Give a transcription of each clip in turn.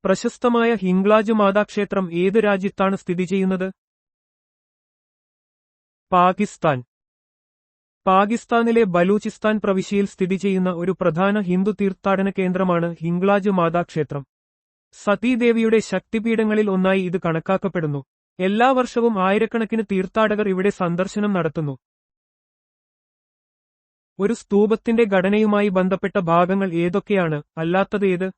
പ്രശസ്തമായ ഹിംഗ്ലാജ് മാതാക്ഷേത്രം ഏത് രാജ്യത്താണ് സ്ഥിതി ചെയ്യുന്നത്? പാകിസ്ഥാൻ. പാകിസ്ഥാനിലെ ബലൂചിസ്ഥാൻ പ്രവിശ്യയിൽ സ്ഥിതി ചെയ്യുന്ന ഒരു പ്രധാന ഹിന്ദു തീർത്ഥാടന കേന്ദ്രമാണ് ഹിംഗ്ലാജ് മാതാക്ഷേത്രം. സതീദേവിയുടെ ശക്തിപീഠങ്ങളിൽ ഒന്നായി ഇത് കണക്കാക്കപ്പെടുന്നു. എല്ലാ വർഷവും ആയിരക്കണക്കിന് തീർത്ഥാടകർ ഇവിടെ സന്ദർശനം നടത്തുന്നു. ഒരു സ്തൂപത്തിന്റെ ഘടനയുമായി ബന്ധപ്പെട്ട ഭാഗങ്ങൾ ഏതൊക്കെയാണ്, അല്ലാത്തത് ഏത്?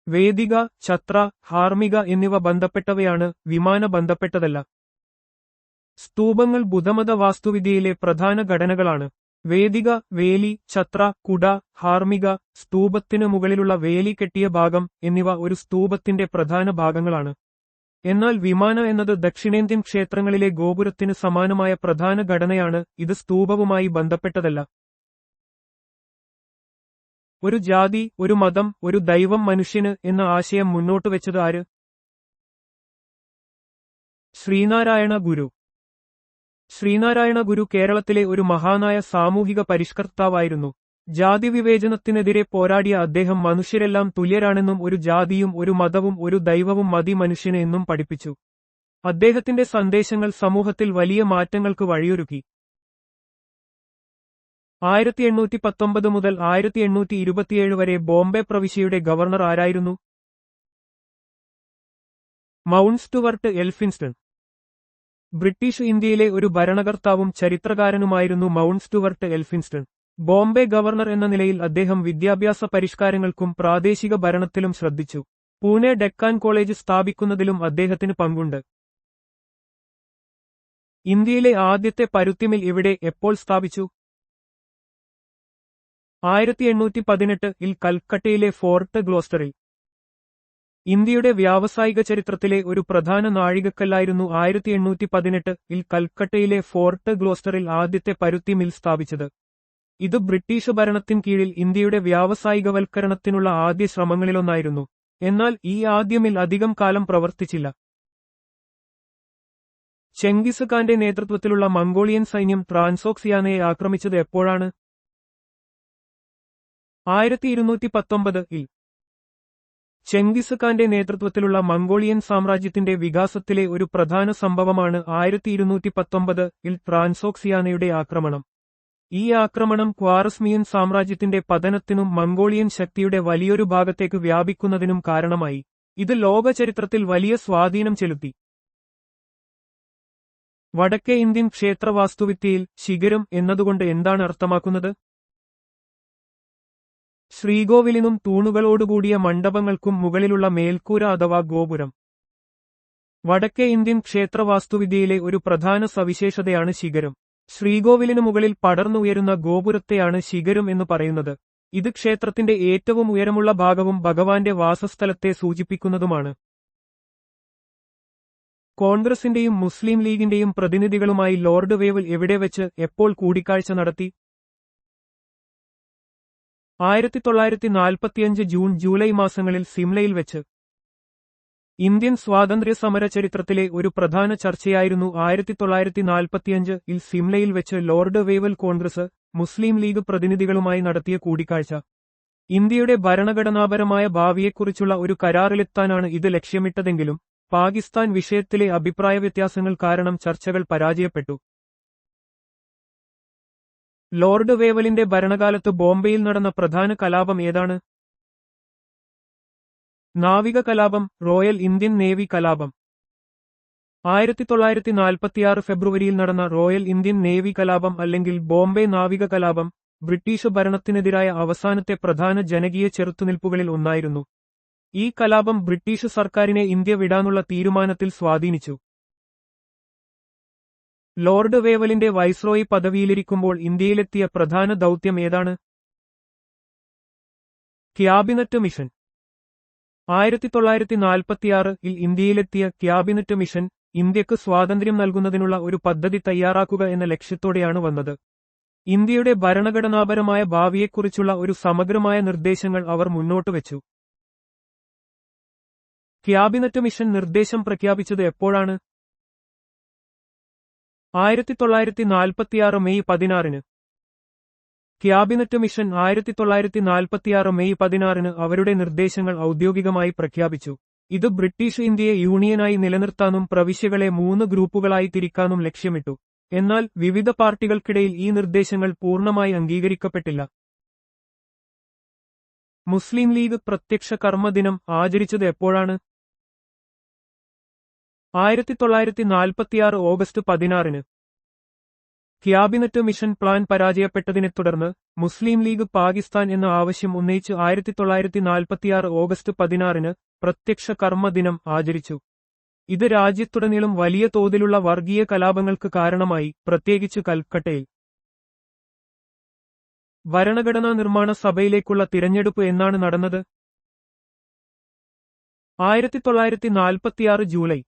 വേദിക, ഛത്ര, ഹാർമിക എന്നിവ ബന്ധപ്പെട്ടവയാണ്, വിമാന ബന്ധപ്പെട്ടതല്ല. സ്തൂപങ്ങൾ ബുദ്ധമത വാസ്തുവിദ്യയിലെ പ്രധാന ഘടനകളാണ്. വേദിക, വേലി, ഛത്ര, കുട, ഹാർമിക, സ്തൂപത്തിനു മുകളിലുള്ള വേലി കെട്ടിയ ഭാഗം എന്നിവ ഒരു സ്തൂപത്തിന്റെ പ്രധാന ഭാഗങ്ങളാണ്. എന്നാൽ വിമാന എന്നത് ദക്ഷിണേന്ത്യൻ ക്ഷേത്രങ്ങളിലെ ഗോപുരത്തിന് സമാനമായ പ്രധാന ഘടനയാണ്, ഇത് സ്തൂപവുമായി ബന്ധപ്പെട്ടതല്ല. ഒരു ജാതി, ഒരു മതം, ഒരു ദൈവം മനുഷ്യന് എന്ന ആശയം മുന്നോട്ടുവെച്ചത് ആര്? ശ്രീനാരായണ ഗുരു. ശ്രീനാരായണ ഗുരു കേരളത്തിലെ ഒരു മഹാനായ സാമൂഹിക പരിഷ്കർത്താവായിരുന്നു. ജാതിവിവേചനത്തിനെതിരെ പോരാടിയ അദ്ദേഹം മനുഷ്യരെല്ലാം തുല്യരാണെന്നും ഒരു ജാതിയും ഒരു മതവും ഒരു ദൈവവും മതി മനുഷ്യന് എന്നും പഠിപ്പിച്ചു. അദ്ദേഹത്തിന്റെ സന്ദേശങ്ങൾ സമൂഹത്തിൽ വലിയ മാറ്റങ്ങൾക്ക് വഴിയൊരുക്കി. 1819 മുതൽ 1827 വരെ ബോംബെ പ്രവിശ്യയുടെ ഗവർണർ ആരായിരുന്നു? Mount Stuart Elphinstone. ബ്രിട്ടീഷ് ഇന്ത്യയിലെ ഒരു ഭരണകർത്താവും ചരിത്രകാരനുമായിരുന്നു Mount Stuart Elphinstone. Bombay governor എന്ന നിലയിൽ അദ്ദേഹം വിദ്യാഭ്യാസ പരിഷ്കാരങ്ങൾക്കും പ്രാദേശിക ഭരണത്തിലും ശ്രദ്ധിച്ചു. പൂനെ ഡെക്കാൻ കോളേജ് സ്ഥാപിക്കുന്നതിലും അദ്ദേഹത്തിന് പങ്കുണ്ട്. ഇന്ത്യയിലെ ആദ്യത്തെ പരുത്തിമിൽ ഇവിടെ എപ്പോൾ സ്ഥാപിച്ചു? 1818 കൽക്കട്ടയിലെ ഫോർട്ട് ഗ്ലോസ്റ്ററിൽ. ഇന്ത്യയുടെ വ്യാവസായിക ചരിത്രത്തിലെ ഒരു പ്രധാന നാഴികക്കല്ലായിരുന്നു 1818 കൽക്കട്ടയിലെ ഫോർട്ട് ഗ്ലോസ്റ്ററിൽ ആദ്യത്തെ പരുത്തി മിൽ സ്ഥാപിച്ചത്. ഇത് ബ്രിട്ടീഷ് ഭരണത്തിൻ കീഴിൽ ഇന്ത്യയുടെ വ്യാവസായികവൽക്കരണത്തിനുള്ള ആദ്യ ശ്രമങ്ങളിലൊന്നായിരുന്നു. എന്നാൽ ഈ ആദ്യ മിൽ അധികം കാലം പ്രവർത്തിച്ചില്ല. ചെങ്കിസ് ഖാന്റെ നേതൃത്വത്തിലുള്ള മംഗോളിയൻ സൈന്യം ട്രാൻസോക്സിയാനയെ ആക്രമിച്ചത് എപ്പോഴാണ്? 1219 ചെങ്കിസ് ഖാന്റെ നേതൃത്വത്തിലുള്ള മംഗോളിയൻ സാമ്രാജ്യത്തിന്റെ വികാസത്തിലെ ഒരു പ്രധാന സംഭവമാണ് 1219 ട്രാൻസോക്സിയാനയുടെ ആക്രമണം. ഈ ആക്രമണം ഖ്വാറസ്മിയൻ സാമ്രാജ്യത്തിന്റെ പതനത്തിനും മംഗോളിയൻ ശക്തിയുടെ വലിയൊരു ഭാഗത്തേക്ക് വ്യാപിക്കുന്നതിനും കാരണമായി. ഇത് ലോക ചരിത്രത്തിൽ വലിയ സ്വാധീനം ചെലുത്തി. വടക്കേ ഇന്ത്യൻ ക്ഷേത്രവാസ്തുവിദ്യയിൽ ശിഖരം എന്നതുകൊണ്ട് എന്താണ് അർത്ഥമാക്കുന്നത്? ശ്രീകോവിലിനും തൂണുകളോടുകൂടിയ മണ്ഡപങ്ങൾക്കും മുകളിലുള്ള മേൽക്കൂര അഥവാ ഗോപുരം. വടക്കേ ഇന്ത്യൻ ക്ഷേത്രവാസ്തുവിദ്യയിലെ ഒരു പ്രധാന സവിശേഷതയാണ് ശിഖരം. ശ്രീകോവിലിനു മുകളിൽ പടർന്നുയരുന്ന ഗോപുരത്തെയാണ് ശിഖരം എന്ന് പറയുന്നത്. ഇത് ക്ഷേത്രത്തിന്റെ ഏറ്റവും ഉയരമുള്ള ഭാഗവും ഭഗവാന്റെ വാസസ്ഥലത്തെ സൂചിപ്പിക്കുന്നതുമാണ്. കോൺഗ്രസിന്റെയും മുസ്ലിം ലീഗിന്റെയും പ്രതിനിധികളുമായി ലോർഡ് വേവൽ എവിടെ വെച്ച് എപ്പോൾ കൂടിക്കാഴ്ച നടത്തി? 1945 ജൂൺ ജൂലൈ മാസങ്ങളിൽ സിംലയിൽ വെച്ച്. ഇന്ത്യൻ സ്വാതന്ത്ര്യ സമര ചരിത്രത്തിലെ ഒരു പ്രധാന ചർച്ചയായിരുന്നു 1945 സിംലയിൽ വെച്ച് ലോർഡ് വേവൽ കോൺഗ്രസ്, മുസ്ലിം ലീഗ് പ്രതിനിധികളുമായി നടത്തിയ കൂടിക്കാഴ്ച. ഇന്ത്യയുടെ ഭരണഘടനാപരമായ ഭാവിയെക്കുറിച്ചുള്ള ഒരു കരാറിലെത്താനാണ് ഇത് ലക്ഷ്യമിട്ടതെങ്കിലും പാകിസ്ഥാൻ വിഷയത്തിലെ അഭിപ്രായ വ്യത്യാസങ്ങൾ കാരണം ചർച്ചകൾ പരാജയപ്പെട്ടു. ലോർഡ് വേവലിന്റെ ഭരണകാലത്ത് ബോംബെയിൽ നടന്ന പ്രധാന കലാപം ഏതാണ്? നാവിക കലാപം, റോയൽ ഇന്ത്യൻ നേവി കലാപം. 1946 ഫെബ്രുവരിയിൽ നടന്ന റോയൽ ഇന്ത്യൻ നേവി കലാപം അല്ലെങ്കിൽ ബോംബെ നാവിക കലാപം ബ്രിട്ടീഷ് ഭരണത്തിനെതിരായ അവസാനത്തെ പ്രധാന ജനകീയ ചെറുത്തുനിൽപ്പുകളിൽ ഒന്നായിരുന്നു. ഈ കലാപം ബ്രിട്ടീഷ് സർക്കാരിനെ ഇന്ത്യ വിടാനുള്ള തീരുമാനത്തിൽ സ്വാധീനിച്ചു. ലോർഡ് വേവലിന്റെ വൈസ്രോയി പദവിയിലിരിക്കുമ്പോൾ ഇന്ത്യയിലെത്തിയ പ്രധാന ദൗത്യം ഏതാണ്? Cabinet mission. 1946 ഇന്ത്യയിലെത്തിയ ക്യാബിനറ്റ് മിഷൻ ഇന്ത്യക്ക് സ്വാതന്ത്ര്യം നൽകുന്നതിനുള്ള ഒരു പദ്ധതി തയ്യാറാക്കുക എന്ന ലക്ഷ്യത്തോടെയാണ് വന്നത്. ഇന്ത്യയുടെ ഭരണഘടനാപരമായ ഭാവിയെക്കുറിച്ചുള്ള ഒരു സമഗ്രമായ നിർദ്ദേശങ്ങൾ അവർ മുന്നോട്ടുവെച്ചു. ക്യാബിനറ്റ് മിഷൻ നിർദ്ദേശം പ്രഖ്യാപിച്ചത് എപ്പോഴാണ്? 1946 മെയ് 16. ക്യാബിനറ്റ് മിഷൻ 1946 മെയ് 16 അവരുടെ നിർദ്ദേശങ്ങൾ ഔദ്യോഗികമായി പ്രഖ്യാപിച്ചു. ഇത് ബ്രിട്ടീഷ് ഇന്ത്യയെ യൂണിയനായി നിലനിർത്താനും പ്രവിശ്യകളെ 3 ഗ്രൂപ്പുകളായി തിരിക്കാനും ലക്ഷ്യമിട്ടു. എന്നാൽ വിവിധ പാർട്ടികൾക്കിടയിൽ ഈ നിർദ്ദേശങ്ങൾ പൂർണ്ണമായി അംഗീകരിക്കപ്പെട്ടില്ല. മുസ്ലിം ലീഗ് പ്രത്യക്ഷ കർമ്മദിനം ആചരിച്ചത് എപ്പോഴാണ്? 1946 ഓഗസ്റ്റ് 16. ക്യാബിനറ്റ് മിഷൻ പ്ലാൻ പരാജയപ്പെട്ടതിനെ തുടർന്ന് മുസ്ലിം ലീഗ് പാകിസ്ഥാൻ എന്ന ആവശ്യം ഉന്നയിച്ച് 1946 ഓഗസ്റ്റ് 16 പ്രത്യക്ഷ കർമ്മ ദിനം ആചരിച്ചു. ഇത് രാജ്യത്തുടനീളം വലിയ തോതിലുള്ള വർഗീയ കലാപങ്ങൾക്ക് കാരണമായി, പ്രത്യേകിച്ച് കൽക്കട്ടയിൽ. ഭരണഘടനാ നിർമ്മാണ സഭയിലേക്കുള്ള തിരഞ്ഞെടുപ്പ് എന്നാണ് നടന്നത്? 1946 ജൂലൈ.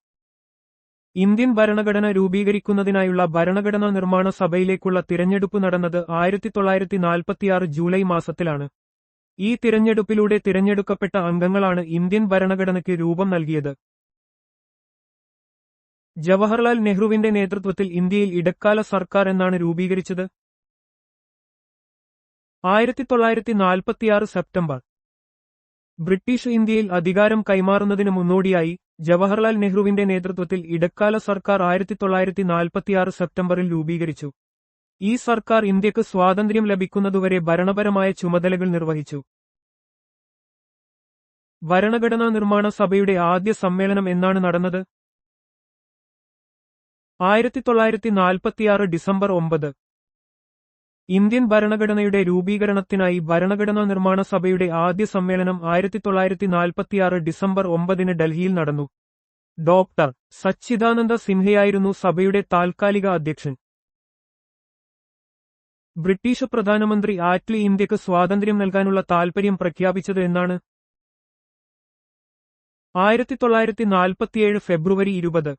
ഇന്ത്യൻ ഭരണഘടന രൂപീകരിക്കുന്നതിനായുള്ള ഭരണഘടനാ നിർമ്മാണ സഭയിലേക്കുള്ള തിരഞ്ഞെടുപ്പ് നടന്നത് 1946 ജൂലൈ മാസത്തിലാണ്. ഈ തിരഞ്ഞെടുപ്പിലൂടെ തിരഞ്ഞെടുക്കപ്പെട്ട അംഗങ്ങളാണ് ഇന്ത്യൻ ഭരണഘടനയ്ക്ക് രൂപം നൽകിയത്. ജവഹർലാൽ നെഹ്റുവിന്റെ നേതൃത്വത്തിൽ ഇന്ത്യയിൽ ഇടക്കാല സർക്കാർ എന്നാണ് രൂപീകരിച്ചത്? 1946 സെപ്റ്റംബർ. ബ്രിട്ടീഷ് ഇന്ത്യയിൽ അധികാരം കൈമാറുന്നതിന് മുന്നോടിയായി ജവഹർലാൽ നെഹ്റുവിന്റെ നേതൃത്വത്തിൽ ഇടക്കാല സർക്കാർ 1946 സെപ്റ്റംബറിൽ രൂപീകരിച്ചു. ഈ സർക്കാർ ഇന്ത്യക്ക് സ്വാതന്ത്ര്യം ലഭിക്കുന്നതുവരെ ഭരണപരമായ ചുമതലകൾ നിർവഹിച്ചു. ഭരണഘടനാ നിർമ്മാണ സഭയുടെ ആദ്യ സമ്മേളനം എന്നാണ് നടന്നത്? 1946 ഡിസംബർ 9. ഇന്ത്യൻ ഭരണഘടനയുടെ രൂപീകരണത്തിനായി ഭരണഘടനാ നിർമ്മാണ സഭയുടെ ആദ്യ സമ്മേളനം 1946 ഡിസംബർ 9 ഡൽഹിയിൽ നടന്നു. ഡോക്ടർ സച്ചിദാനന്ദ സിൻഹയായിരുന്നു സഭയുടെ താൽക്കാലിക അധ്യക്ഷൻ. ബ്രിട്ടീഷ് പ്രധാനമന്ത്രി ആറ്റ്ലി ഇന്ത്യക്ക് സ്വാതന്ത്ര്യം നൽകാനുള്ള താൽപര്യം പ്രഖ്യാപിച്ചത് എന്നാണ്? 1947 ഫെബ്രുവരി 20.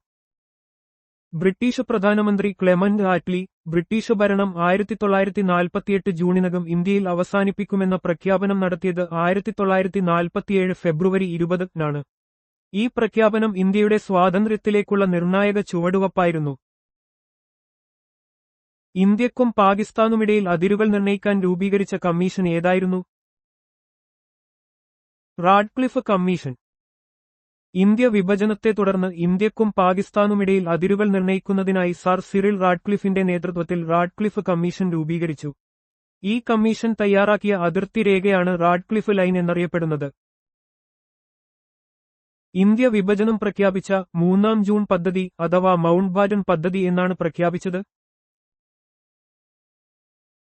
ബ്രിട്ടീഷ് പ്രധാനമന്ത്രി ക്ലെമന്റ് ആറ്റ്ലി ബ്രിട്ടീഷ് ഭരണം 1948 ജൂണിനകം ഇന്ത്യയിൽ അവസാനിപ്പിക്കുമെന്ന പ്രഖ്യാപനം നടത്തിയത് 1947 ഫെബ്രുവരി 20 ഈ പ്രഖ്യാപനം ഇന്ത്യയുടെ സ്വാതന്ത്ര്യത്തിലേക്കുള്ള നിർണായക ചുവടുവപ്പായിരുന്നു. ഇന്ത്യക്കും പാകിസ്ഥാനുമിടയിൽ അതിരുകൾ നിർണയിക്കാൻ രൂപീകരിച്ച കമ്മീഷൻ ഏതായിരുന്നു? Radcliffe commission. ഇന്ത്യ വിഭജനത്തെ തുടർന്ന് ഇന്ത്യക്കും പാകിസ്ഥാനുമിടയിൽ അതിരുകൾ നിർണയിക്കുന്നതിനായി സർ സിറിൽ റാഡ്ക്ലിഫിന്റെ നേതൃത്വത്തിൽ റാഡ്ക്ലിഫ് കമ്മീഷൻ രൂപീകരിച്ചു. ഈ കമ്മീഷൻ തയ്യാറാക്കിയ അതിർത്തി രേഖയാണ് റാഡ്ക്ലിഫ് ലൈൻ എന്നറിയപ്പെടുന്നത്. ഇന്ത്യ വിഭജനം പ്രഖ്യാപിച്ച 3-ാം ജൂൺ പദ്ധതി അഥവാ മൗണ്ട് ബാറ്റൺ പദ്ധതി എന്നാണ് പ്രഖ്യാപിച്ചത്?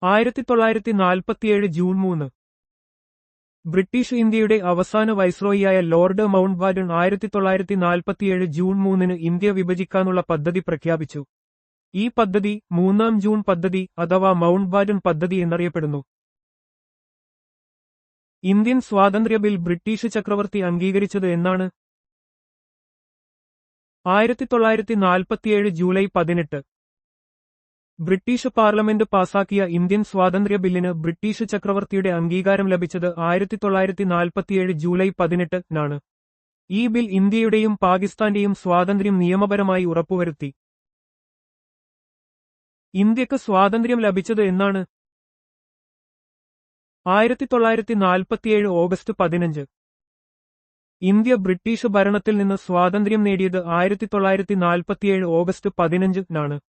1947 ജൂൺ 3. ബ്രിട്ടീഷ് ഇന്ത്യയുടെ അവസാന വൈസ്രോയിയായ Lord Mountbatten 1947 June 3 India വിഭജിക്കാനുള്ള പദ്ധതി പ്രഖ്യാപിച്ചു. ഈ പദ്ധതി 3-ാം ജൂൺ പദ്ധതി അഥവാ മൗണ്ട് ബാറ്റൺ പദ്ധതി എന്നറിയപ്പെടുന്നു. ഇന്ത്യൻ സ്വാതന്ത്ര്യ ബിൽ ബ്രിട്ടീഷ് ചക്രവർത്തി അംഗീകരിച്ചത് എന്നാണ്? 1947 ജൂലൈ 18. ബ്രിട്ടീഷ് പാർലമെന്റ് പാസാക്കിയ ഇന്ത്യൻ സ്വാതന്ത്ര്യ ബില്ലിന് ബ്രിട്ടീഷ് ചക്രവർത്തിയുടെ അംഗീകാരം ലഭിച്ചത് 1947 ജൂലൈ 18 ഈ ബിൽ ഇന്ത്യയുടെയും പാകിസ്ഥാന്റെയും സ്വാതന്ത്ര്യം നിയമപരമായി ഉറപ്പുവരുത്തി. ഇന്ത്യക്ക് സ്വാതന്ത്ര്യം ലഭിച്ചത് എന്നാണ്? 1947 ഓഗസ്റ്റ് 15. ഇന്ത്യ ബ്രിട്ടീഷ് ഭരണത്തിൽ നിന്ന് സ്വാതന്ത്ര്യം നേടിയത് 1947 ഓഗസ്റ്റ് 15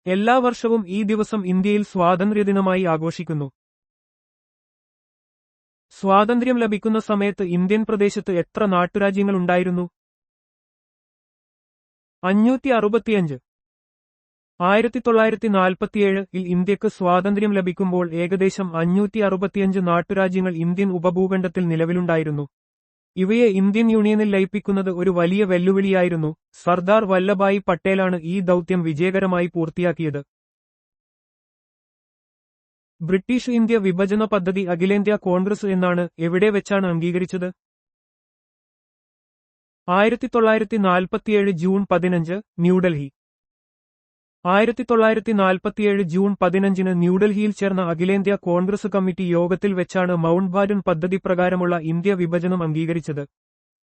എല്ലാ വർഷവും ഈ ദിവസം ഇന്ത്യയിൽ സ്വാതന്ത്ര്യദിനമായി ആഘോഷിക്കുന്നു. സ്വാതന്ത്ര്യം ലഭിക്കുന്ന സമയത്ത് ഇന്ത്യൻ പ്രദേശത്ത് എത്ര നാട്ടുരാജ്യങ്ങളുണ്ടായിരുന്നു? 565. 1947 ഇന്ത്യക്ക് സ്വാതന്ത്ര്യം ലഭിക്കുമ്പോൾ ഏകദേശം 565 നാട്ടുരാജ്യങ്ങൾ ഇന്ത്യൻ ഉപഭൂഖണ്ഡത്തിൽ നിലവിലുണ്ടായിരുന്നു. ഇവയെ ഇന്ത്യൻ യൂണിയനിൽ ലയിപ്പിക്കുന്നത് ഒരു വലിയ വെല്ലുവിളിയായിരുന്നു. സർദാർ വല്ലഭായി പട്ടേലാണ് ഈ ദൗത്യം വിജയകരമായി പൂർത്തിയാക്കിയത്. ബ്രിട്ടീഷ് ഇന്ത്യ വിഭജന പദ്ധതി അഖിലേന്ത്യാ കോൺഗ്രസ് എന്നാണ് എവിടെ വെച്ചാണ് അംഗീകരിച്ചത്? 1947 ജൂൺ 15 ന്യൂഡൽഹി. 1947 ജൂൺ 15 ന്യൂഡൽഹിയിൽ ചേർന്ന അഖിലേന്ത്യാ കോൺഗ്രസ് കമ്മിറ്റി യോഗത്തിൽ വെച്ചാണ് മൗണ്ട് ബാറ്റൺ പദ്ധതി പ്രകാരമുള്ള ഇന്ത്യ വിഭജനം അംഗീകരിച്ചത്.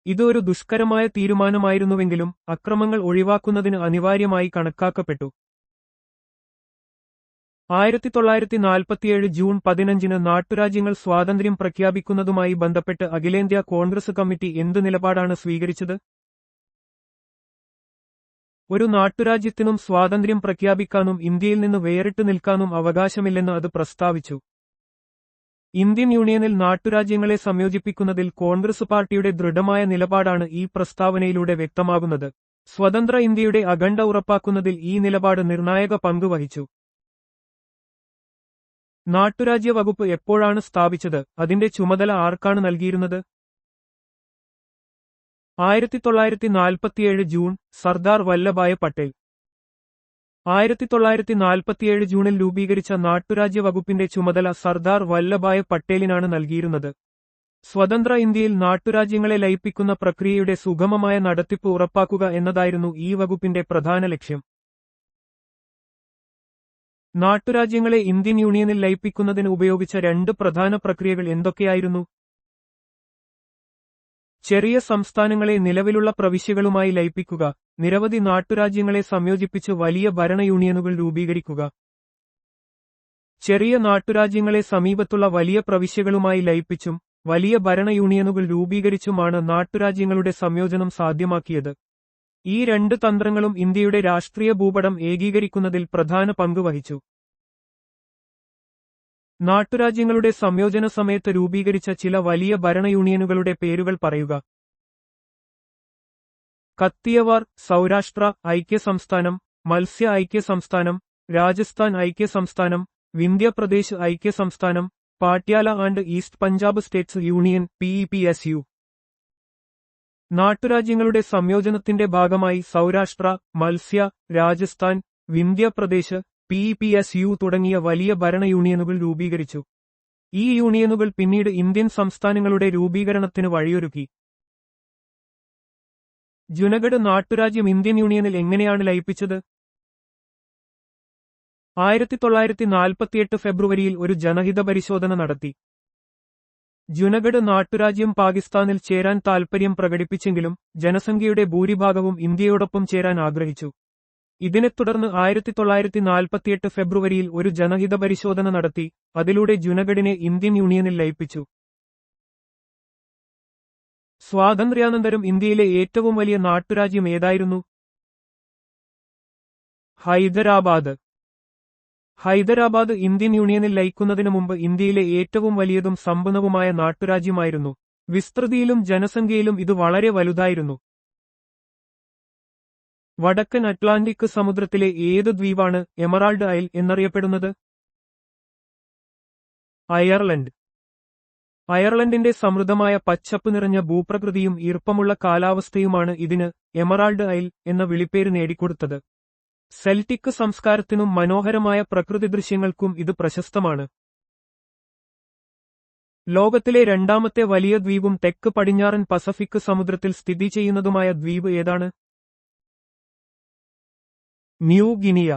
ഇത് ഒരു ദുഷ്കരമായ തീരുമാനമായിരുന്നുവെങ്കിലും അക്രമങ്ങൾ ഒഴിവാക്കുന്നതിന് അനിവാര്യമായി കണക്കാക്കപ്പെട്ടു. 1947 ജൂൺ 15 നാട്ടുരാജ്യങ്ങൾ സ്വാതന്ത്ര്യം പ്രഖ്യാപിക്കുന്നതുമായി ബന്ധപ്പെട്ട് അഖിലേന്ത്യാ കോൺഗ്രസ് കമ്മിറ്റി എന്തു നിലപാടാണ് സ്വീകരിച്ചത്? ഒരു നാട്ടുരാജ്യത്തിനും സ്വാതന്ത്ര്യം പ്രഖ്യാപിക്കാനും ഇന്ത്യയിൽ നിന്ന് വേറിട്ടു നിൽക്കാനും അവകാശമില്ലെന്ന് അത് പ്രസ്താവിച്ചു. ഇന്ത്യൻ യൂണിയനിൽ നാട്ടുരാജ്യങ്ങളെ സംയോജിപ്പിക്കുന്നതിൽ കോൺഗ്രസ് പാർട്ടിയുടെ ദൃഢമായ നിലപാടാണ് ഈ പ്രസ്താവനയിലൂടെ വ്യക്തമാകുന്നത്. സ്വതന്ത്ര ഇന്ത്യയുടെ അഖണ്ഡ ഉറപ്പാക്കുന്നതിൽ ഈ നിലപാട് നിർണായക പങ്ക് വഹിച്ചു. നാട്ടുരാജ്യ വകുപ്പ് എപ്പോഴാണ് സ്ഥാപിച്ചത്? അതിന്റെ ചുമതല ആർക്കാണ് നൽകിയിരുന്നത്? 1947 ജൂൺ സർദാർ വല്ലഭായ് പട്ടേൽ. 1947 ജൂണിൽ രൂപീകരിച്ച നാട്ടുരാജ്യ വകുപ്പിന്റെ ചുമതല സർദാർ വല്ലഭായ് പട്ടേലിനാണ് നൽകിയിരുന്നത്. സ്വതന്ത്ര ഇന്ത്യയിൽ നാട്ടുരാജ്യങ്ങളെ ലയിപ്പിക്കുന്ന പ്രക്രിയയുടെ സുഗമമായ നടത്തിപ്പ് ഉറപ്പാക്കുക എന്നതായിരുന്നു ഈ വകുപ്പിന്റെ പ്രധാന ലക്ഷ്യം. നാട്ടുരാജ്യങ്ങളെ ഇന്ത്യൻ യൂണിയനിൽ ലയിപ്പിക്കുന്നതിന് ഉപയോഗിച്ച രണ്ട് പ്രധാന പ്രക്രിയകൾ എന്തൊക്കെയായിരുന്നു? ചെറിയ സംസ്ഥാനങ്ങളെ നിലവിലുള്ള പ്രവിശ്യകളുമായി ലയിപ്പിക്കുക, നിരവധി നാട്ടുരാജ്യങ്ങളെ സംയോജിപ്പിച്ച് വലിയ ഭരണ യൂണിയനുകൾ രൂപീകരിക്കുക. ചെറിയ നാട്ടുരാജ്യങ്ങളെ സമീപത്തുള്ള വലിയ പ്രവിശ്യകളുമായി ലയിപ്പിച്ചും വലിയ ഭരണ യൂണിയനുകൾ രൂപീകരിച്ചുമാണ് നാട്ടുരാജ്യങ്ങളുടെ സംയോജനം സാധ്യമാക്കിയത്. ഈ രണ്ട് തന്ത്രങ്ങളും ഇന്ത്യയുടെ രാഷ്ട്രീയ ഭൂപടം ഏകീകരിക്കുന്നതിൽ പ്രധാന പങ്ക് വഹിച്ചു. നാട്ടുരാജ്യങ്ങളുടെ സംയോജന സമയത്ത് രൂപീകരിച്ച ചില വലിയ ഭരണ യൂണിയനുകളുടെ പേരുകൾ പറയുക. കത്തിയവാർ സൗരാഷ്ട്ര ഐക്യ സംസ്ഥാനം, മത്സ്യ ഐക്യ സംസ്ഥാനം, രാജസ്ഥാൻ ഐക്യ സംസ്ഥാനം, വിന്ധ്യപ്രദേശ് ഐക്യ സംസ്ഥാനം, Patiala and east Punjab States union PEPSU. നാട്ടുരാജ്യങ്ങളുടെ സംയോജനത്തിന്റെ ഭാഗമായി സൗരാഷ്ട്ര, മത്സ്യ, രാജസ്ഥാൻ, വിന്ധ്യപ്രദേശ്, PEPSU തുടങ്ങിയ വലിയ ഭരണ യൂണിയനുകൾ രൂപീകരിച്ചു. ഈ യൂണിയനുകൾ പിന്നീട് ഇന്ത്യൻ സംസ്ഥാനങ്ങളുടെ രൂപീകരണത്തിന് വഴിയൊരുക്കി. ജുനഗഡ് നാട്ടുരാജ്യം ഇന്ത്യൻ യൂണിയനിൽ എങ്ങനെയാണ് ലയിപ്പിച്ചത്? 1948 ഫെബ്രുവരിയിൽ ഒരു ജനഹിത പരിശോധന നടത്തി. ജുനഗഡ് നാട്ടുരാജ്യം പാകിസ്ഥാനിൽ ചേരാൻ താൽപര്യം പ്രകടിപ്പിച്ചെങ്കിലും ജനസംഖ്യയുടെ ഭൂരിഭാഗവും ഇന്ത്യയോടൊപ്പം ചേരാൻ ആഗ്രഹിച്ചു. ഇതിനെ തുടർന്ന് 1948 ഫെബ്രുവരിയിൽ ഒരു ജനഹിത പരിശോധന നടത്തി, അതിലൂടെ ജുനഗഡിനെ ഇന്ത്യൻ യൂണിയനിൽ ലയിപ്പിച്ചു. സ്വാതന്ത്ര്യാനന്തരം ഇന്ത്യയിലെ ഏറ്റവും വലിയ നാട്ടുരാജ്യം ഏതായിരുന്നു? ഹൈദരാബാദ്. ഹൈദരാബാദ് ഇന്ത്യൻ യൂണിയനിൽ ലയിക്കുന്നതിനു മുമ്പ് ഇന്ത്യയിലെ ഏറ്റവും വലിയതും സമ്പന്നവുമായ നാട്ടുരാജ്യമായിരുന്നു. വിസ്തൃതിയിലും ജനസംഖ്യയിലും ഇത് വളരെ വലുതായിരുന്നു. വടക്കൻ അറ്റ്ലാന്റിക് സമുദ്രത്തിലെ ഏത് ദ്വീപാണ് എമറാൾഡ് ഐൽ എന്നറിയപ്പെടുന്നത്? അയർലൻഡ്. അയർലൻഡിന്റെ സമൃദ്ധമായ പച്ചപ്പ് നിറഞ്ഞ ഭൂപ്രകൃതിയും ഈർപ്പമുള്ള കാലാവസ്ഥയുമാണ് ഇതിന് എമറാൾഡ് ഐൽ എന്ന വിളിപ്പേര് നേടിക്കൊടുത്തത്. സെൽറ്റിക് സംസ്കാരത്തിനും മനോഹരമായ പ്രകൃതി ദൃശ്യങ്ങൾക്കും ഇത് പ്രശസ്തമാണ്. ലോകത്തിലെ രണ്ടാമത്തെ വലിയ ദ്വീപും തെക്ക് പടിഞ്ഞാറൻ പസഫിക് സമുദ്രത്തിൽ സ്ഥിതി ചെയ്യുന്നതുമായ ദ്വീപ് ഏതാണ്? New Guinea.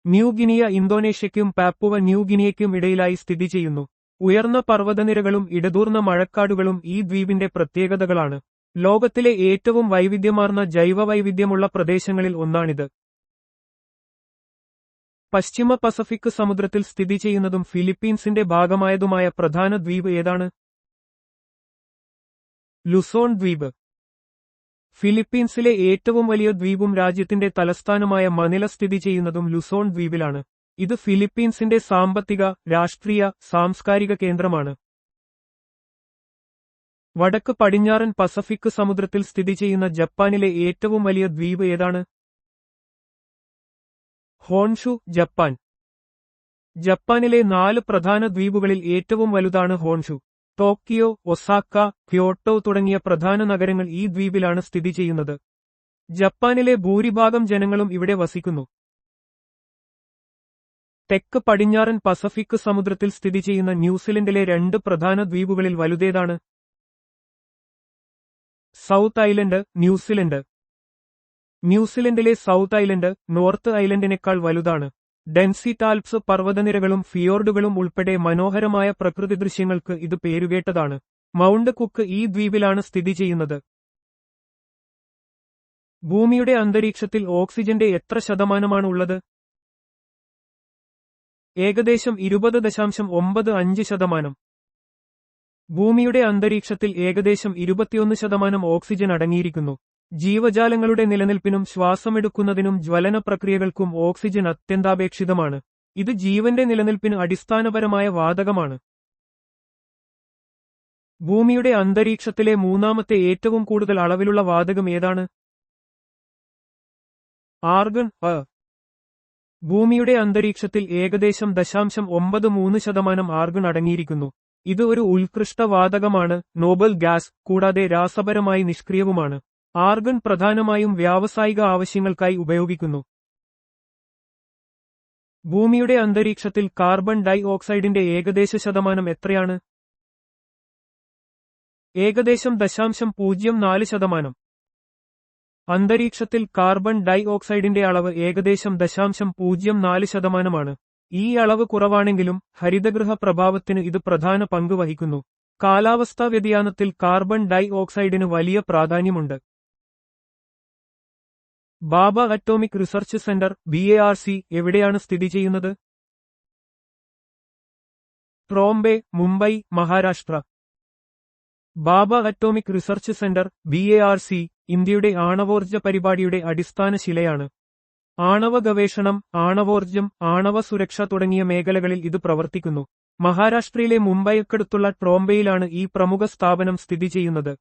ന്യൂ ഗിനിയ ഇന്തോനേഷ്യയ്ക്കും പാപ്പുവ ന്യൂ ഗിനിയയ്ക്കും ഇടയിലായി സ്ഥിതി ചെയ്യുന്നു. ഉയർന്ന പർവ്വതനിരകളും ഇടതൂർന്ന മഴക്കാടുകളും ഈ ദ്വീപിന്റെ പ്രത്യേകതകളാണ്. ലോകത്തിലെ ഏറ്റവും വൈവിധ്യമാർന്ന ജൈവവൈവിധ്യമുള്ള പ്രദേശങ്ങളിൽ ഒന്നാണിത്. പശ്ചിമ പസഫിക് സമുദ്രത്തിൽ സ്ഥിതി ചെയ്യുന്നതും ഫിലിപ്പീൻസിന്റെ ഭാഗമായതുമായ പ്രധാന ദ്വീപ് ഏതാണ്? ലുസോൺ ദ്വീപ്. ഫിലിപ്പീൻസിലെ ഏറ്റവും വലിയ ദ്വീപും രാജ്യത്തിന്റെ തലസ്ഥാനമായ മനില സ്ഥിതി ചെയ്യുന്നതും ലുസോൺ ദ്വീപിലാണ്. ഇത് ഫിലിപ്പീൻസിന്റെ സാമ്പത്തിക, രാഷ്ട്രീയ, സാംസ്കാരിക കേന്ദ്രമാണ്. വടക്ക് പടിഞ്ഞാറൻ പസഫിക് സമുദ്രത്തിൽ സ്ഥിതി ചെയ്യുന്ന ജപ്പാനിലെ ഏറ്റവും വലിയ ദ്വീപ് ഏതാണ്? Honshu, Japan. ജപ്പാനിലെ 4 പ്രധാന ദ്വീപുകളിൽ ഏറ്റവും വലുതാണ് ഹോൺഷു. ടോക്കിയോ, ഒസാക്ക, ക്യോട്ടോ തുടങ്ങിയ പ്രധാന നഗരങ്ങൾ ഈ ദ്വീപിലാണ് സ്ഥിതി ചെയ്യുന്നത്. ജപ്പാനിലെ ഭൂരിഭാഗം ജനങ്ങളും ഇവിടെ വസിക്കുന്നു. തെക്ക് പടിഞ്ഞാറൻ പസഫിക് സമുദ്രത്തിൽ സ്ഥിതി ചെയ്യുന്ന ന്യൂസിലൻഡിലെ 2 പ്രധാന ദ്വീപുകളിൽ വലുതേതാണ്? സൗത്ത് ഐലൻഡ്, ന്യൂസിലൻഡ്. ന്യൂസിലൻഡിലെ സൗത്ത് ഐലൻഡ് നോർത്ത് ഐലൻഡിനേക്കാൾ വലുതാണ്. ഡെൻസിറ്റ് ആൽപ്സ് പർവ്വതനിരകളും ഫിയോർഡുകളും ഉൾപ്പെടെ മനോഹരമായ പ്രകൃതി ദൃശ്യങ്ങൾക്ക് ഇത് പേരുകേട്ടതാണ്. മൗണ്ട് കുക്ക് ഈ ദ്വീപിലാണ് സ്ഥിതി ചെയ്യുന്നത്. ഭൂമിയുടെ അന്തരീക്ഷത്തിൽ ഓക്സിജന്റെ എത്ര ശതമാനമാണ് ഉള്ളത്? ഏകദേശം 20.95%. ഭൂമിയുടെ അന്തരീക്ഷത്തിൽ ഏകദേശം 21% ഓക്സിജൻ അടങ്ങിയിരിക്കുന്നു. ജീവജാലങ്ങളുടെ നിലനിൽപ്പിനും ശ്വാസമെടുക്കുന്നതിനും ജ്വലന പ്രക്രിയകൾക്കും ഓക്സിജൻ അത്യന്താപേക്ഷിതമാണ്. ഇത് ജീവന്റെ നിലനിൽപ്പിന് അടിസ്ഥാനപരമായ വാതകമാണ്. ഭൂമിയുടെ അന്തരീക്ഷത്തിലെ മൂന്നാമത്തെ ഏറ്റവും കൂടുതൽ അളവിലുള്ള വാതകം ഏതാണ്? ആർഗൺ. ഭൂമിയുടെ അന്തരീക്ഷത്തിൽ ഏകദേശം 0.93% ആർഗൺ അടങ്ങിയിരിക്കുന്നു. ഇത് ഒരു ഉത്കൃഷ്ട വാതകമാണ്, നോബൽ ഗ്യാസ്, കൂടാതെ രാസപരമായി നിഷ്ക്രിയവുമാണ്. ആർഗൺ പ്രധാനമായും വ്യാവസായിക ആവശ്യങ്ങൾക്കായി ഉപയോഗിക്കുന്നു. ഭൂമിയുടെ അന്തരീക്ഷത്തിൽ കാർബൺ ഡൈ ഓക്സൈഡിന്റെ ഏകദേശ ശതമാനം എത്രയാണ്? ഏകദേശം 0.04%. അന്തരീക്ഷത്തിൽ കാർബൺ ഡൈ ഓക്സൈഡിന്റെ അളവ് ഏകദേശം 0.04%. ഈ അളവ് കുറവാണെങ്കിലും ഹരിതഗൃഹ പ്രഭാവത്തിന് ഇത് പ്രധാന പങ്ക് വഹിക്കുന്നു. കാലാവസ്ഥാ വ്യതിയാനത്തിൽ കാർബൺ ഡൈ ഓക്സൈഡിന് വലിയ പ്രാധാന്യമുണ്ട്. Bhabha atomic research centre (BARC) എവിടെയാണ് സ്ഥിതി ചെയ്യുന്നത്? Trombay, Mumbai, Maharashtra. Bhabha atomic research centre (BARC) ഇന്ത്യയുടെ ആണവോർജ്ജ പരിപാടിയുടെ അടിസ്ഥാന ശിലയാണ്. ആണവ ഗവേഷണം, ആണവോർജ്ജം, ആണവ സുരക്ഷ തുടങ്ങിയ മേഖലകളിൽ ഇത് പ്രവർത്തിക്കുന്നു. മഹാരാഷ്ട്രയിലെ മുംബൈക്കടുത്തുള്ള ട്രോംബെയിലാണ് ഈ പ്രമുഖ സ്ഥാപനം സ്ഥിതി ചെയ്യുന്നത്.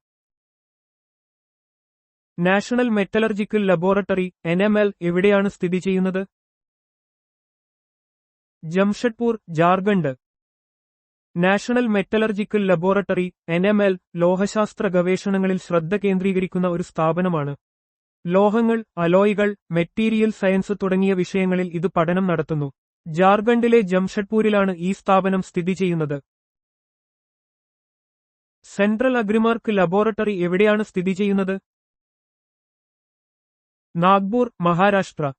നാഷണൽ മെറ്റലർജിക്കൽ ലബോറട്ടറി (NML) എവിടെയാണ് സ്ഥിതി ചെയ്യുന്നത്? Jamshedpur, Jharkhand. National metallurgical laboratory (NML) ലോഹശാസ്ത്ര ഗവേഷണങ്ങളിൽ ശ്രദ്ധ കേന്ദ്രീകരിക്കുന്ന ഒരു സ്ഥാപനമാണ്. ലോഹങ്ങൾ, അലോയ്കൾ, മെറ്റീരിയൽ സയൻസ് തുടങ്ങിയ വിഷയങ്ങളിൽ ഇത് പഠനം നടത്തുന്നു. ജാർഖണ്ഡിലെ ജംഷഡ്പൂരിലാണ് ഈ സ്ഥാപനം സ്ഥിതി ചെയ്യുന്നത്. സെൻട്രൽ അഗ്രിമാർക്ക് ലബോറട്ടറി എവിടെയാണ് സ്ഥിതി ചെയ്യുന്നത്? നാഗ്പൂർ, മഹാരാഷ്ട്ര.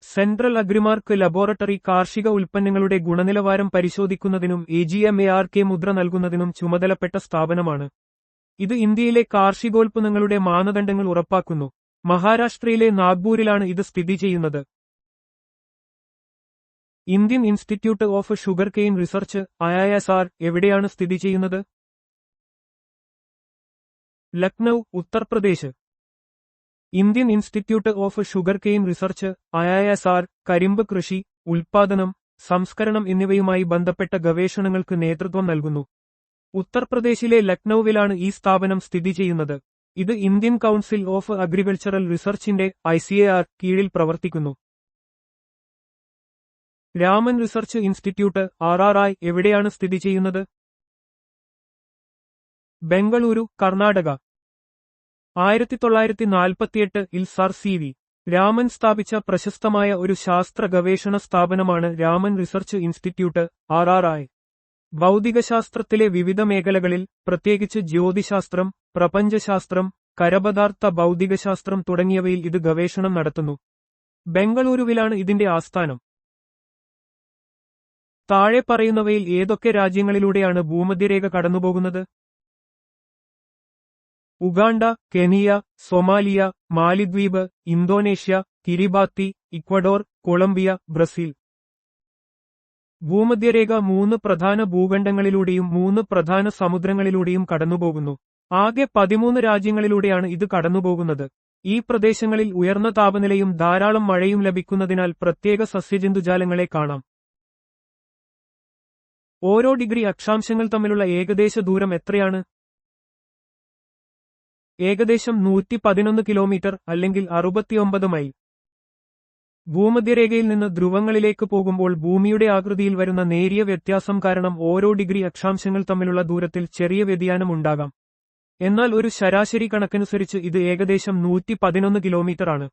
സെൻട്രൽ അഗ്രിമാർക്ക് ലബോറട്ടറി കാർഷിക ഉൽപ്പന്നങ്ങളുടെ ഗുണനിലവാരം പരിശോധിക്കുന്നതിനും AGMARK മുദ്ര നൽകുന്നതിനും ചുമതലപ്പെട്ട സ്ഥാപനമാണ്. ഇത് ഇന്ത്യയിലെ കാർഷികോൽപ്പന്നങ്ങളുടെ മാനദണ്ഡങ്ങൾ ഉറപ്പാക്കുന്നു. മഹാരാഷ്ട്രയിലെ നാഗ്പൂരിലാണ് ഇത് സ്ഥിതി ചെയ്യുന്നത്. Indian Institute of Sugarcane Research (IISR) എവിടെയാണ് സ്ഥിതി ചെയ്യുന്നത്? Lucknow, Uttar Pradesh. Indian Institute of Sugarcane Research (IISR) കരിമ്പ് കൃഷി, ഉൽപ്പാദനം, സംസ്കരണം എന്നിവയുമായി ബന്ധപ്പെട്ട ഗവേഷണങ്ങൾക്ക് നേതൃത്വം നൽകുന്നു. ഉത്തർപ്രദേശിലെ ലക്നൌവിലാണ് ഈ സ്ഥാപനം സ്ഥിതി ചെയ്യുന്നത്. ഇത് ഇന്ത്യൻ കൗൺസിൽ ഓഫ് അഗ്രികൾച്ചറൽ റിസർച്ചിന്റെ (ICAR) കീഴിൽ പ്രവർത്തിക്കുന്നു. രാമൻ റിസർച്ച് ഇൻസ്റ്റിറ്റ്യൂട്ട് (RRI) എവിടെയാണ് സ്ഥിതി ചെയ്യുന്നത്? ബംഗളൂരു, കർണാടക. 1948-ൽ സർ CV രാമൻ സ്ഥാപിച്ച പ്രശസ്തമായ ഒരു ശാസ്ത്ര ഗവേഷണ സ്ഥാപനമാണ് രാമൻ റിസർച്ച് ഇൻസ്റ്റിറ്റ്യൂട്ട് (RRI). ഭൗതികശാസ്ത്രത്തിലെ വിവിധ മേഖലകളിൽ, പ്രത്യേകിച്ച് ജ്യോതിശാസ്ത്രം, പ്രപഞ്ചശാസ്ത്രം, കരപദാർത്ഥ ഭൗതികശാസ്ത്രം തുടങ്ങിയവയിൽ ഇത് ഗവേഷണം നടത്തുന്നു. ബംഗളൂരുവിലാണ് ഇതിന്റെ ആസ്ഥാനം. താഴെ പറയുന്നവയിൽ ഏതൊക്കെ രാജ്യങ്ങളിലൂടെയാണ് ഭൂമധ്യരേഖ കടന്നുപോകുന്നത്? ഉഗാണ്ട, കെനിയ, സൊമാലിയ, മാലിദ്വീപ്, Indonesia, Kiribati, Ecuador, Colombia, Brazil. ഭൂമധ്യരേഖ 3 പ്രധാന ഭൂഖണ്ഡങ്ങളിലൂടെയും 3 പ്രധാന സമുദ്രങ്ങളിലൂടെയും കടന്നുപോകുന്നു. ആകെ 13 രാജ്യങ്ങളിലൂടെയാണ് ഇത് കടന്നുപോകുന്നത്. ഈ പ്രദേശങ്ങളിൽ ഉയർന്ന താപനിലയും ധാരാളം മഴയും ലഭിക്കുന്നതിനാൽ പ്രത്യേക സസ്യജന്തുജാലങ്ങളെ കാണാം. ഓരോ ഡിഗ്രി അക്ഷാംശങ്ങൾ തമ്മിലുള്ള ഏകദേശ ദൂരം എത്രയാണ്? ഏകദേശം 111 കിലോമീറ്റർ അല്ലെങ്കിൽ 69 മൈൽ. ഭൂമധ്യരേഖയിൽ നിന്ന് ധ്രുവങ്ങളിലേക്ക് പോകുമ്പോൾ ഭൂമിയുടെ ആകൃതിയിൽ വരുന്ന നേരിയ വ്യത്യാസം കാരണം ഓരോ ഡിഗ്രി അക്ഷാംശങ്ങൾ തമ്മിലുള്ള ദൂരത്തിൽ ചെറിയ വ്യതിയാനം ഉണ്ടാകാം. എന്നാൽ ഒരു ശരാശരി കണക്കനുസരിച്ച് ഇത് ഏകദേശം 111 കിലോമീറ്ററാണ്.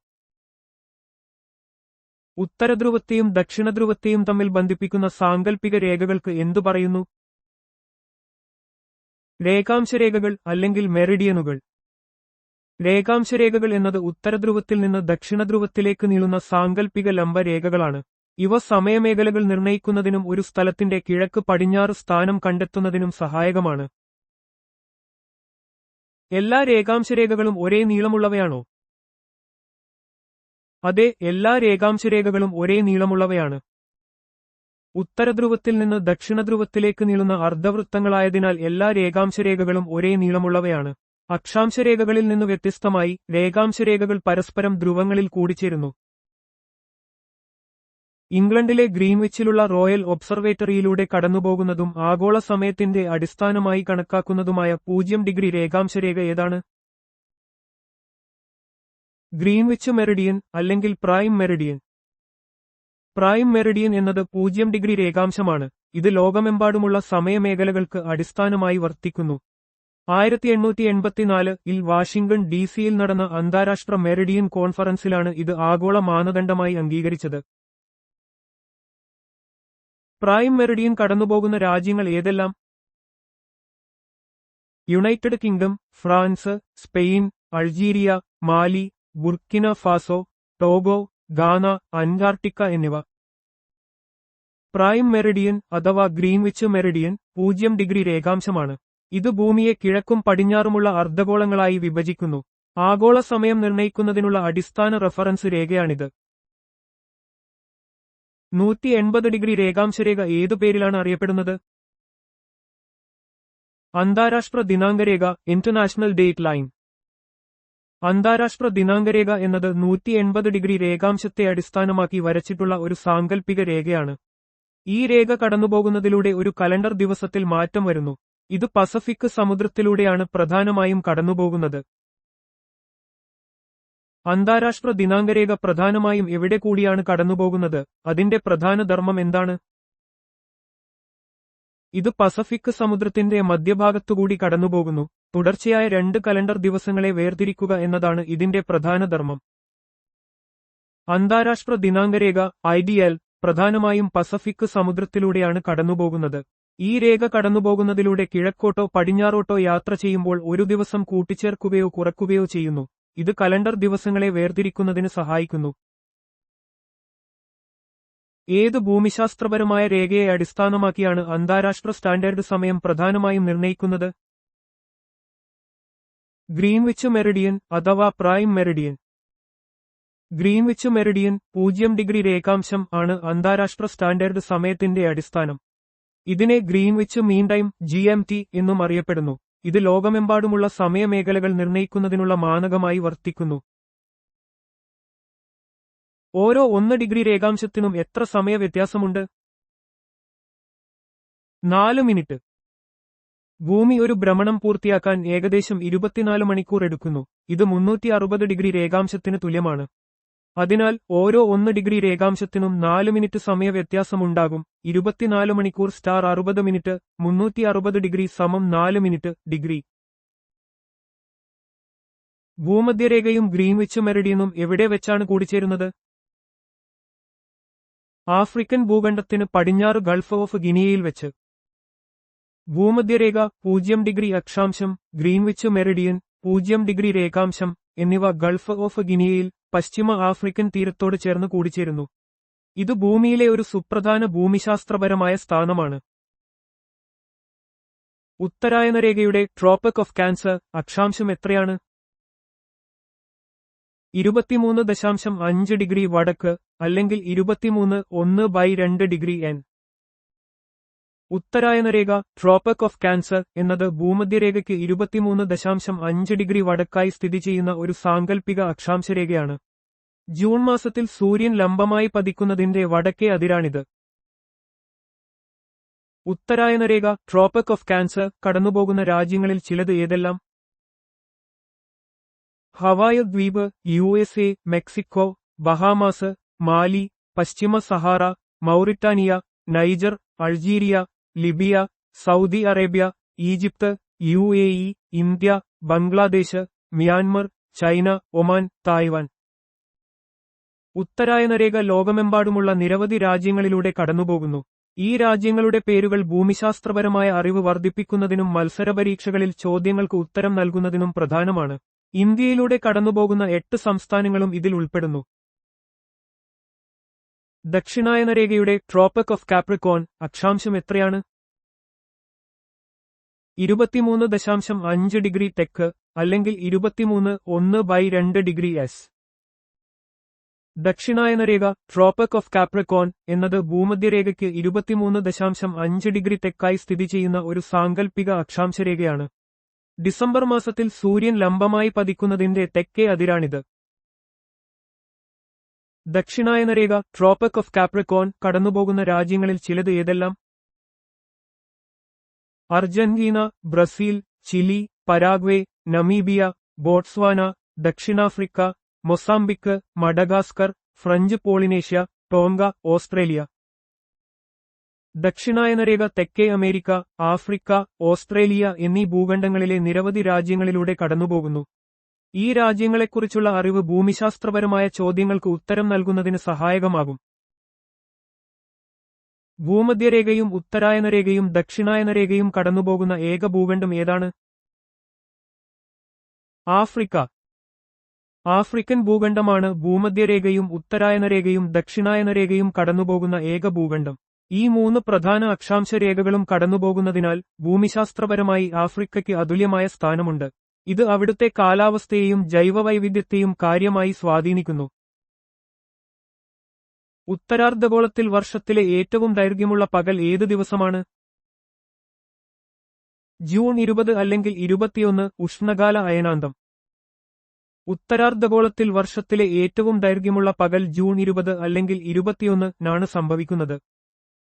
ഉത്തരധ്രുവത്തെയും ദക്ഷിണധ്രുവത്തെയും തമ്മിൽ ബന്ധിപ്പിക്കുന്ന സാങ്കൽപ്പിക രേഖകൾക്ക് എന്തു പറയുന്നു? രേഖാംശരേഖകൾ അല്ലെങ്കിൽ മെറിഡിയനുകൾ. രേഖാംശരേഖകൾ എന്നത് ഉത്തരധ്രുവത്തിൽ നിന്ന് ദക്ഷിണധ്രുവത്തിലേക്ക് നീളുന്ന സാങ്കൽപ്പിക ലംബരേഖകളാണ്. ഇവ സമയമേഖലകൾ നിർണ്ണയിക്കുന്നതിനും ഒരു സ്ഥലത്തിന്റെ കിഴക്ക് പടിഞ്ഞാറ് സ്ഥാനം കണ്ടെത്തുന്നതിനും സഹായകമാണ്. എല്ലാ രേഖാംശരേഖകളും ഒരേ നീളമുള്ളവയാണോ? അതെ, എല്ലാ രേഖാംശരേഖകളും ഒരേ നീളമുള്ളവയാണ്. ഉത്തരധ്രുവത്തിൽ നിന്ന് ദക്ഷിണധ്രുവത്തിലേക്ക് നീളുന്ന അർദ്ധവൃത്തങ്ങളായതിനാൽ എല്ലാ രേഖാംശരേഖകളും ഒരേ നീളമുള്ളവയാണ്. അക്ഷാംശരേഖകളിൽ നിന്ന് വ്യത്യസ്തമായി രേഖാംശരേഖകൾ പരസ്പരം ധ്രുവങ്ങളിൽ കൂടിച്ചേരുന്നു. ഇംഗ്ലണ്ടിലെ ഗ്രീൻവിച്ചിലുള്ള റോയൽ ഒബ്സർവേറ്ററിയിലൂടെ കടന്നുപോകുന്നതും ആഗോള സമയത്തിന്റെ അടിസ്ഥാനമായി കണക്കാക്കുന്നതുമായ 0 ഡിഗ്രി രേഖാംശരേഖ ഏതാണ്? ഗ്രീൻവിച്ച് മെറിഡിയൻ അല്ലെങ്കിൽ പ്രൈം മെറിഡിയൻ. പ്രൈം മെറിഡിയൻ എന്നത് 0 ഡിഗ്രി രേഖാംശമാണ്. ഇത് ലോകമെമ്പാടുമുള്ള സമയമേഖലകൾക്ക് അടിസ്ഥാനമായി വർത്തിക്കുന്നു. 1884-ൽ വാഷിംഗ്ടൺ DC-യിൽ നടന്ന അന്താരാഷ്ട്ര മെറിഡിയൻ കോൺഫറൻസിലാണ് ഇത് ആഗോള മാനദണ്ഡമായി അംഗീകരിച്ചത്. പ്രൈം മെറിഡിയൻ കടന്നുപോകുന്ന രാജ്യങ്ങൾ ഏതെല്ലാം? United Kingdom, France, Spain, Algeria, Mali, Burkina Faso, Togo, Ghana, Antarctica എന്നിവ. പ്രൈം മെറിഡിയൻ അഥവാ ഗ്രീൻവിച്ച് മെറിഡിയൻ 0 ഡിഗ്രി രേഖാംശമാണ്. ഇത് ഭൂമിയെ കിഴക്കും പടിഞ്ഞാറുമുള്ള അർദ്ധഗോളങ്ങളായി വിഭജിക്കുന്നു. ആഗോള സമയം നിർണ്ണയിക്കുന്നതിനുള്ള അടിസ്ഥാന റഫറൻസ് രേഖയാണിത്. 180 ഡിഗ്രി രേഖാംശരേഖ ഏതു പേരിലാണ് അറിയപ്പെടുന്നത്? അന്താരാഷ്ട്ര ദിനാങ്കരേഖ, ഇന്റർനാഷണൽ ഡേറ്റ് ലൈൻ. അന്താരാഷ്ട്ര ദിനാങ്കരേഖ എന്നത് 180 ഡിഗ്രി രേഖാംശത്തെ അടിസ്ഥാനമാക്കി വരച്ചിട്ടുള്ള ഒരു സാങ്കൽപ്പിക രേഖയാണ്. ഈ രേഖ കടന്നുപോകുന്നതിലൂടെ ഒരു കലണ്ടർ ദിവസത്തിൽ മാറ്റം വരുന്നു. ഇത് പസഫിക് സമുദ്രത്തിലൂടെയാണ് പ്രധാനമായും കടന്നുപോകുന്നത്. അന്താരാഷ്ട്ര ദിനാങ്കരേഖ പ്രധാനമായും എവിടെ കൂടിയാണ് കടന്നുപോകുന്നത്? അതിന്റെ പ്രധാന ധർമ്മം എന്താണ്? ഇത് പസഫിക് സമുദ്രത്തിന്റെ മധ്യഭാഗത്തുകൂടി കടന്നുപോകുന്നു. തുടർച്ചയായ 2 കലണ്ടർ ദിവസങ്ങളെ വേർതിരിക്കുക എന്നതാണ് ഇതിന്റെ പ്രധാന ധർമ്മം. അന്താരാഷ്ട്ര ദിനാങ്കരേഖ IDL പ്രധാനമായും പസഫിക് സമുദ്രത്തിലൂടെയാണ് കടന്നുപോകുന്നത്. ഈ രേഖ കടന്നുപോകുന്നതിലൂടെ കിഴക്കോട്ടോ പടിഞ്ഞാറോട്ടോ യാത്ര ചെയ്യുമ്പോൾ ഒരു ദിവസം കൂട്ടിച്ചേർക്കുകയോ കുറയ്ക്കുകയോ ചെയ്യുന്നു. ഇത് കലണ്ടർ ദിവസങ്ങളെ വേർതിരിക്കുന്നതിന് സഹായിക്കുന്നു. ഏത് ഭൂമിശാസ്ത്രപരമായ രേഖയെ അടിസ്ഥാനമാക്കിയാണ് അന്താരാഷ്ട്ര സ്റ്റാൻഡേർഡ് സമയം പ്രധാനമായും നിർണ്ണയിക്കുന്നത്? ഗ്രീൻവിച്ച് മെറിഡിയൻ അഥവാ prime meridian. Greenwich meridian 0 degree രേഖാംശം ആണ് അന്താരാഷ്ട്ര സ്റ്റാൻഡേർഡ് സമയത്തിന്റെ അടിസ്ഥാനം. ഇതിനെ ഗ്രീൻവിച്ച് മീൻ ടൈം GMT എന്നും അറിയപ്പെടുന്നു. ഇത് ലോകമെമ്പാടുമുള്ള സമയമേഖലകൾ നിർണ്ണയിക്കുന്നതിനുള്ള മാനകമായി വർത്തിക്കുന്നു. ഓരോ 1 ഡിഗ്രി രേഖാംശത്തിനും എത്ര സമയ വ്യത്യാസമുണ്ട്? 4 മിനിറ്റ്. ഭൂമി ഒരു ഭ്രമണം പൂർത്തിയാക്കാൻ ഏകദേശം 24 മണിക്കൂർ എടുക്കുന്നു. ഇത് 360 ഡിഗ്രി രേഖാംശത്തിന് തുല്യമാണ്. അതിനാൽ ഓരോ 1 ഡിഗ്രി രേഖാംശത്തിനും 4 മിനിറ്റ് സമയ വ്യത്യാസമുണ്ടാകും. 24 മണിക്കൂർ * 60 മിനിറ്റ് 360 ഡിഗ്രി = 4 മിനിറ്റ് ഡിഗ്രി. ഭൂമധ്യരേഖയും ഗ്രീൻവിച്ച് മെറിഡിയനും എവിടെ വെച്ചാണ് കൂടിച്ചേരുന്നത്? ആഫ്രിക്കൻ ഭൂഖണ്ഡത്തിന് പടിഞ്ഞാറ് ഗൾഫ് ഓഫ് ഗിനിയയിൽ വെച്ച്. ഭൂമധ്യരേഖ 0 ഡിഗ്രി അക്ഷാംശം, ഗ്രീൻവിച്ച് മെറിഡിയൻ 0 ഡിഗ്രി രേഖാംശം എന്നിവ ഗൾഫ് ഓഫ് ഗിനിയയിൽ പശ്ചിമ ആഫ്രിക്കൻ തീരത്തോട് ചേർന്ന് കൂടിച്ചേരുന്നു. ഇത് ഭൂമിയിലെ ഒരു സുപ്രധാന ഭൂമിശാസ്ത്രപരമായ സ്ഥാനമാണ്. ഉത്തരായനരേഖയുടെ ട്രോപ്പിക് ഓഫ് ക്യാൻസർ അക്ഷാംശം എത്രയാണ്? 23.5 ഡിഗ്രി വടക്ക് അല്ലെങ്കിൽ 23.1/2 ഡിഗ്രി N. ഉത്തരായനരേഖ ട്രോപ്പിക് ഓഫ് ക്യാൻസർ എന്നത് ഭൂമധ്യരേഖയ്ക്ക് 23.5 ഡിഗ്രി വടക്കായി സ്ഥിതി ചെയ്യുന്ന ഒരു സാങ്കൽപ്പിക അക്ഷാംശരേഖയാണ്. ജൂൺ മാസത്തിൽ സൂര്യൻ ലംബമായി പതിക്കുന്നതിന്റെ വടക്കേ അതിരാണിത്. ഉത്തരായനരേഖ ട്രോപ്പിക് ഓഫ് ക്യാൻസർ കടന്നുപോകുന്ന രാജ്യങ്ങളിൽ ചിലത് ഏതെല്ലാം? ഹവായ് ദ്വീപ്, USA, മെക്സിക്കോ, ബഹാമാസ്, മാലി, പശ്ചിമ Sahara, Mauritania, Niger, Algeria, Libya, Saudi Arabia, Egypt, UAE, India, Bangladesh, Myanmar, China, Oman, Taiwan. ഉത്തരായനരേഖ ലോകമെമ്പാടുമുള്ള നിരവധി രാജ്യങ്ങളിലൂടെ കടന്നുപോകുന്നു. ഈ രാജ്യങ്ങളുടെ പേരുകൾ ഭൂമിശാസ്ത്രപരമായ അറിവ് വർദ്ധിപ്പിക്കുന്നതിനും മത്സരപരീക്ഷകളിൽ ചോദ്യങ്ങൾക്ക് ഉത്തരം നൽകുന്നതിനും പ്രധാനമാണ്. ഇന്ത്യയിലൂടെ കടന്നുപോകുന്ന 8 സംസ്ഥാനങ്ങളും ഇതിൽ ഉൾപ്പെടുന്നു. ദക്ഷിണായനരേഖയുടെ ട്രോപ്പിക് ഓഫ് കാപ്രിക്കോൺ അക്ഷാംശം എത്രയാണ്? 23.5 ഡിഗ്രി തെക്ക് അല്ലെങ്കിൽ 23.1/2 ഡിഗ്രി S. ദക്ഷിണായനരേഖ ട്രോപ്പിക് ഓഫ് കാപ്രിക്കോൺ എന്നത് ഭൂമധ്യരേഖയ്ക്ക് 23.5 ഡിഗ്രി തെക്കായി സ്ഥിതി ചെയ്യുന്ന ഒരു സാങ്കൽപ്പിക അക്ഷാംശരേഖയാണ്. ഡിസംബർ മാസത്തിൽ സൂര്യൻ ലംബമായി പതിക്കുന്നതിന്റെ തെക്കേ അതിരാണിത്. ദക്ഷിണായനരേഖ ട്രോപ്പിക് ഓഫ് കാപ്രിക്കോൺ കടന്നുപോകുന്ന രാജ്യങ്ങളിൽ ചിലത് ഏതെല്ലാം? Argentina, Brazil, Chile, Paraguay, Namibia, Botswana, ദക്ഷിണാഫ്രിക്ക, Mozambique, Madagascar, French Polynesia, Tonga, Australia. ദക്ഷിണായനരേഖ തെക്കേ അമേരിക്ക, ആഫ്രിക്ക, ഓസ്ട്രേലിയ എന്നീ ഭൂഖണ്ഡങ്ങളിലെ നിരവധി രാജ്യങ്ങളിലൂടെ കടന്നുപോകുന്നു. ഈ രാജ്യങ്ങളെക്കുറിച്ചുള്ള അറിവ് ഭൂമിശാസ്ത്രപരമായ ചോദ്യങ്ങൾക്ക് ഉത്തരം നൽകുന്നതിന് സഹായകമാകും. ഭൂമധ്യരേഖയും ഉത്തരായനരേഖയും ദക്ഷിണായനരേഖയും കടന്നുപോകുന്ന ഏക ഭൂഖണ്ഡം ഏതാണ്? ആഫ്രിക്ക. ആഫ്രിക്കൻ ഭൂഖണ്ഡമാണ് ഭൂമധ്യരേഖയും ഉത്തരായനരേഖയും ദക്ഷിണായനരേഖയും കടന്നുപോകുന്ന ഏക ഭൂഖണ്ഡം. ഈ മൂന്ന് പ്രധാന അക്ഷാംശരേഖകളും കടന്നുപോകുന്നതിനാൽ ഭൂമിശാസ്ത്രപരമായി ആഫ്രിക്കയ്ക്ക് അതുല്യമായ സ്ഥാനമുണ്ട്. ഇത് അവിടുത്തെ കാലാവസ്ഥയെയും ജൈവവൈവിധ്യത്തെയും കാര്യമായി സ്വാധീനിക്കുന്നു. ഉത്തരാർദ്ധഗോളത്തിൽ വർഷത്തിലെ ഏറ്റവും ദൈർഘ്യമുള്ള പകൽ ഏത് ദിവസമാണ്? ജൂൺ 20 അല്ലെങ്കിൽ 21 ഉഷ്ണകാല അയനാന്തം. ഉത്തരാർദ്ധഗോളത്തിൽ വർഷത്തിലെ ഏറ്റവും ദൈർഘ്യമുള്ള പകൽ ജൂൺ 20 അല്ലെങ്കിൽ 21 സംഭവിക്കുന്നത്.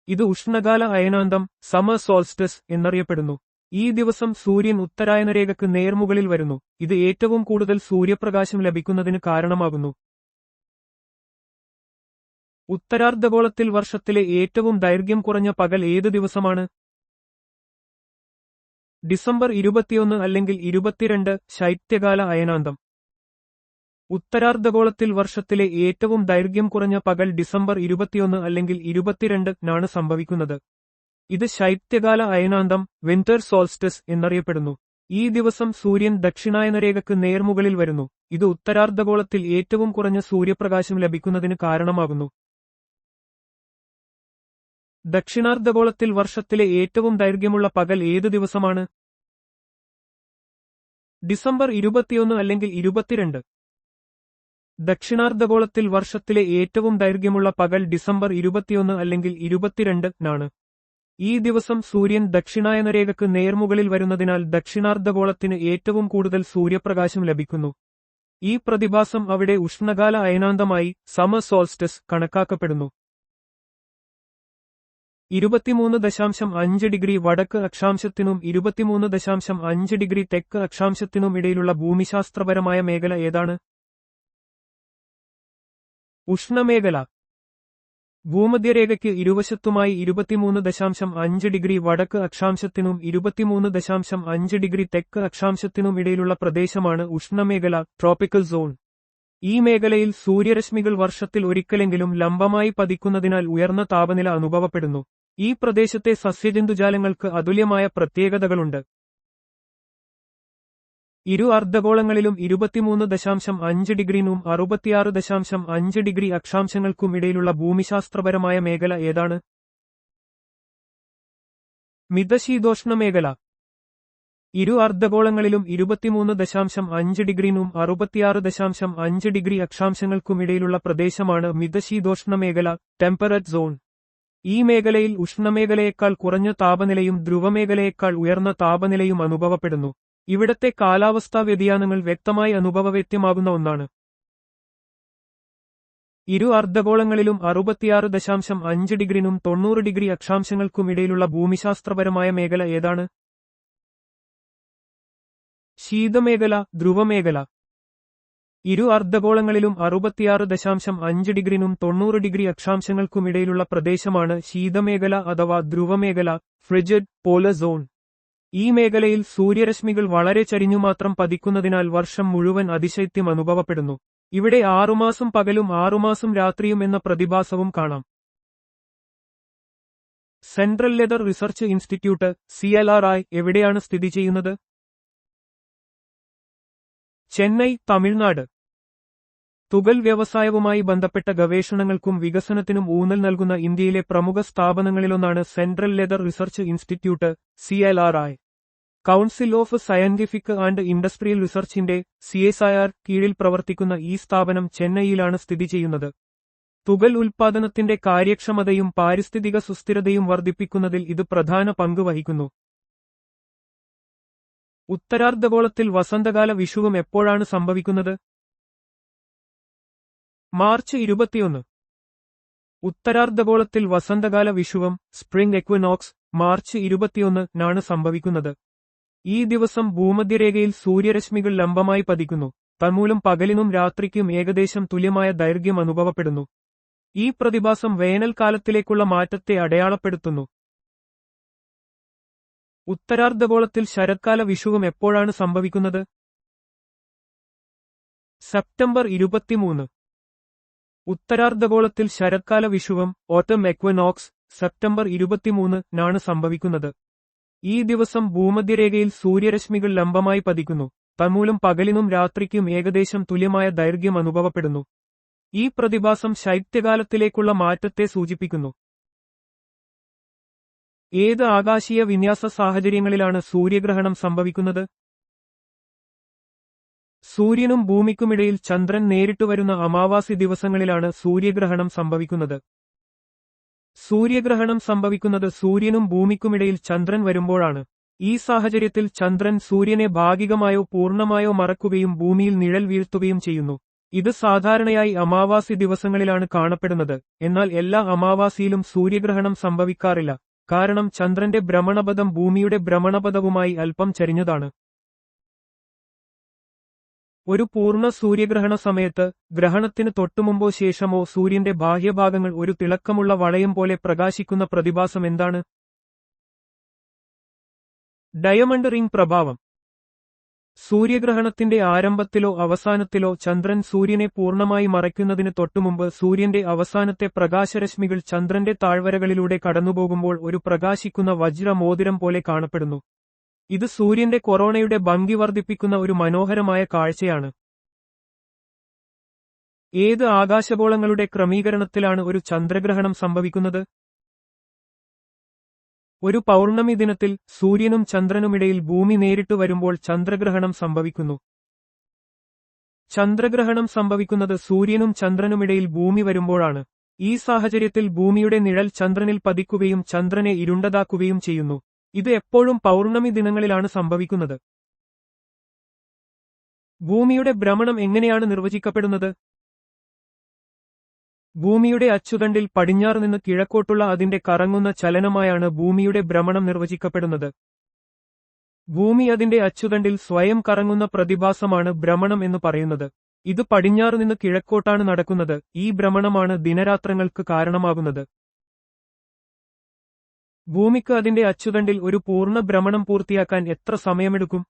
ഇത് ഉഷ്ണകാല അയനാന്തം സമ്മർ സോൾസ്റ്റിസ് എന്നറിയപ്പെടുന്നു. ഈ ദിവസം സൂര്യൻ ഉത്തരായനരേഖയ്ക്ക് നേർമുകളിൽ വരുന്നു. ഇത് ഏറ്റവും കൂടുതൽ സൂര്യപ്രകാശം ലഭിക്കുന്നതിന് കാരണമാകുന്നു. ഉത്തരാർദ്ധഗോളത്തിൽ വർഷത്തിലെ ഏറ്റവും ദൈർഘ്യം കുറഞ്ഞ പകൽ ഏത് ദിവസമാണ്? ഡിസംബർ 21 അല്ലെങ്കിൽ 22 ശൈത്യകാല അയനാന്തം. ഉത്തരാർദ്ധഗോളത്തിൽ വർഷത്തിലെ ഏറ്റവും ദൈർഘ്യം കുറഞ്ഞ പകൽ ഡിസംബർ 21 അല്ലെങ്കിൽ 22 സംഭവിക്കുന്നത്. ഇത് ശൈത്യകാല അയനാന്തം വിന്റർ സോൾസ്റ്റിസ് എന്നറിയപ്പെടുന്നു. ഈ ദിവസം സൂര്യൻ ദക്ഷിണായനരേഖയ്ക്ക് നേർമുകളിൽ വരുന്നു. ഇത് ഉത്തരാർദ്ധഗോളത്തിൽ ഏറ്റവും കുറഞ്ഞ സൂര്യപ്രകാശം ലഭിക്കുന്നതിന് കാരണമാകുന്നു. ദക്ഷിണാർദ്ധഗോളത്തിൽ വർഷത്തിലെ ഏറ്റവും ദൈർഘ്യമുള്ള പകൽ ഏത് ദിവസമാണ്? ഡിസംബർ 21 അല്ലെങ്കിൽ 22. ദക്ഷിണാർദ്ധഗോളത്തിൽ വർഷത്തിലെ ഏറ്റവും ദൈർഘ്യമുള്ള പകൽ ഡിസംബർ 21 അല്ലെങ്കിൽ 22 ഈ ദിവസം സൂര്യൻ ദക്ഷിണായനരേഖയ്ക്ക് നേർമുകളിൽ വരുന്നതിനാൽ ദക്ഷിണാർദ്ധഗോളത്തിന് ഏറ്റവും കൂടുതൽ സൂര്യപ്രകാശം ലഭിക്കുന്നു. ഈ പ്രതിഭാസം അവിടെ ഉഷ്ണകാല അയനാന്തമായി സമ്മർ സോൾസ്റ്റിസ് കണക്കാക്കപ്പെടുന്നു. 23.5 ഡിഗ്രി വടക്ക് അക്ഷാംശത്തിനും 23.5 ഡിഗ്രി തെക്ക് അക്ഷാംശത്തിനും ഇടയിലുള്ള ഭൂമിശാസ്ത്രപരമായ മേഖല ഏതാണ്? ഉഷ്ണമേഖല. ഭൂമധ്യരേഖയ്ക്ക് ഇരുവശത്തുമായി 23.5 ഡിഗ്രി വടക്ക് അക്ഷാംശത്തിനും 23.5 ഡിഗ്രി തെക്ക് അക്ഷാംശത്തിനും ഇടയിലുള്ള പ്രദേശമാണ് ഉഷ്ണമേഖല ട്രോപ്പിക്കൽ സോൺ. ഈ മേഖലയിൽ സൂര്യരശ്മികൾ വർഷത്തിൽ ഒരിക്കലെങ്കിലും ലംബമായി പതിക്കുന്നതിനാൽ ഉയർന്ന താപനില അനുഭവപ്പെടുന്നു. ഈ പ്രദേശത്തെ സസ്യജന്തുജാലങ്ങൾക്ക് അതുല്യമായ പ്രത്യേകതകളുണ്ട്. ഇരു അർദ്ധഗോളങ്ങളിലും 23.5 ഡിഗ്രിനും 66.5 ഡിഗ്രി അക്ഷാംശങ്ങൾക്കും ഇടയിലുള്ള ഭൂമിശാസ്ത്രപരമായ മേഖല ഏതാണ്? മിതശീതോഷ്ണമേഖല. ഇരു അർദ്ധഗോളങ്ങളിലും 23.5 ഡിഗ്രിനും 66.5 ഡിഗ്രി അക്ഷാംശങ്ങൾക്കുമിടയിലുള്ള പ്രദേശമാണ് മിതശീതോഷ്ണമേഖല ടെമ്പറേറ്റ് സോൺ. ഈ മേഖലയിൽ ഉഷ്ണമേഖലയേക്കാൾ കുറഞ്ഞ താപനിലയും ധ്രുവമേഖലയേക്കാൾ ഉയർന്ന താപനിലയും അനുഭവപ്പെടുന്നു. ഇവിടത്തെ കാലാവസ്ഥാ വ്യതിയാനങ്ങൾ വ്യക്തമായി അനുഭവവേദ്യമാകുന്ന ഒന്നാണ്. ഇരു അർദ്ധഗോളങ്ങളിലും 66.5 ഡിഗ്രിനും 90 ഡിഗ്രി അക്ഷാംശങ്ങൾക്കുമിടയിലുള്ള ഭൂമിശാസ്ത്രപരമായ മേഖല ഏതാണ്? ശീതമേഖല ധ്രുവമേഖല. ഇരു അർദ്ധഗോളങ്ങളിലും 66.5 ഡിഗ്രിനും 90 ഡിഗ്രി അക്ഷാംശങ്ങൾക്കുമിടയിലുള്ള പ്രദേശമാണ് ശീതമേഖല അഥവാ ധ്രുവമേഖല ഫ്രിജിഡ് പോളർ സോൺ. ഈ മേഖലയിൽ സൂര്യരശ്മികൾ വളരെ ചരിഞ്ഞുമാത്രം പതിക്കുന്നതിനാൽ വർഷം മുഴുവൻ അതിശൈത്യം അനുഭവപ്പെടുന്നു. ഇവിടെ 6 മാസം പകലും 6 മാസം രാത്രിയും എന്ന പ്രതിഭാസവും കാണാം. Central Leather Research Institute CLRI എവിടെയാണ് സ്ഥിതി ചെയ്യുന്നത്? ചെന്നൈ, തമിഴ്നാട്. തുകൽ വ്യവസായവുമായി ബന്ധപ്പെട്ട ഗവേഷണങ്ങൾക്കും വികസനത്തിനും ഊന്നൽ നൽകുന്ന ഇന്ത്യയിലെ പ്രമുഖ സ്ഥാപനങ്ങളിലൊന്നാണ് Central Leather Research Institute CLRI. Council of Scientific and Industrial റിസർച്ചിന്റെ CSIR കീഴിൽ പ്രവർത്തിക്കുന്ന ഈ സ്ഥാപനം ചെന്നൈയിലാണ് സ്ഥിതി ചെയ്യുന്നത്. തുകൽ ഉൽപ്പാദനത്തിന്റെ കാര്യക്ഷമതയും പാരിസ്ഥിതിക സുസ്ഥിരതയും വർദ്ധിപ്പിക്കുന്നതിൽ ഇത് പ്രധാന പങ്ക് വഹിക്കുന്നു. ഉത്തരാർദ്ധഗോളത്തിൽ വസന്തകാല വിഷുവും എപ്പോഴാണ് സംഭവിക്കുന്നത്? മാർച്ച് 21. ഉത്തരാർദ്ധഗോളത്തിൽ വസന്തകാല വിഷുവം സ്പ്രിംഗ് എക്വിനോക്സ് മാർച്ച് 21-നാണ് സംഭവിക്കുന്നത്. ഈ ദിവസം ഭൂമധ്യരേഖയിൽ സൂര്യരശ്മികൾ ലംബമായി പതിക്കുന്നു. തന്മൂലം പകലിനും രാത്രിക്കും ഏകദേശം തുല്യമായ ദൈർഘ്യം അനുഭവപ്പെടുന്നു. ഈ പ്രതിഭാസം വേനൽക്കാലത്തിലേക്കുള്ള മാറ്റത്തെ അടയാളപ്പെടുത്തുന്നു. ഉത്തരാർദ്ധഗോളത്തിൽ ശരത്കാല വിഷുവും എപ്പോഴാണ് സംഭവിക്കുന്നത്? സെപ്റ്റംബർ 23. ഉത്തരാർദ്ധഗോളത്തിൽ ശരത്കാല വിഷുവം ഓട്ടം എക്വിനോക്സ് സെപ്റ്റംബർ 23-നാണ് സംഭവിക്കുന്നത്. ഈ ദിവസം ഭൂമധ്യരേഖയിൽ സൂര്യരശ്മികൾ ലംബമായി പതിക്കുന്നു. തന്മൂലം പകലിനും രാത്രിക്കും ഏകദേശം തുല്യമായ ദൈർഘ്യം അനുഭവപ്പെടുന്നു. ഈ പ്രതിഭാസം ശൈത്യകാലത്തിലേക്കുള്ള മാറ്റത്തെ സൂചിപ്പിക്കുന്നു. ഏത് ആകാശീയ വിന്യാസ സാഹചര്യങ്ങളിലാണ് സൂര്യഗ്രഹണം സംഭവിക്കുന്നത്? സൂര്യനും ഭൂമിക്കുമിടയിൽ ചന്ദ്രൻ നേരിട്ടു വരുന്ന അമാവാസി ദിവസങ്ങളിലാണ് സൂര്യഗ്രഹണം സംഭവിക്കുന്നത്. സൂര്യഗ്രഹണം സംഭവിക്കുന്നത് സൂര്യനും ഭൂമിക്കുമിടയിൽ ചന്ദ്രൻ വരുമ്പോഴാണ്. ഈ സാഹചര്യത്തിൽ ചന്ദ്രൻ സൂര്യനെ ഭാഗികമായോ പൂർണ്ണമായോ മറക്കുകയും ഭൂമിയിൽ നിഴൽ വീഴ്ത്തുകയും ചെയ്യുന്നു. ഇത് സാധാരണയായി അമാവാസി ദിവസങ്ങളിലാണ് കാണപ്പെടുന്നത്. എന്നാൽ എല്ലാ അമാവാസിയിലും സൂര്യഗ്രഹണം സംഭവിക്കാറില്ല. കാരണം ചന്ദ്രന്റെ ഭ്രമണപഥം ഭൂമിയുടെ ഭ്രമണപഥവുമായി അല്പം ചരിഞ്ഞതാണ്. ഒരു പൂർണ്ണ സൂര്യഗ്രഹണ സമയത്ത് ഗ്രഹണത്തിന് തൊട്ടുമുമ്പോ ശേഷമോ സൂര്യന്റെ ബാഹ്യഭാഗങ്ങൾ ഒരു തിളക്കമുള്ള വളയം പോലെ പ്രകാശിക്കുന്ന പ്രതിഭാസം എന്താണ്? ഡയമണ്ട് റിംഗ് പ്രഭാവം. സൂര്യഗ്രഹണത്തിന്റെ ആരംഭത്തിലോ അവസാനത്തിലോ ചന്ദ്രൻ സൂര്യനെ പൂർണ്ണമായി മറയ്ക്കുന്നതിന് തൊട്ടുമുമ്പ് സൂര്യന്റെ അവസാനത്തെ പ്രകാശരശ്മികൾ ചന്ദ്രന്റെ താഴ്വരകളിലൂടെ കടന്നുപോകുമ്പോൾ ഒരു പ്രകാശിക്കുന്ന വജ്രമോതിരം പോലെ കാണപ്പെടുന്നു. ഇത് സൂര്യന്റെ കൊറോണയുടെ ഭംഗി വർദ്ധിപ്പിക്കുന്ന ഒരു മനോഹരമായ കാഴ്ചയാണ്. ഏത് ആകാശഗോളങ്ങളുടെ ക്രമീകരണത്തിലാണ് ഒരു ചന്ദ്രഗ്രഹണം സംഭവിക്കുന്നത്? ഒരു പൗർണമി ദിനത്തിൽ സൂര്യനും ചന്ദ്രനുമിടയിൽ ഭൂമി നേരിട്ടു വരുമ്പോൾ ചന്ദ്രഗ്രഹണം സംഭവിക്കുന്നു. ചന്ദ്രഗ്രഹണം സംഭവിക്കുന്നത് സൂര്യനും ചന്ദ്രനുമിടയിൽ ഭൂമി വരുമ്പോഴാണ്. ഈ സാഹചര്യത്തിൽ ഭൂമിയുടെ നിഴൽ ചന്ദ്രനിൽ പതിക്കുകയും ചന്ദ്രനെ ഇരുണ്ടതാക്കുകയും ചെയ്യുന്നു. ഇത് എപ്പോഴും പൗർണമി ദിനങ്ങളിലാണ് സംഭവിക്കുന്നത്. ഭൂമിയുടെ ഭ്രമണം എങ്ങനെയാണ് നിർവചിക്കപ്പെടുന്നത്? ഭൂമിയുടെ അച്ചുതണ്ടിൽ പടിഞ്ഞാറ് നിന്ന് കിഴക്കോട്ടുള്ള അതിന്റെ കറങ്ങുന്ന ചലനമായാണ് ഭൂമിയുടെ ഭ്രമണം നിർവചിക്കപ്പെടുന്നത്. ഭൂമി അതിന്റെ അച്ചുതണ്ടിൽ സ്വയം കറങ്ങുന്ന പ്രതിഭാസമാണ് ഭ്രമണം എന്ന് പറയുന്നത്. ഇത് പടിഞ്ഞാറ് നിന്ന് കിഴക്കോട്ടാണ് നടക്കുന്നത്. ഈ ഭ്രമണമാണ് ദിനരാത്രങ്ങൾക്ക് കാരണമാകുന്നത്. ഭൂമിക്ക് അതിന്റെ അച്ചുതണ്ടിൽ ഒരു പൂർണ്ണ ഭ്രമണം പൂർത്തിയാക്കാൻ എത്ര സമയമെടുക്കും?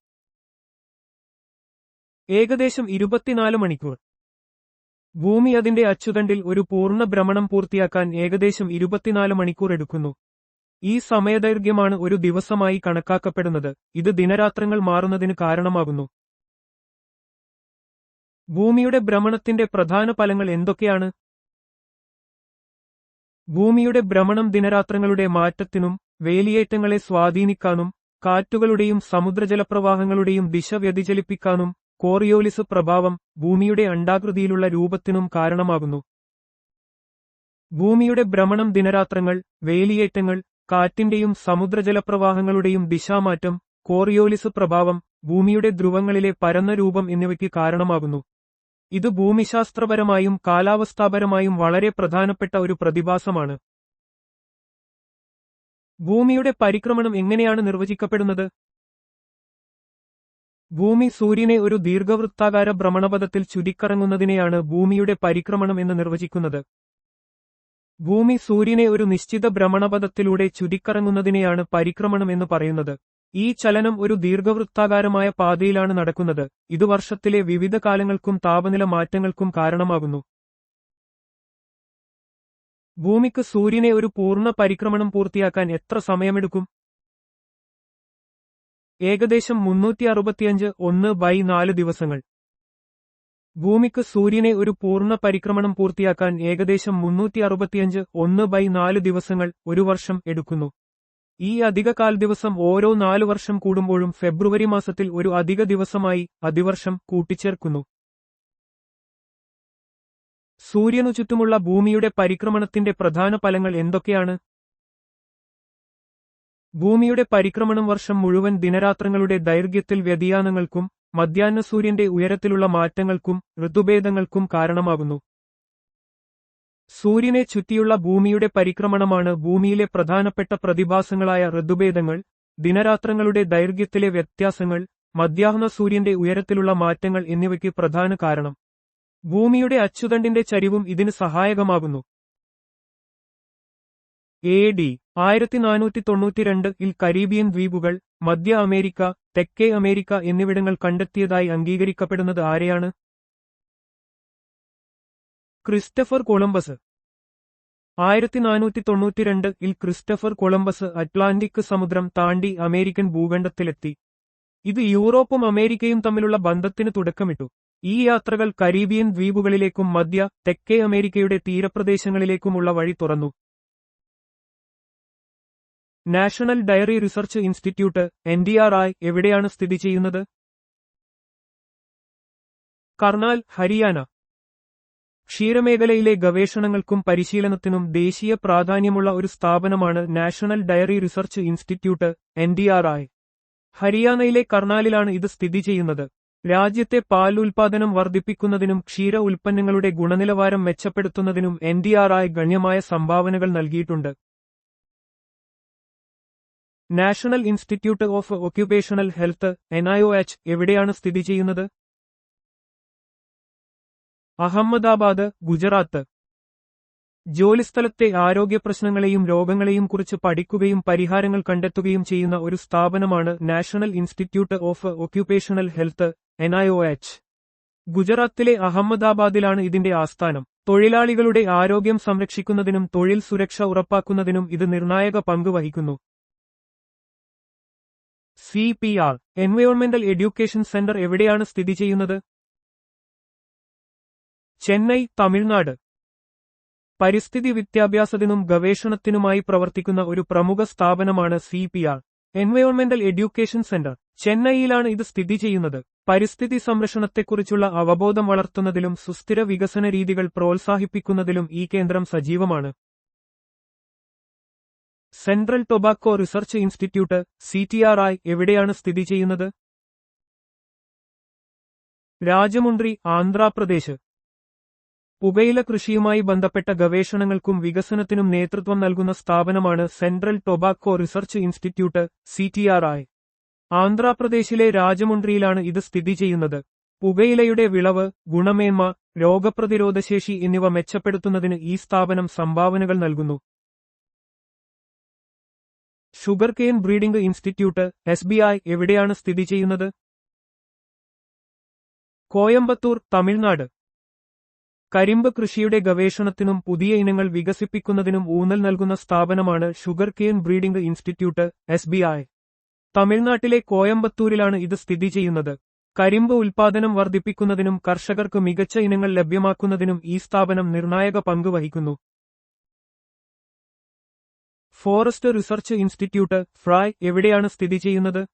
ഏകദേശം 24 മണിക്കൂർ. ഭൂമി അതിന്റെ അച്ചുതണ്ടിൽ ഒരു പൂർണ്ണ ഭ്രമണം പൂർത്തിയാക്കാൻ ഏകദേശം 24 മണിക്കൂർ എടുക്കുന്നു. ഈ സമയദൈർഘ്യമാണ് ഒരു ദിവസമായി കണക്കാക്കപ്പെടുന്നത്. ഇത് ദിനരാത്രങ്ങൾ മാറുന്നതിന് കാരണമാകുന്നു. ഭൂമിയുടെ ഭ്രമണത്തിന്റെ പ്രധാന ഫലങ്ങൾ എന്തൊക്കെയാണ്? ഭൂമിയുടെ ഭ്രമണം ദിനരാത്രങ്ങളുടെ മാറ്റത്തിനും വേലിയേറ്റങ്ങളെ സ്വാധീനിക്കാനും കാറ്റുകളുടെയും സമുദ്രജലപ്രവാഹങ്ങളുടെയും ദിശ വ്യതിചലിപ്പിക്കാനും കോറിയോലിസ് പ്രഭാവം ഭൂമിയുടെ അണ്ഡാകൃതിയിലുള്ള രൂപത്തിനും കാരണമാകുന്നു. ഭൂമിയുടെ ഭ്രമണം ദിനരാത്രങ്ങൾ, വേലിയേറ്റങ്ങൾ, കാറ്റിന്റെയും സമുദ്രജലപ്രവാഹങ്ങളുടെയും ദിശാമാറ്റം, കോറിയോലിസ് പ്രഭാവം, ഭൂമിയുടെ ധ്രുവങ്ങളിലെ പരന്ന രൂപം എന്നിവയ്ക്ക് കാരണമാകുന്നു. ഇത് ഭൂമിശാസ്ത്രപരമായും കാലാവസ്ഥാപരമായും വളരെ പ്രധാനപ്പെട്ട ഒരു പ്രതിഭാസമാണ്. ഭൂമിയുടെ പരിക്രമണം എങ്ങനെയാണ് നിർവചിക്കപ്പെടുന്നത്? ഭൂമി സൂര്യനെ ഒരു ദീർഘവൃത്താകാര ഭ്രമണപഥത്തിൽ ചുറ്റിക്കറങ്ങുന്നതിനെയാണ് ഭൂമിയുടെ പരിക്രമണം എന്ന് നിർവചിക്കുന്നത്. ഭൂമി സൂര്യനെ ഒരു നിശ്ചിത ഭ്രമണപഥത്തിലൂടെ ചുറ്റിക്കറങ്ങുന്നതിനെയാണ് പരിക്രമണം എന്ന് പറയുന്നത്. ഈ ചലനം ഒരു ദീർഘവൃത്താകാരമായ പാതയിലാണ് നടക്കുന്നത്. ഇത് വർഷത്തിലെ വിവിധ കാലങ്ങൾക്കും താപനില മാറ്റങ്ങൾക്കും കാരണമാകുന്നു. ഭൂമിക്ക് സൂര്യനെ ഒരു പൂർണ്ണ പരിക്രമണം പൂർത്തിയാക്കാൻ എത്ര സമയമെടുക്കും? ഏകദേശം 365 1/4 ദിവസങ്ങൾ. ഭൂമിക്ക് സൂര്യനെ ഒരു പൂർണ്ണ പരിക്രമണം പൂർത്തിയാക്കാൻ ഏകദേശം 365 1/4 ദിവസങ്ങൾ, ഒരു വർഷം എടുക്കുന്നു. ഈ അധിക കാൽ ദിവസം ഓരോ 4 വർഷം കൂടുമ്പോഴും ഫെബ്രുവരി മാസത്തിൽ ഒരു അധിക ദിവസമായി അതിവർഷം കൂട്ടിച്ചേർക്കുന്നു. സൂര്യനു ചുറ്റുമുള്ള ഭൂമിയുടെ പരിക്രമണത്തിന്റെ പ്രധാന ഫലങ്ങൾ എന്തൊക്കെയാണ്? ഭൂമിയുടെ പരിക്രമണം വർഷം മുഴുവൻ ദിനരാത്രങ്ങളുടെ ദൈർഘ്യത്തിൽ വ്യതിയാനങ്ങൾക്കും മധ്യാഹ്ന സൂര്യന്റെ ഉയരത്തിലുള്ള മാറ്റങ്ങൾക്കും ഋതുഭേദങ്ങൾക്കും കാരണമാകുന്നു. സൂര്യനെ ചുറ്റിയുള്ള ഭൂമിയുടെ പരിക്രമണമാണ് ഭൂമിയിലെ പ്രധാനപ്പെട്ട പ്രതിഭാസങ്ങളായ ഋതുഭേദങ്ങൾ, ദിനരാത്രങ്ങളുടെ ദൈർഘ്യത്തിലെ വ്യത്യാസങ്ങൾ, മധ്യാഹ്ന സൂര്യന്റെ ഉയരത്തിലുള്ള മാറ്റങ്ങൾ എന്നിവയ്ക്ക് പ്രധാന കാരണം. ഭൂമിയുടെ അച്ചുതണ്ടിന്റെ ചരിവും ഇതിന് സഹായകമാകുന്നു. AD 1492 കരീബിയൻ ദ്വീപുകൾ, മധ്യ അമേരിക്ക, തെക്കേ അമേരിക്ക എന്നിവിടങ്ങൾ കണ്ടെത്തിയതായി അംഗീകരിക്കപ്പെടുന്നത് ആരെയാണ്? Christopher Columbus. 1492 Christopher Columbus Atlantic സമുദ്രം താണ്ടി അമേരിക്കൻ ഭൂഖണ്ഡത്തിലെത്തി. ഇത് യൂറോപ്പും അമേരിക്കയും തമ്മിലുള്ള ബന്ധത്തിന് തുടക്കമിട്ടു. ഈ യാത്രകൾ കരീബിയൻ ദ്വീപുകളിലേക്കും മധ്യ, തെക്കേ അമേരിക്കയുടെ തീരപ്രദേശങ്ങളിലേക്കുമുള്ള വഴി തുറന്നു. National dairy research institute NDRI എവിടെയാണ് സ്ഥിതി ചെയ്യുന്നത്? കർണാൽ, ഹരിയാന. ക്ഷീരമേഖലയിലെ ഗവേഷണങ്ങൾക്കും പരിശീലനത്തിനും ദേശീയ പ്രാധാന്യമുള്ള ഒരു സ്ഥാപനമാണ് national dairy research institute NDRI. ഹരിയാനയിലെ കർണാലിലാണ് ഇത് സ്ഥിതി ചെയ്യുന്നത്. രാജ്യത്തെ പാൽ ഉൽപാദനം വർദ്ധിപ്പിക്കുന്നതിനും ക്ഷീര ഉൽപ്പന്നങ്ങളുടെ ഗുണനിലവാരം മെച്ചപ്പെടുത്തുന്നതിനും NDRI ഗണ്യമായ സംഭാവനകൾ നൽകിയിട്ടുണ്ട്. National institute of occupational health NIOH എവിടെയാണ് സ്ഥിതി ചെയ്യുന്നത്? അഹമ്മദാബാദ്, ഗുജറാത്ത്. ജോലിസ്ഥലത്തെ ആരോഗ്യപ്രശ്നങ്ങളെയും രോഗങ്ങളെയും കുറിച്ച് പഠിക്കുകയും പരിഹാരങ്ങൾ കണ്ടെത്തുകയും ചെയ്യുന്ന ഒരു സ്ഥാപനമാണ് national institute of occupational health NIOH. ഗുജറാത്തിലെ അഹമ്മദാബാദിലാണ് ഇതിന്റെ ആസ്ഥാനം. തൊഴിലാളികളുടെ ആരോഗ്യം സംരക്ഷിക്കുന്നതിനും തൊഴിൽ സുരക്ഷ ഉറപ്പാക്കുന്നതിനും ഇത് നിർണായക പങ്ക് വഹിക്കുന്നു. CPR എൻവയോൺമെന്റൽ എഡ്യൂക്കേഷൻ സെന്റർ എവിടെയാണ് സ്ഥിതി ചെയ്യുന്നത്? ചെന്നൈ, തമിഴ്നാട്. പരിസ്ഥിതി വിദ്യാഭ്യാസത്തിനും ഗവേഷണത്തിനുമായി പ്രവർത്തിക്കുന്ന ഒരു പ്രമുഖ സ്ഥാപനമാണ് CPR എൻവയോൺമെന്റൽ എഡ്യൂക്കേഷൻ സെന്റർ. ചെന്നൈയിലാണ് ഇത് സ്ഥിതി ചെയ്യുന്നത്. പരിസ്ഥിതി സംരക്ഷണത്തെക്കുറിച്ചുള്ള അവബോധം വളർത്തുന്നതിലും സുസ്ഥിര വികസന രീതികൾ പ്രോത്സാഹിപ്പിക്കുന്നതിലും ഈ കേന്ദ്രം സജീവമാണ്. Central tobacco research institute CTRI എവിടെയാണ് സ്ഥിതി ചെയ്യുന്നത്? രാജമുണ്ട്രി, ആന്ധ്രാപ്രദേശ്. പുകയില കൃഷിയുമായി ബന്ധപ്പെട്ട ഗവേഷണങ്ങൾക്കും വികസനത്തിനും നേതൃത്വം നൽകുന്ന സ്ഥാപനമാണ് central tobacco research institute CTRI. ആന്ധ്രാപ്രദേശിലെ രാജമുണ്ട്രിയിലാണ് ഇത് സ്ഥിതി ചെയ്യുന്നത്. പുകയിലയുടെ വിളവ്, ഗുണമേന്മ, രോഗപ്രതിരോധശേഷി എന്നിവ മെച്ചപ്പെടുത്തുന്നതിന് ഈ സ്ഥാപനം സംഭാവനകൾ നൽകുന്നു. ഷുഗർകെയിൻ ബ്രീഡിംഗ് ഇൻസ്റ്റിറ്റ്യൂട്ട് SBI എവിടെയാണ് സ്ഥിതി ചെയ്യുന്നത്? കോയമ്പത്തൂർ, തമിഴ്നാട്. കരിമ്പ് കൃഷിയുടെ ഗവേഷണത്തിനും പുതിയ ഇനങ്ങൾ വികസിപ്പിക്കുന്നതിനും ഊന്നൽ നൽകുന്ന സ്ഥാപനമാണ് ഷുഗർകെയിൻ ബ്രീഡിംഗ് ഇൻസ്റ്റിറ്റ്യൂട്ട് SBI. തമിഴ്നാട്ടിലെ കോയമ്പത്തൂരിലാണ് ഇത് സ്ഥിതി ചെയ്യുന്നത്. കരിമ്പ് ഉൽപാദനം വർദ്ധിപ്പിക്കുന്നതിനും കർഷകർക്ക് മികച്ച ഇനങ്ങൾ ലഭ്യമാക്കുന്നതിനും ഈ സ്ഥാപനം നിർണായക പങ്ക് വഹിക്കുന്നു. ഫോറസ്റ്റ് റിസർച്ച് ഇൻസ്റ്റിറ്റ്യൂട്ട് FRI എവിടെയാണ് സ്ഥിതി ചെയ്യുന്നത്?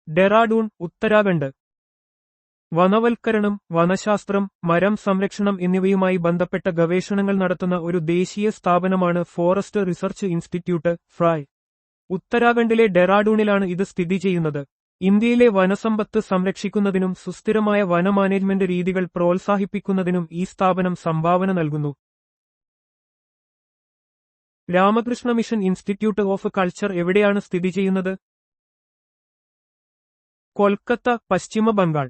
ഡെറാഡൂൺ, ഉത്തരാഖണ്ഡ്. വനവൽക്കരണം, വനശാസ്ത്രം, മരം സംരക്ഷണം എന്നിവയുമായി ബന്ധപ്പെട്ട ഗവേഷണങ്ങൾ നടത്തുന്ന ഒരു ദേശീയ സ്ഥാപനമാണ് ഫോറസ്റ്റ് റിസർച്ച് ഇൻസ്റ്റിറ്റ്യൂട്ട് FRI. ഉത്തരാഖണ്ഡിലെ ഡെറാഡൂണിലാണ് ഇത് സ്ഥിതി ചെയ്യുന്നത്. ഇന്ത്യയിലെ വനസമ്പത്ത് സംരക്ഷിക്കുന്നതിനും സുസ്ഥിരമായ വന മാനേജ്മെന്റ് രീതികൾ പ്രോത്സാഹിപ്പിക്കുന്നതിനും ഈ സ്ഥാപനം സംഭാവന നൽകുന്നു. Ramakrishna mission institute of culture എവിടെയാണ് സ്ഥിതി ചെയ്യുന്നത്? കൊൽക്കത്ത, പശ്ചിമ ബംഗാൾ.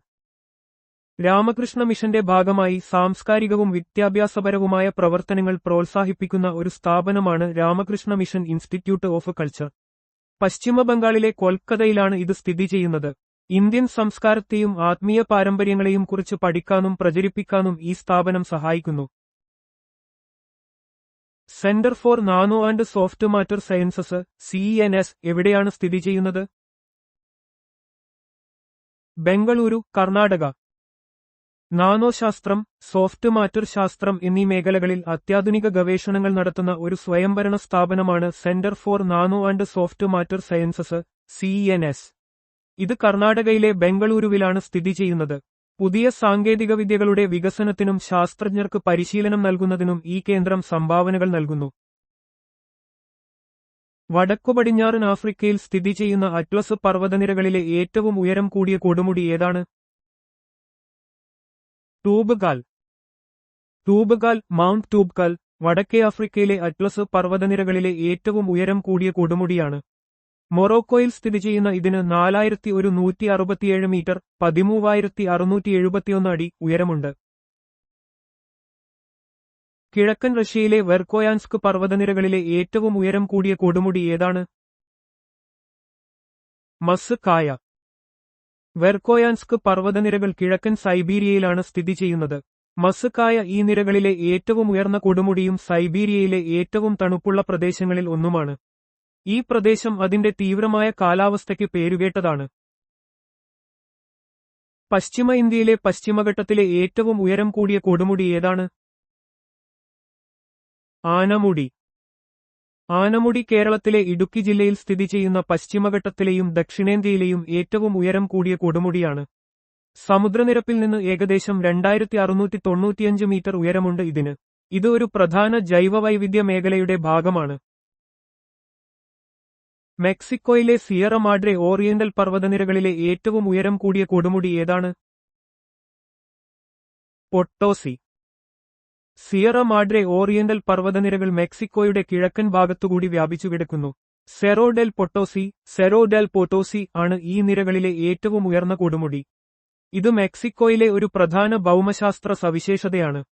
രാമകൃഷ്ണ മിഷന്റെ ഭാഗമായി സാംസ്കാരികവും വിദ്യാഭ്യാസപരവുമായ പ്രവർത്തനങ്ങൾ പ്രോത്സാഹിപ്പിക്കുന്ന ഒരു സ്ഥാപനമാണ് Ramakrishna mission institute of culture. പശ്ചിമ ബംഗാളിലെ കൊൽക്കത്തയിലാണ് ഇത് സ്ഥിതി ചെയ്യുന്നത്. ഇന്ത്യൻ സംസ്കാരത്തെയും ആത്മീയ പാരമ്പര്യങ്ങളെയും കുറിച്ച് പഠിക്കാനും പ്രചരിപ്പിക്കാനും ഈ സ്ഥാപനം സഹായിക്കുന്നു. Centre for nano and soft matter sciences CNS എവിടെയാണ് സ്ഥിതി ചെയ്യുന്നത്? ബംഗളൂരു, കർണാടക. നാനോശാസ്ത്രം, സോഫ്റ്റ് മാറ്റർ ശാസ്ത്രം എന്നീ മേഖലകളിൽ അത്യാധുനിക ഗവേഷണങ്ങൾ നടത്തുന്ന ഒരു സ്വയംഭരണ സ്ഥാപനമാണ് centre for nano and soft matter sciences CNS. ഇത് കർണാടകയിലെ ബംഗളൂരുവിലാണ് സ്ഥിതി ചെയ്യുന്നത്. പുതിയ സാങ്കേതികവിദ്യകളുടെ വികസനത്തിനും ശാസ്ത്രജ്ഞർക്ക് പരിശീലനം നൽകുന്നതിനും ഈ കേന്ദ്രം സംഭാവനകൾ നൽകുന്നു. വടക്കുപടിഞ്ഞാറൻ ആഫ്രിക്കയിൽ സ്ഥിതി ചെയ്യുന്ന അറ്റ്ലസ് പർവ്വതനിരകളിലെ ഏറ്റവും ഉയരം കൂടിയ കൊടുമുടി ഏതാണ്? ടൂബ്കാൽ. മൗണ്ട് ടൂബ്കാൽ വടക്കേ ആഫ്രിക്കയിലെ അറ്റ്ലസ് പർവ്വതനിരകളിലെ ഏറ്റവും ഉയരം കൂടിയ കൊടുമുടിയാണ്. മൊറോക്കോയിൽ സ്ഥിതി ചെയ്യുന്ന ഇതിന് 4167 മീറ്റർ 13,671 അടി ഉയരമുണ്ട്. കിഴക്കൻ റഷ്യയിലെ വെർക്കോയാൻസ്ക് പർവ്വതനിരകളിലെ ഏറ്റവും ഉയരം കൂടിയ കൊടുമുടി ഏതാണ്? മസ് കായ. വെർക്കോയാൻസ്ക് പർവ്വതനിരകൾ കിഴക്കൻ സൈബീരിയയിലാണ് സ്ഥിതി ചെയ്യുന്നത്. മസ് കായ ഈ നിരകളിലെ ഏറ്റവും ഉയർന്ന കൊടുമുടിയും സൈബീരിയയിലെ ഏറ്റവും തണുപ്പുള്ള പ്രദേശങ്ങളിൽ ഒന്നുമാണ്. ഈ പ്രദേശം അതിന്റെ തീവ്രമായ കാലാവസ്ഥയ്ക്ക് പേരുകേട്ടതാണ്. പശ്ചിമ ഇന്ത്യയിലെ പശ്ചിമഘട്ടത്തിലെ ഏറ്റവും ഉയരം കൂടിയ കൊടുമുടി ഏതാണ്? ആനമുടി. ആനമുടി കേരളത്തിലെ ഇടുക്കി ജില്ലയിൽ സ്ഥിതി ചെയ്യുന്ന പശ്ചിമഘട്ടത്തിലെയും ദക്ഷിണേന്ത്യയിലെയും ഏറ്റവും ഉയരം കൂടിയ കൊടുമുടിയാണ്. സമുദ്രനിരപ്പിൽ നിന്ന് ഏകദേശം 2695 മീറ്റർ ഉയരമുണ്ട് ഇതിന്. ഇത് ഒരു പ്രധാന ജൈവവൈവിധ്യ മേഖലയുടെ ഭാഗമാണ്. മെക്സിക്കോയിലെ സിയറ മാഡ്രെ ഓറിയന്റൽ പർവ്വതനിരകളിലെ ഏറ്റവും ഉയരം കൂടിയ കൊടുമുടി ഏതാണ്? പൊട്ടോസി. സിയറ മാഡ്രെ ഓറിയന്റൽ പർവ്വതനിരകൾ മെക്സിക്കോയുടെ കിഴക്കൻ ഭാഗത്തുകൂടി വ്യാപിച്ചുകിടക്കുന്നു. സെറോ ഡെൽ പൊട്ടോസി ആണ് ഈ നിരകളിലെ ഏറ്റവും ഉയർന്ന കൊടുമുടി. ഇത് മെക്സിക്കോയിലെ ഒരു പ്രധാന ഭൗമശാസ്ത്ര സവിശേഷതയാണ്.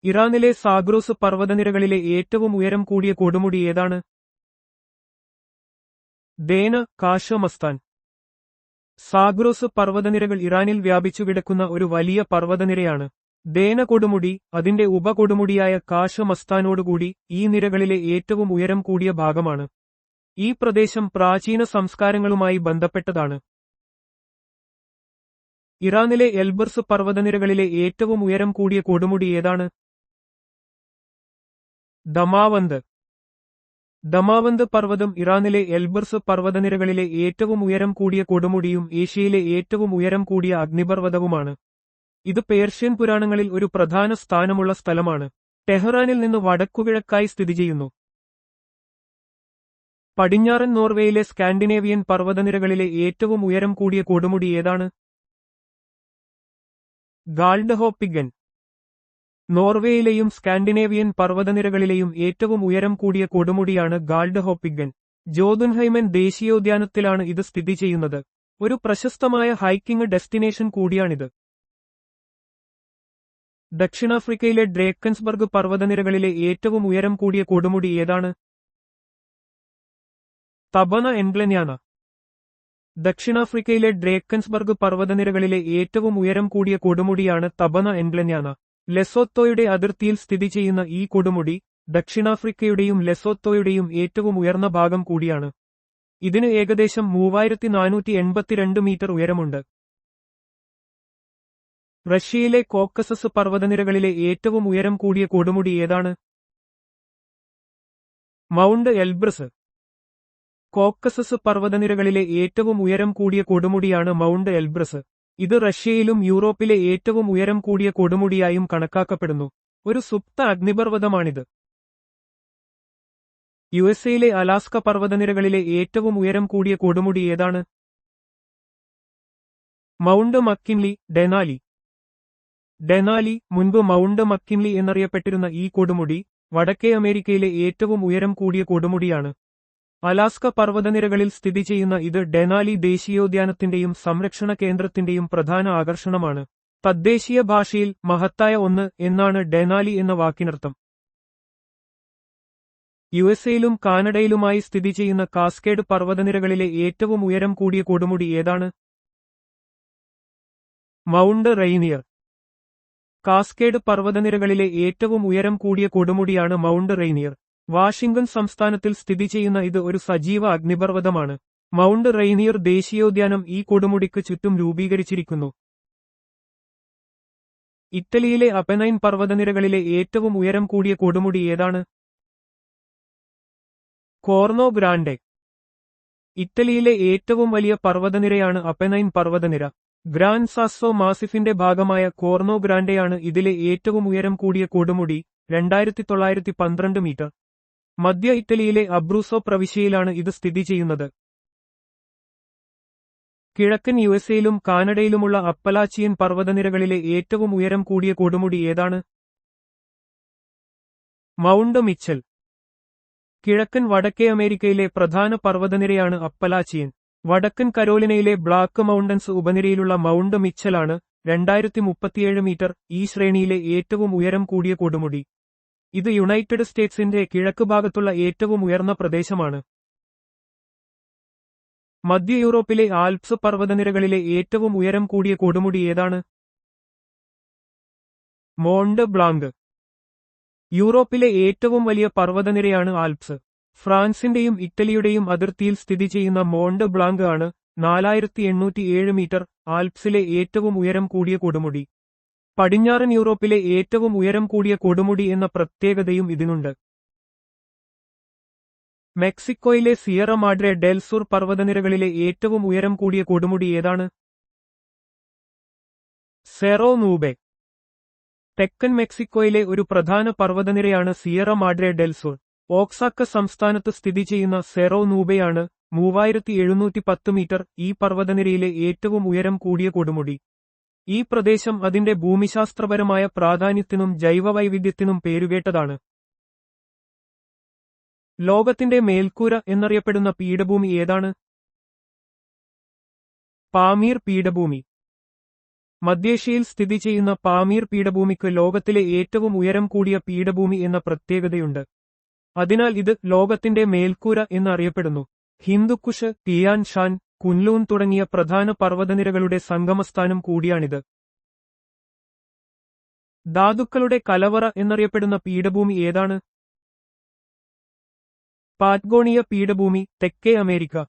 ഇറാനിലെ സാഗ്രോസ് പർവ്വതനിരകളിലെ ഏറ്റവും ഉയരം കൂടിയ കൊടുമുടി ഏതാണ്? ദേന കാശമസ്താൻ. സാഗ്രോസ് പർവ്വതനിരകൾ ഇറാനിൽ വ്യാപിച്ചുകിടക്കുന്ന ഒരു വലിയ പർവ്വതനിരയാണ്. ദേന കൊടുമുടി അതിന്റെ ഉപകൊടുമുടിയായ കാശമസ്താനോടുകൂടി ഈ നിരകളിലെ ഏറ്റവും ഉയരം കൂടിയ ഭാഗമാണ്. ഈ പ്രദേശം പ്രാചീന സംസ്കാരങ്ങളുമായി ബന്ധപ്പെട്ടതാണ്. ഇറാനിലെ എൽബർസ് പർവ്വതനിരകളിലെ ഏറ്റവും ഉയരം കൂടിയ കൊടുമുടി ഏതാണ്? ദമാവന്ത് പർവ്വതം ഇറാനിലെ എൽബർസ് പർവ്വതനിരകളിലെ ഏറ്റവും ഉയരം കൂടിയ കൊടുമുടിയും ഏഷ്യയിലെ ഏറ്റവും ഉയരം കൂടിയ അഗ്നിപർവ്വതവുമാണ്. ഇത് പേർഷ്യൻ പുരാണങ്ങളിൽ ഒരു പ്രധാന സ്ഥാനമുള്ള സ്ഥലമാണ്. ടെഹ്റാനിൽ നിന്ന് വടക്കുകിഴക്കായി സ്ഥിതി ചെയ്യുന്നു. പടിഞ്ഞാറൻ നോർവേയിലെ സ്കാൻഡിനേവിയൻ പർവ്വതനിരകളിലെ ഏറ്റവും ഉയരം കൂടിയ കൊടുമുടി ഏതാണ്? ഗാൾഡഹോപ്പിഗൻ. നോർവേയിലെയും സ്കാൻഡിനേവിയൻ പർവ്വതനിരകളിലെയും ഏറ്റവും ഉയരം കൂടിയ കൊടുമുടിയാണ് ഗാൾഡഹോപ്പിഗൻ. ജോതുൻഹൈമൻ ദേശീയോദ്യാനത്തിലാണ് ഇത് സ്ഥിതി ചെയ്യുന്നത്. ഒരു പ്രശസ്തമായ ഹൈക്കിംഗ് ഡെസ്റ്റിനേഷൻ കൂടിയാണിത്. ദക്ഷിണാഫ്രിക്കയിലെ ഡ്രേക്കൻസ്ബർഗ് പർവ്വതനിരകളിലെ ഏറ്റവും ഉയരം കൂടിയ കൊടുമുടി ഏതാണ്? Thabana Ntlenyana. ദക്ഷിണാഫ്രിക്കയിലെ ഡ്രേക്കൻസ്ബർഗ് പർവ്വതനിരകളിലെ ഏറ്റവും ഉയരം കൂടിയ കൊടുമുടിയാണ് തബന എൻഗ്ലന്യാന. ലെസോത്തോയുടെ അതിർത്തിയിൽ സ്ഥിതി ചെയ്യുന്ന ഈ കൊടുമുടി ദക്ഷിണാഫ്രിക്കയുടെയും ലെസോത്തോയുടെയും ഏറ്റവും ഉയർന്ന ഭാഗം കൂടിയാണ്. ഇതിന് ഏകദേശം 3482 മീറ്റർ ഉയരമുണ്ട്. റഷ്യയിലെ കോക്കസസ് പർവ്വതനിരകളിലെ ഏറ്റവും ഉയരം കൂടിയ കൊടുമുടി ഏതാണ്? Mount Elbrus. കോക്കസസ് പർവ്വതനിരകളിലെ ഏറ്റവും ഉയരം കൂടിയ കൊടുമുടിയാണ് മൗണ്ട് എൽബ്രസ്. ഇത് റഷ്യയിലും യൂറോപ്പിലെ ഏറ്റവും ഉയരം കൂടിയ കൊടുമുടിയായും കണക്കാക്കപ്പെടുന്നു. ഒരു സുപ്ത അഗ്നിപർവ്വതമാണിത്. യുഎസ്എയിലെ അലാസ്ക പർവ്വതനിരകളിലെ ഏറ്റവും ഉയരം കൂടിയ കൊടുമുടി ഏതാണ്? Mount McKinley, Denali. മുൻപ് മൗണ്ട് മക്കിൻലി എന്നറിയപ്പെട്ടിരുന്ന ഈ കൊടുമുടി വടക്കേ അമേരിക്കയിലെ ഏറ്റവും ഉയരം കൂടിയ കൊടുമുടിയാണ്. അലാസ്ക പർവ്വതനിരകളിൽ സ്ഥിതി ചെയ്യുന്ന ഇത് ഡെനാലി ദേശീയോദ്യാനത്തിന്റെയും സംരക്ഷണ കേന്ദ്രത്തിന്റെയും പ്രധാന ആകർഷണമാണ്. തദ്ദേശീയ ഭാഷയിൽ മഹത്തായ ഒന്ന് എന്നാണ് ഡെനാലി എന്ന വാക്കിനർത്ഥം. യുഎസ്എയിലും കാനഡയിലുമായി സ്ഥിതി ചെയ്യുന്ന കാസ്കേഡ് പർവ്വതനിരകളിലെ ഏറ്റവും ഉയരം കൂടിയ കൊടുമുടി ഏതാണ്? Mount Rainier. കാസ്കേഡ് പർവ്വതനിരകളിലെ ഏറ്റവും ഉയരം കൂടിയ കൊടുമുടിയാണ് മൗണ്ട് റെയ്നിയർ. വാഷിംഗ്ടൺ സംസ്ഥാനത്തിൽ സ്ഥിതി ചെയ്യുന്ന ഇത് ഒരു സജീവ അഗ്നിപർവ്വതമാണ്. മൗണ്ട് റെയ്നിയർ ദേശീയോദ്യാനം ഈ കൊടുമുടിക്ക് ചുറ്റും രൂപീകരിച്ചിരിക്കുന്നു. ഇറ്റലിയിലെ അപെനൈൻ പർവ്വതനിരകളിലെ ഏറ്റവും ഉയരം കൂടിയ കൊടുമുടി ഏതാണ്? കോർണോ ഗ്രാൻഡെ. ഇറ്റലിയിലെ ഏറ്റവും വലിയ പർവ്വതനിരയാണ് അപെനൈൻ പർവ്വതനിര. ഗ്രാൻ സാസ്സോ മാസിഫിന്റെ ഭാഗമായ കോർണോ ഗ്രാൻഡെയാണ് ഇതിലെ ഏറ്റവും ഉയരം കൂടിയ കൊടുമുടി, 2912 മീറ്റർ. മധ്യ ഇറ്റലിയിലെ അബ്രൂസോ പ്രവിശ്യയിലാണ് ഇത് സ്ഥിതി ചെയ്യുന്നത്. കിഴക്കൻ യുഎസ്എയിലും കാനഡയിലുമുള്ള അപ്പലാച്ചിയൻ പർവ്വതനിരകളിലെ ഏറ്റവും ഉയരം കൂടിയ കൊടുമുടി ഏതാണ്? Mount Mitchell. കിഴക്കൻ വടക്കേ അമേരിക്കയിലെ പ്രധാന പർവ്വതനിരയാണ് അപ്പലാച്ചിയൻ. വടക്കൻ കരോലിനയിലെ ബ്ലാക്ക് മൗണ്ടൻസ് ഉപനിരയിലുള്ള മൗണ്ട് മിച്ചലാണ് 2037 മീറ്റർ ഈ ശ്രേണിയിലെ ഏറ്റവും ഉയരം കൂടിയ കൊടുമുടി. ഇത് യുണൈറ്റഡ് സ്റ്റേറ്റ്സിന്റെ കിഴക്ക് ഭാഗത്തുള്ള ഏറ്റവും ഉയർന്ന പ്രദേശമാണ്. മധ്യ യൂറോപ്പിലെ ആൽപ്സ് പർവ്വതനിരകളിലെ ഏറ്റവും ഉയരം കൂടിയ കൊടുമുടി ഏതാണ്? മോണ്ട് ബ്ലാങ്ക്. യൂറോപ്പിലെ ഏറ്റവും വലിയ പർവ്വതനിരയാണ് ആൽപ്സ്. ഫ്രാൻസിന്റെയും ഇറ്റലിയുടെയും അതിർത്തിയിൽ സ്ഥിതി ചെയ്യുന്ന മോണ്ട് ബ്ലാങ്ക് ആണ് 4807 മീറ്റർ ആൽപ്സിലെ ഏറ്റവും ഉയരം കൂടിയ കൊടുമുടി. പടിഞ്ഞാറൻ യൂറോപ്പിലെ ഏറ്റവും ഉയരം കൂടിയ കൊടുമുടി എന്ന പ്രത്യേകതയും ഇതിനുണ്ട്. മെക്സിക്കോയിലെ സിയറ മാഡ്രെ ഡെൽ സുർ പർവ്വതനിരകളിലെ ഏറ്റവും ഉയരം കൂടിയ കൊടുമുടി ഏതാണ്? സെറോ നൂബെ. തെക്കൻ മെക്സിക്കോയിലെ ഒരു പ്രധാന പർവ്വതനിരയാണ് Sierra Madre del Sur. Oaxaca സംസ്ഥാനത്ത് സ്ഥിതി ചെയ്യുന്ന സെറോ നൂബെയാണ് 3710 മീറ്റർ ഈ പർവ്വതനിരയിലെ ഏറ്റവും ഉയരം കൂടിയ കൊടുമുടി. ഈ പ്രദേശം അതിന്റെ ഭൂമിശാസ്ത്രപരമായ പ്രാധാന്യത്തിനും ജൈവവൈവിധ്യത്തിനും പേരുകേട്ടതാണ്. ലോകത്തിന്റെ മേൽക്കൂര എന്നറിയപ്പെടുന്ന പീഠഭൂമി ഏതാണ്? പാമീർ പീഠഭൂമി. മധ്യേഷ്യയിൽ സ്ഥിതി ചെയ്യുന്ന പാമീർ പീഠഭൂമിക്ക് ലോകത്തിലെ ഏറ്റവും ഉയരം കൂടിയ പീഠഭൂമി എന്ന പ്രത്യേകതയുണ്ട്. അതിനാൽ ഇത് ലോകത്തിന്റെ മേൽക്കൂര എന്നറിയപ്പെടുന്നു. ഹിന്ദുക്കുഷ്, ടിയാൻ ഷാൻ, കുൻലൂൻ തുടങ്ങിയ പ്രധാന പർവ്വതനിരകളുടെ സംഗമസ്ഥാനം കൂടിയാണിത്. ധാതുക്കളുടെ കലവറ എന്നറിയപ്പെടുന്ന പീഠഭൂമി ഏതാണ്? പാറ്റ്ഗോണിയ പീഠഭൂമി, തെക്കേ അമേരിക്ക.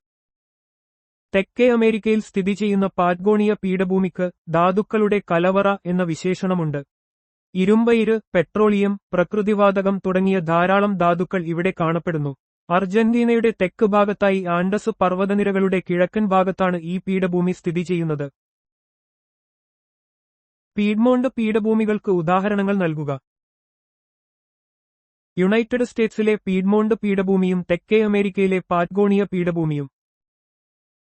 തെക്കേ അമേരിക്കയിൽ സ്ഥിതി ചെയ്യുന്ന പാറ്റ്ഗോണിയ പീഠഭൂമിക്ക് ധാതുക്കളുടെ കലവറ എന്ന വിശേഷണമുണ്ട്. ഇരുമ്പയിര്, പെട്രോളിയം, പ്രകൃതിവാതകം തുടങ്ങിയ ധാരാളം ധാതുക്കൾ ഇവിടെ കാണപ്പെടുന്നു. അർജന്റീനയുടെ തെക്ക് ഭാഗത്തായി ആൻഡസ് പർവ്വതനിരകളുടെ കിഴക്കൻ ഭാഗത്താണ് ഈ പീഠഭൂമി സ്ഥിതി ചെയ്യുന്നത്. പീഡ്മോണ്ട് പീഠഭൂമികൾക്ക് ഉദാഹരണങ്ങൾ നൽകുക. യുണൈറ്റഡ് സ്റ്റേറ്റ്സിലെ പീഡ്മോണ്ട് പീഠഭൂമിയും തെക്കേ അമേരിക്കയിലെ പാറ്റ്ഗോണിയ പീഠഭൂമിയും.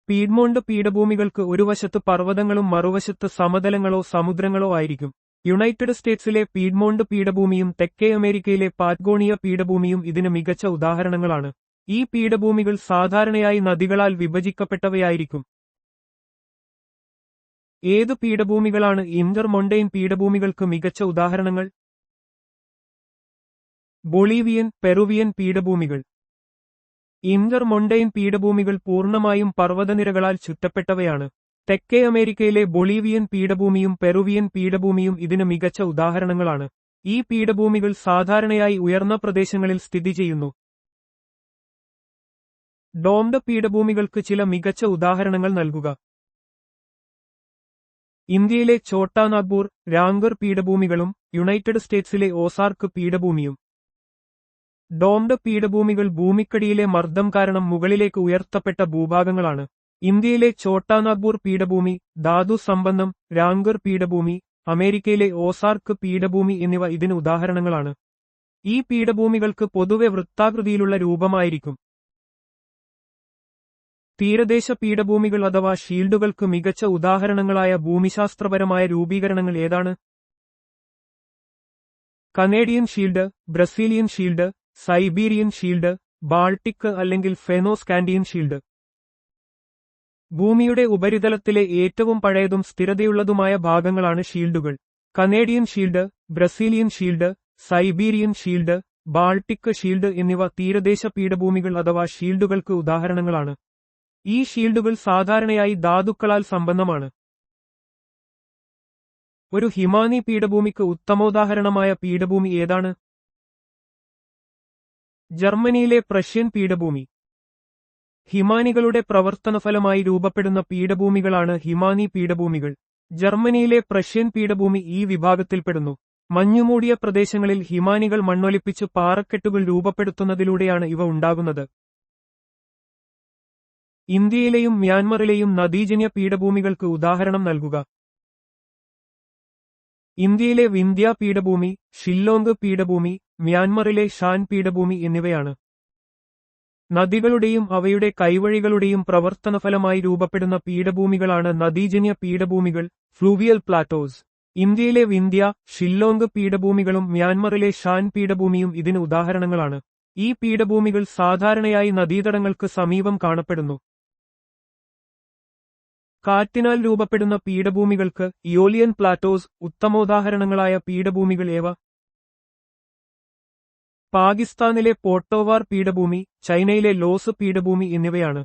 പീഡ്മോണ്ട് പീഠഭൂമികൾക്ക് ഒരു വശത്ത് പർവ്വതങ്ങളും മറുവശത്ത് സമതലങ്ങളോ സമുദ്രങ്ങളോ ആയിരിക്കും. യുണൈറ്റഡ് സ്റ്റേറ്റ്സിലെ പീഡ്മോണ്ട് പീഠഭൂമിയും തെക്കേ അമേരിക്കയിലെ പാറ്റ്ഗോണിയ പീഠഭൂമിയും ഇതിന് മികച്ച ഉദാഹരണങ്ങളാണ്. ഈ പീഠഭൂമികൾ സാധാരണയായി നദികളാൽ വിഭജിക്കപ്പെട്ടവയായിരിക്കും. ഏതു പീഠഭൂമികളാണ് ഇന്റർമൊണ്ടെയ്ൻ പീഠഭൂമികൾക്ക് മികച്ച ഉദാഹരണങ്ങൾ? Bolivian, Peruvian പീഠഭൂമികൾ. ഇന്റർമൊണ്ടെയ്ൻ പീഠഭൂമികൾ പൂർണ്ണമായും പർവ്വതനിരകളാൽ ചുറ്റപ്പെട്ടവയാണ്. തെക്കേ അമേരിക്കയിലെ ബൊളീവിയൻ പീഠഭൂമിയും പെറുവിയൻ പീഠഭൂമിയും ഇതിന് മികച്ച ഉദാഹരണങ്ങളാണ്. ഈ പീഠഭൂമികൾ സാധാരണയായി ഉയർന്ന പ്രദേശങ്ങളിൽ സ്ഥിതി ചെയ്യുന്നു. ഡോംഡ് പീഠഭൂമികൾക്ക് ചില മികച്ച ഉദാഹരണങ്ങൾ നൽകുക. ഇന്ത്യയിലെ ഛോട്ടാ നാഗ്പൂർ, രാംഗർ പീഠഭൂമികളും യുണൈറ്റഡ് സ്റ്റേറ്റ്സിലെ ഓസാർക്ക് പീഠഭൂമിയും. ഡോംഡ് പീഠഭൂമികൾ ഭൂമിക്കടിയിലെ മർദ്ദം കാരണം മുകളിലേക്ക് ഉയർത്തപ്പെട്ട ഭൂഭാഗങ്ങളാണ്. ഇന്ത്യയിലെ ഛോട്ടാ നാഗ്പൂർ പീഠഭൂമി, ധാതു സമ്പന്നം, രാംഗർ പീഠഭൂമി, അമേരിക്കയിലെ ഓസാർക്ക് പീഠഭൂമി എന്നിവ ഇതിന് ഉദാഹരണങ്ങളാണ്. ഈ പീഠഭൂമികൾക്ക് പൊതുവെ വൃത്താകൃതിയിലുള്ള രൂപമായിരിക്കും. തീരദേശ പീഠഭൂമികൾ അഥവാ ഷീൽഡുകൾക്ക് മികച്ച ഉദാഹരണങ്ങളായ ഭൂമിശാസ്ത്രപരമായ രൂപീകരണങ്ങൾ ഏതാണ്? Canadian Shield, Brazilian Shield, Siberian Shield, Baltic അല്ലെങ്കിൽ ഫെനോസ്കാൻഡിയൻ ഷീൽഡ്. ഭൂമിയുടെ ഉപരിതലത്തിലെ ഏറ്റവും പഴയതും സ്ഥിരതയുള്ളതുമായ ഭാഗങ്ങളാണ് ഷീൽഡുകൾ. Canadian Shield, Brazilian Shield, Siberian Shield, Baltic Shield എന്നിവ തീരദേശ പീഠഭൂമികൾ അഥവാ ഷീൽഡുകൾക്ക് ഉദാഹരണങ്ങളാണ്. ഈ ഷീൽഡുകൾ സാധാരണയായി ധാതുക്കളാൽ സമ്പന്നമാണ്. ഒരു ഹിമാനി പീഠഭൂമിക്ക് ഉത്തമോദാഹരണമായ പീഠഭൂമി ഏതാണ്? ജർമ്മനിയിലെ പ്രഷ്യൻ പീഠഭൂമി. ഹിമാനികളുടെ പ്രവർത്തനഫലമായി രൂപപ്പെടുന്ന പീഠഭൂമികളാണ് ഹിമാനി പീഠഭൂമികൾ. ജർമ്മനിയിലെ പ്രഷ്യൻ പീഠഭൂമി ഈ വിഭാഗത്തിൽപ്പെടുന്നു. മഞ്ഞുമൂടിയ പ്രദേശങ്ങളിൽ ഹിമാനികൾ മണ്ണൊലിപ്പിച്ച് പാറക്കെട്ടുകൾ രൂപപ്പെടുത്തുന്നതിലൂടെയാണ് ഇവ ഉണ്ടാകുന്നത്. ഇന്ത്യയിലെയും മ്യാൻമറിലെയും നദീജന്യ പീഠഭൂമികൾക്ക് ഉദാഹരണം നൽകുക. ഇന്ത്യയിലെ വിന്ധ്യ പീഠഭൂമി, ഷില്ലോങ് പീഠഭൂമി, മ്യാൻമറിലെ ഷാൻ പീഠഭൂമി എന്നിവയാണ്. നദികളുടെയും അവയുടെ കൈവഴികളുടെയും പ്രവർത്തനഫലമായി രൂപപ്പെടുന്ന പീഠഭൂമികളാണ് നദീജന്യ പീഠഭൂമികൾ, ഫ്ലൂവിയൽ പ്ലാറ്റോസ്. ഇന്ത്യയിലെ വിന്ധ്യ, ഷില്ലോങ് പീഠഭൂമികളും മ്യാൻമറിലെ ഷാൻ പീഠഭൂമിയും ഇതിന് ഉദാഹരണങ്ങളാണ്. ഈ പീഠഭൂമികൾ സാധാരണയായി നദീതടങ്ങൾക്ക് സമീപം കാണപ്പെടുന്നു. കാറ്റിനാൽ രൂപപ്പെടുന്ന പീഠഭൂമികൾക്ക് ഇയോലിയൻ പ്ലാറ്റോസ് ഉത്തമോദാഹരണങ്ങളായ പീഠഭൂമികൾ ഏവ? പാകിസ്ഥാനിലെ പോട്ടോവാർ പീഠഭൂമി, ചൈനയിലെ ലോസ് പീഠഭൂമി എന്നിവയാണ്.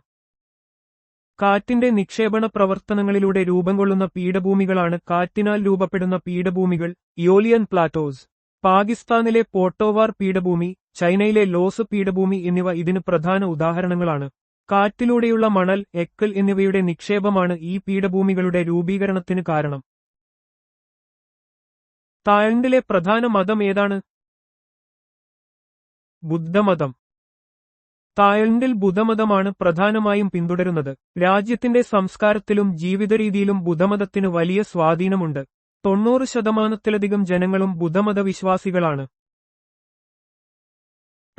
കാറ്റിന്റെ നിക്ഷേപണ പ്രവർത്തനങ്ങളിലൂടെ രൂപം കൊള്ളുന്ന പീഠഭൂമികളാണ് കാറ്റിനാൽ രൂപപ്പെടുന്ന പീഠഭൂമികൾ, ഇയോലിയൻ പ്ലാറ്റോസ്. പാകിസ്ഥാനിലെ പോട്ടോവാർ പീഠഭൂമി, ചൈനയിലെ ലോസ് പീഠഭൂമി എന്നിവ ഇതിന് പ്രധാന ഉദാഹരണങ്ങളാണ്. കാറ്റിലൂടെയുള്ള മണൽ, എക്കൽ എന്നിവയുടെ നിക്ഷേപമാണ് ഈ പീഠഭൂമികളുടെ രൂപീകരണത്തിന് കാരണം. തായ്ലൻഡിലെ പ്രധാന മതം ഏതാണ്? ബുദ്ധമതം. തായ്ലൻഡിൽ ബുദ്ധമതമാണ് പ്രധാനമായും പിന്തുടരുന്നത്. രാജ്യത്തിന്റെ സംസ്കാരത്തിലും ജീവിതരീതിയിലും ബുദ്ധമതത്തിന് വലിയ സ്വാധീനമുണ്ട്. 90% ജനങ്ങളും ബുദ്ധമത വിശ്വാസികളാണ്.